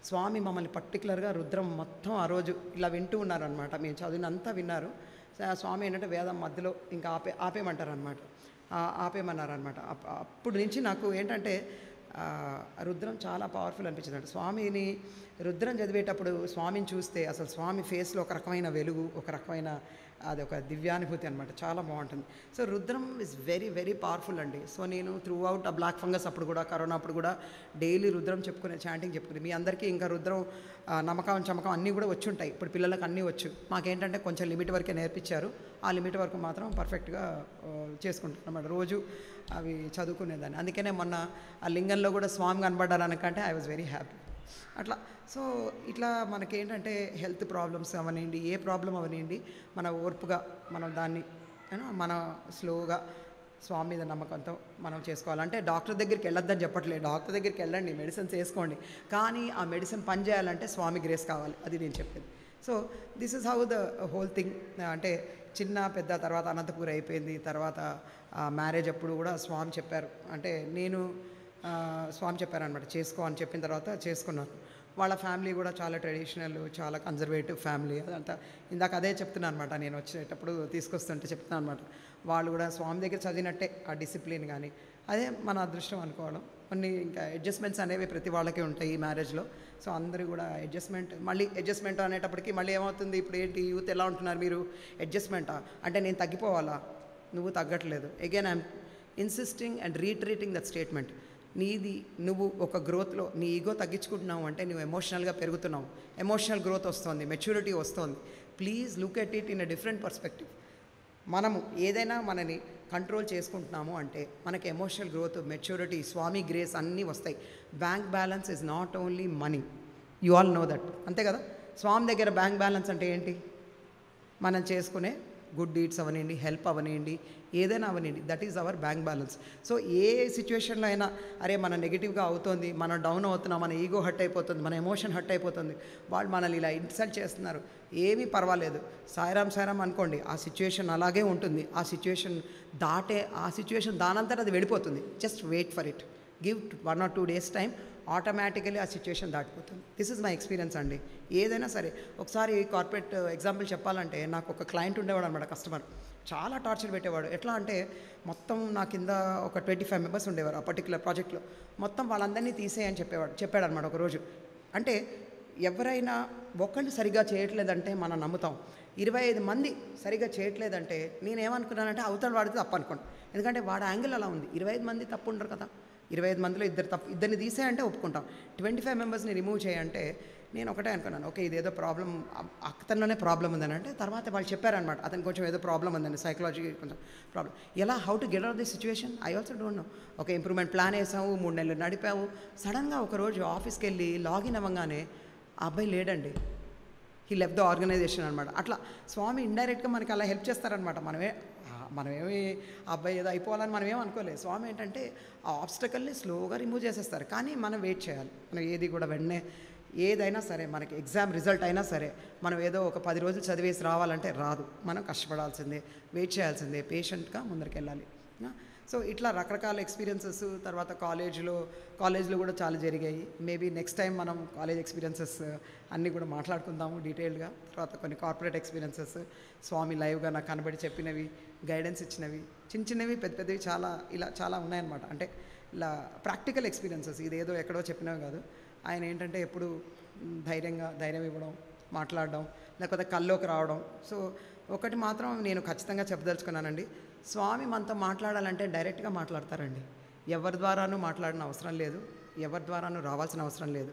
స్వామి మమ్మల్ని పర్టికులర్గా రుద్రం మొత్తం ఆ రోజు ఇలా వింటూ ఉన్నారనమాట. మేము చదివినంతా విన్నారు. స్వామి ఏంటంటే వేదం మధ్యలో ఇంకా ఆపేయమన్నారనమాట. అప్పుడు నుంచి నాకు ఏంటంటే రుద్రం చాలా పవర్ఫుల్ అనిపించింది అండి. స్వామిని రుద్రం చదివేటప్పుడు స్వామిని చూస్తే అసలు స్వామి ఫేస్లో ఒక రకమైన వెలుగు, ఒక రకమైన అది ఒక దివ్యానుభూతి అనమాట, చాలా బాగుంటుంది. So Rudram is very very powerful అండి. సో నేను త్రూ అవుట్ ఆ బ్లాక్ ఫంగస్ అప్పుడు కూడా, కరోనా అప్పుడు కూడా డైలీ రుద్రం చాంటింగ్ చెప్పుకునే. మీ అందరికీ ఇంకా రుద్రం నమ్మకం చమకం అన్నీ కూడా వచ్చి ఉంటాయి, ఇప్పుడు పిల్లలకు అన్నీ వచ్చు. మాకేంటంటే కొంచెం లిమిట్ వరకే నేర్పించారు, ఆ లిమిట్ వరకు మాత్రం పర్ఫెక్ట్గా చేసుకుంటాం అన్నమాట. రోజు అవి చదువుకునేదాన్ని. అందుకనే మొన్న ఆ లింగంలో కూడా స్వామి కనబడ్డారనకంటే ఐ వాజ్ వెరీ హ్యాపీ అట్లా. సో ఇట్లా మనకేంటంటే హెల్త్ ప్రాబ్లమ్స్ అవనివ్వండి, ఏ ప్రాబ్లం అవనివ్వండి, మన ఓర్పుగా మనం దాన్ని మన స్లోగా స్వామి మీద నమ్మకంతో మనం చేసుకోవాలంటే డాక్టర్ దగ్గరికి వెళ్ళొద్దని చెప్పట్లేదు, డాక్టర్ దగ్గరికి వెళ్ళండి, మెడిసిన్స్ వేసుకోండి, కానీ ఆ మెడిసిన్ పని చేయాలంటే స్వామి గ్రేస్ కావాలి, అది నేను చెప్పేది. So this is how the whole thing. అంటే చిన్న పెద్ద తర్వాత అనంతపూర్ అయిపోయింది, తర్వాత మ్యారేజ్ అప్పుడు కూడా స్వామి చెప్పారు, అంటే నేను స్వామి చెప్పారనమాట చేసుకో అని చెప్పిన తర్వాత చేసుకున్నాను. వాళ్ళ ఫ్యామిలీ కూడా చాలా ట్రెడిషనల్, చాలా కన్జర్వేటివ్ ఫ్యామిలీ, అదంతా ఇందాక అదే చెప్తున్నాను అనమాట, నేను వచ్చేటప్పుడు తీసుకొస్తుంటే చెప్తున్నాను అనమాట. వాళ్ళు కూడా స్వామి దగ్గర చదివినట్టే ఆ డిసిప్లిన్ కానీ, అదే మన అదృష్టం అనుకోవడం. కొన్ని ఇంకా అడ్జస్ట్మెంట్స్ అనేవి ప్రతి వాళ్ళకి ఉంటాయి ఈ మ్యారేజ్లో. సో అందరూ కూడా అడ్జస్ట్మెంట్ అనేటప్పటికి మళ్ళీ ఏమవుతుంది, ఇప్పుడు ఏంటి యూత్ ఎలా ఉంటున్నారు మీరు, అడ్జస్ట్మెంటా అంటే నేను తగ్గిపోవాలా, నువ్వు తగ్గట్లేదు. Again I'm insisting and retreating that statement. నువ్వు ఒక గ్రోత్లో నీ ఈగో తగ్గించుకుంటున్నావు అంటే నువ్వు ఎమోషనల్గా పెరుగుతున్నావు, ఎమోషనల్ గ్రోత్ వస్తుంది, మెచ్యూరిటీ వస్తుంది. Please look at it in a different perspective. మనము ఏదైనా మనని కంట్రోల్ చేసుకుంటున్నాము అంటే మనకి ఎమోషనల్ గ్రోత్, మెచ్యూరిటీ, స్వామి గ్రేస్ అన్నీ వస్తాయి. Bank balance is not only money, you all know that, అంతే కదా. స్వామి దగ్గర బ్యాంక్ బ్యాలెన్స్ అంటే ఏంటి, మనం చేసుకునే గుడ్ డీడ్స్ అవనండి, హెల్ప్ అవనండి, ఏదైనా అవనండి, that is our bank balance. So ఏ సిచ్యువేషన్లో అయినా అరే మన నెగిటివ్గా అవుతుంది, మనం డౌన్ అవుతున్నాం, మన ఈగో హర్ట్ అయిపోతుంది, మన ఎమోషన్ హర్ట్ అయిపోతుంది, వాళ్ళు మనల్ని ఇలా ఇన్సల్ట్ చేస్తున్నారు, ఏమీ పర్వాలేదు, సాయిరామ్ అనుకోండి, ఆ సిచ్యువేషన్ అలాగే ఉంటుంది, ఆ సిచ్యువేషన్ దానంతట అది వెళ్ళిపోతుంది. Just wait for it, give 1 or 2 days time, automatically ఆ సిచ్యువేషన్ దాటిపోతుంది. దిస్ ఇస్ మై ఎక్స్పీరియన్స్ అండి. ఏదైనా సరే, ఒకసారి కార్పొరేట్ ఎగ్జాంపుల్ చెప్పాలంటే, నాకు ఒక క్లయింట్ ఉండేవాడు అనమాట, కస్టమర్, చాలా టార్చర్ పెట్టేవాడు. ఎట్లా అంటే మొత్తం నా కింద ఒక 25 members ఉండేవారు ఆ పర్టికులర్ ప్రాజెక్ట్లో, మొత్తం వాళ్ళందరినీ తీసేయని చెప్పాడనమాట ఒకరోజు. అంటే ఎవరైనా ఒకళ్ళు సరిగ్గా చేయట్లేదంటే మనం నమ్ముతాం, 25 మంది సరిగ్గా చేయట్లేదంటే నేనేమనుకున్నానంటే అవతల వాడితే తప్పు అనుకోండి, ఎందుకంటే వాడి యాంగిల్ అలా ఉంది. 25 మంది తప్పు ఉండరు కదా, 25 మందిలో ఇద్దరిని తీసేయంటే ఒప్పుకుంటాం, 25 members రిమూవ్ చేయంటే నేను ఒకటే అనుకున్నాను, ఓకే ఇదేదో ప్రాబ్లం, అతనిలోనే ప్రాబ్లం ఉందని. అంటే తర్వాత వాళ్ళు చెప్పారనమాట, అతనికి కొంచెం ఏదో ప్రాబ్లం ఉందని, సైకలాజీ కొంచెం ప్రాబ్లం. ఎలా how to get out this situation, I also don't know. ఒక ఇంప్రూవ్మెంట్ ప్లాన్ వేసాము, 3 నెలలు నడిపాము, సడన్గా ఒకరోజు ఆఫీస్కి వెళ్ళి లాగిన్ అవ్వగానే ఆ అబ్బాయి లేడండి, హీ లెఫ్ట్ ద ఆర్గనైజేషన్ అనమాట. అట్లా స్వామి ఇండైరెక్ట్గా మనకి అలా హెల్ప్ చేస్తారనమాట. మనమేమి అబ్బాయి ఏదో అయిపోవాలని మనం ఏమీ అనుకోలేదు. స్వామి ఏంటంటే ఆ ఆబ్స్టకల్ని స్లోగా రిమూవ్ చేసేస్తారు, కానీ మనం వెయిట్ చేయాలి. మనం ఏది కూడా వెంటనే, ఏదైనా సరే, మనకి ఎగ్జామ్ రిజల్ట్ అయినా సరే, మనం ఏదో ఒక 10 రోజులు చదివేసి రావాలంటే రాదు, మనం కష్టపడాల్సిందే, వెయిట్ చేయాల్సిందే, పేషెంట్గా ముందరికెళ్ళాలి. సో ఇట్లా రకరకాల ఎక్స్పీరియన్సెస్. తర్వాత కాలేజ్లో కూడా చాలా జరిగాయి. మేబీ నెక్స్ట్ టైం మనం కాలేజ్ ఎక్స్పీరియన్సెస్ అన్నీ కూడా మాట్లాడుకుందాము డీటెయిల్గా. తర్వాత కొన్ని కార్పొరేట్ ఎక్స్పీరియన్సెస్, స్వామి లైవ్గా నాకు కనబడి చెప్పినవి, గైడెన్స్ ఇచ్చినవి, చిన్నవి పెద్దవి చాలా ఉన్నాయన్నమాట. అంటే ఇలా ప్రాక్టికల్ ఎక్స్పీరియన్సెస్, ఇదేదో ఎక్కడో చెప్పినవి కాదు. ఆయన ఏంటంటే ఎప్పుడు ధైర్యం ఇవ్వడం, మాట్లాడడం, లేకపోతే కల్లోకి రావడం. సో ఒకటి మాత్రం నేను ఖచ్చితంగా చెప్పదలుచుకున్నానండి, స్వామి మనతో మాట్లాడాలంటే డైరెక్ట్గా మాట్లాడతారండి. ఎవరి ద్వారానూ మాట్లాడిన అవసరం లేదు, ఎవరి ద్వారానూ రావాల్సిన అవసరం లేదు.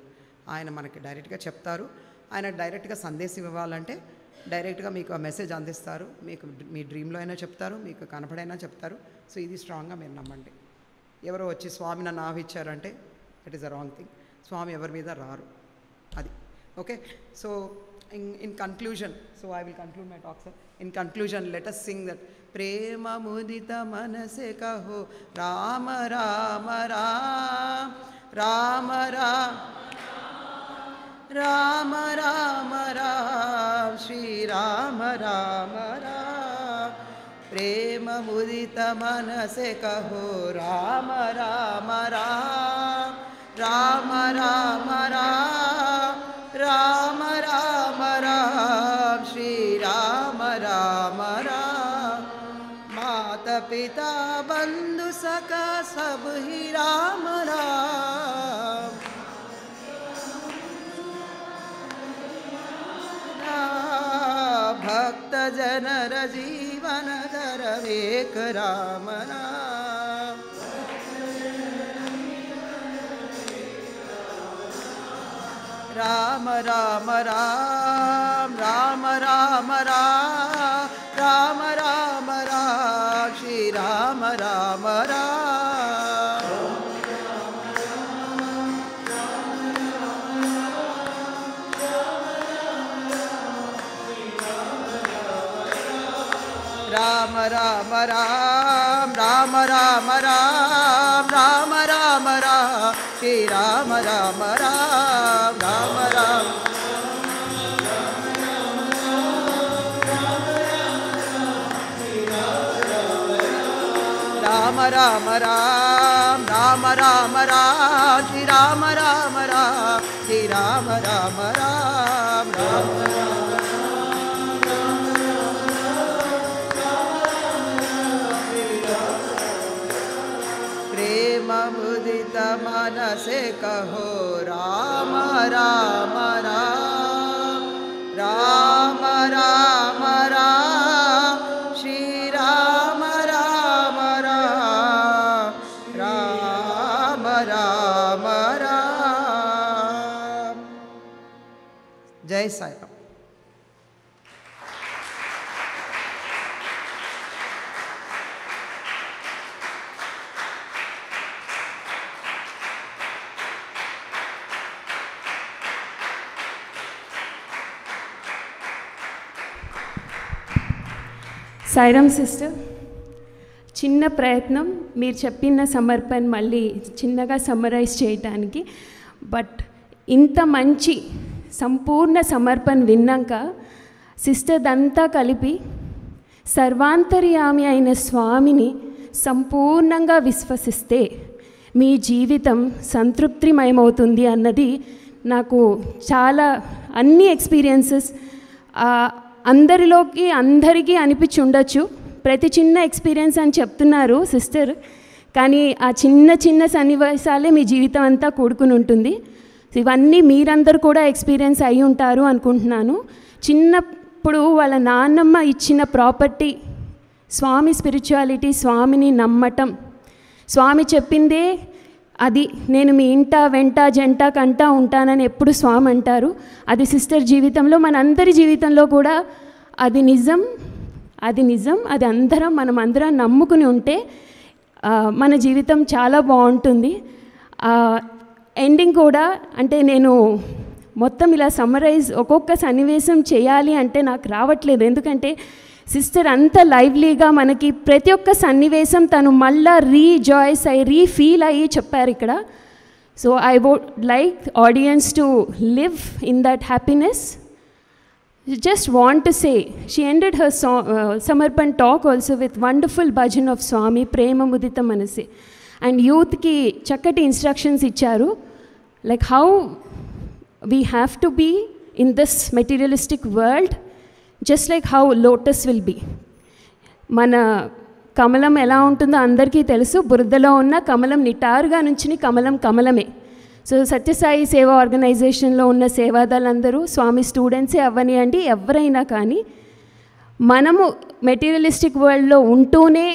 ఆయన మనకి డైరెక్ట్గా చెప్తారు. ఆయన డైరెక్ట్గా సందేశం ఇవ్వాలంటే డైరెక్ట్గా మీకు ఆ మెసేజ్ అందిస్తారు. మీకు మీ డ్రీమ్లో అయినా చెప్తారు, మీకు కనపడైనా చెప్తారు. సో ఇది స్ట్రాంగ్గా మీరు నమ్మండి. ఎవరో వచ్చి స్వామి నన్ను ఆవిచ్చారంటే that is a wrong thing. Swami ఎవరి మీద రారు, అది okay. So in conclusion, so I will conclude my talk, sir. In conclusion, let us sing that prema mudita manase kaho Rama Rama Ram Rama Ram Rama Rama Ram Shri Rama Rama Ram prema mudita manase kaho Rama Rama Ram Rama Rama Ram Rama Rama Ram Shri Rama Rama Ram Mata Pita Bandhu Saka Sab Hi Rama Ram Bhakta Janara Jeevana Dhara Ek Rama Ram Rama Rama Ram Rama Rama Ram Rama Rama Ram Shri Rama Rama Ram Rama Rama Rama Rama Rama Rama Rama Rama Rama Shri Rama Rama Rama Rama Rama Rama Rama Rama Rama Rama Rama Shri Rama Rama Rama Shri Rama Rama Rama Rama प्रेम मुदित मन से कहो राम राम राम राम राम राम श्री राम राम राम राम राम राम। जय Sai Ram. Sairam sister, చిన్న ప్రయత్నం మీరు చెప్పిన సమర్పణ మళ్ళీ చిన్నగా సమ్మరైజ్ చేయటానికి. బట్ ఇంత మంచి సంపూర్ణ సమర్పణ విన్నాక సిస్టర్ దంతా కలిపి సర్వాంతర్యామి అయిన స్వామిని సంపూర్ణంగా విశ్వసిస్తే మీ జీవితం సంతృప్తిమయమవుతుంది అన్నది నాకు చాలా అన్ని ఎక్స్పీరియన్సెస్ అందరికీ అనిపించి ఉండొచ్చు. ప్రతి చిన్న ఎక్స్పీరియన్స్ అని చెప్తున్నారు సిస్టర్, కానీ ఆ చిన్న చిన్న సన్నివేశాలే మీ జీవితం అంతా కూడుకుని ఉంటుంది. ఇవన్నీ మీరందరూ కూడా ఎక్స్పీరియన్స్ అయి ఉంటారు అనుకుంటున్నాను. చిన్నప్పుడు వాళ్ళ నాన్నమ్మ ఇచ్చిన ప్రాపర్టీ స్వామి స్పిరిచువాలిటీ, స్వామిని నమ్మటం, స్వామి చెప్పిందే అది నేను మీ ఇంట వెంట జంట కంట ఉంటానని ఎప్పుడు స్వామి అంటారు. అది సిస్టర్ జీవితంలో మనందరి జీవితంలో కూడా అది నిజం. అది మనమందరం నమ్ముకుని ఉంటే మన జీవితం చాలా బాగుంటుంది. ఎండింగ్ కూడా అంటే నేను మొత్తం ఇలా సమ్మరైజ్ ఒక్కొక్క సన్నివేశం చేయాలి అంటే నాకు రావట్లేదు. ఎందుకంటే సిస్టర్ అంత లైవ్లీగా మనకి ప్రతి ఒక్క సన్నివేశం తను మళ్ళా రీజాయిస్ అయ్యి రీఫీల్ అయ్యి చెప్పారు ఇక్కడ. So I would like audience to live in that happiness. Just want to say, she ended her Samarpan talk also with wonderful bhajan of Swami, Prema Mudita Manase. And youth ki chakkati instructions icharu, like how we have to be in this materialistic world, just like how lotus will be. Mana kamalam ela untundo andarki telusu, burdalo unna kamalam nitaruga nunchini kamalame. So Sathya Sai Seva ఆర్గనైజేషన్లో ఉన్న సేవాదాలందరూ స్వామి స్టూడెంట్సే అవ్వనియండి, ఎవరైనా కానీ మనము materialistic వరల్డ్లో ఉంటూనే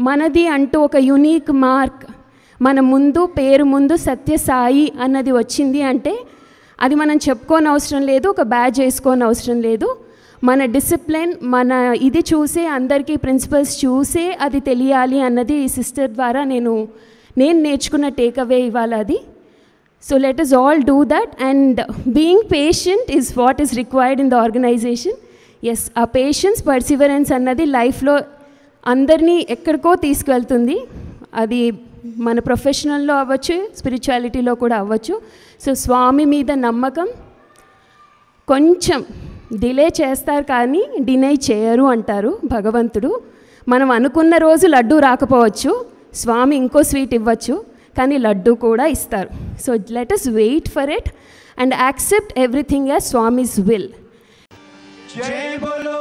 మనది అంటూ ఒక యునీక్ మార్క్ మన ముందు పేరు ముందు సత్యసాయి అన్నది వచ్చింది అంటే అది మనం చెప్పుకోని అవసరం లేదు, ఒక బ్యాడ్జ్ వేసుకోని అవసరం లేదు. మన డిసిప్లిన్ మన ఇది చూసే అందరికీ ప్రిన్సిపల్స్ చూసే అది తెలియాలి అన్నది ఈ సిస్టర్ ద్వారా నేను నేర్చుకున్న టేక్అవే ఇవాళ అది. So let us all do that, and being patient is what is required in the organization. Yes, a patience, perseverance అన్నది లైఫ్లో అందరినీ ఎక్కడికో తీసుకెళ్తుంది. అది మన ప్రొఫెషనల్లో అవ్వచ్చు, స్పిరిచువాలిటీలో కూడా అవ్వచ్చు. సో స్వామి మీద నమ్మకం, కొంచెం డిలే చేస్తారు కానీ డినై చేయరు అంటారు భగవంతుడు. మనం అనుకున్న రోజు లడ్డు రాకపోవచ్చు, స్వామి ఇంకో స్వీట్ ఇవ్వచ్చు, కానీ లడ్డు కూడా ఇస్తారు. So let us wait for it and accept everything as Swami's will. జై బోలో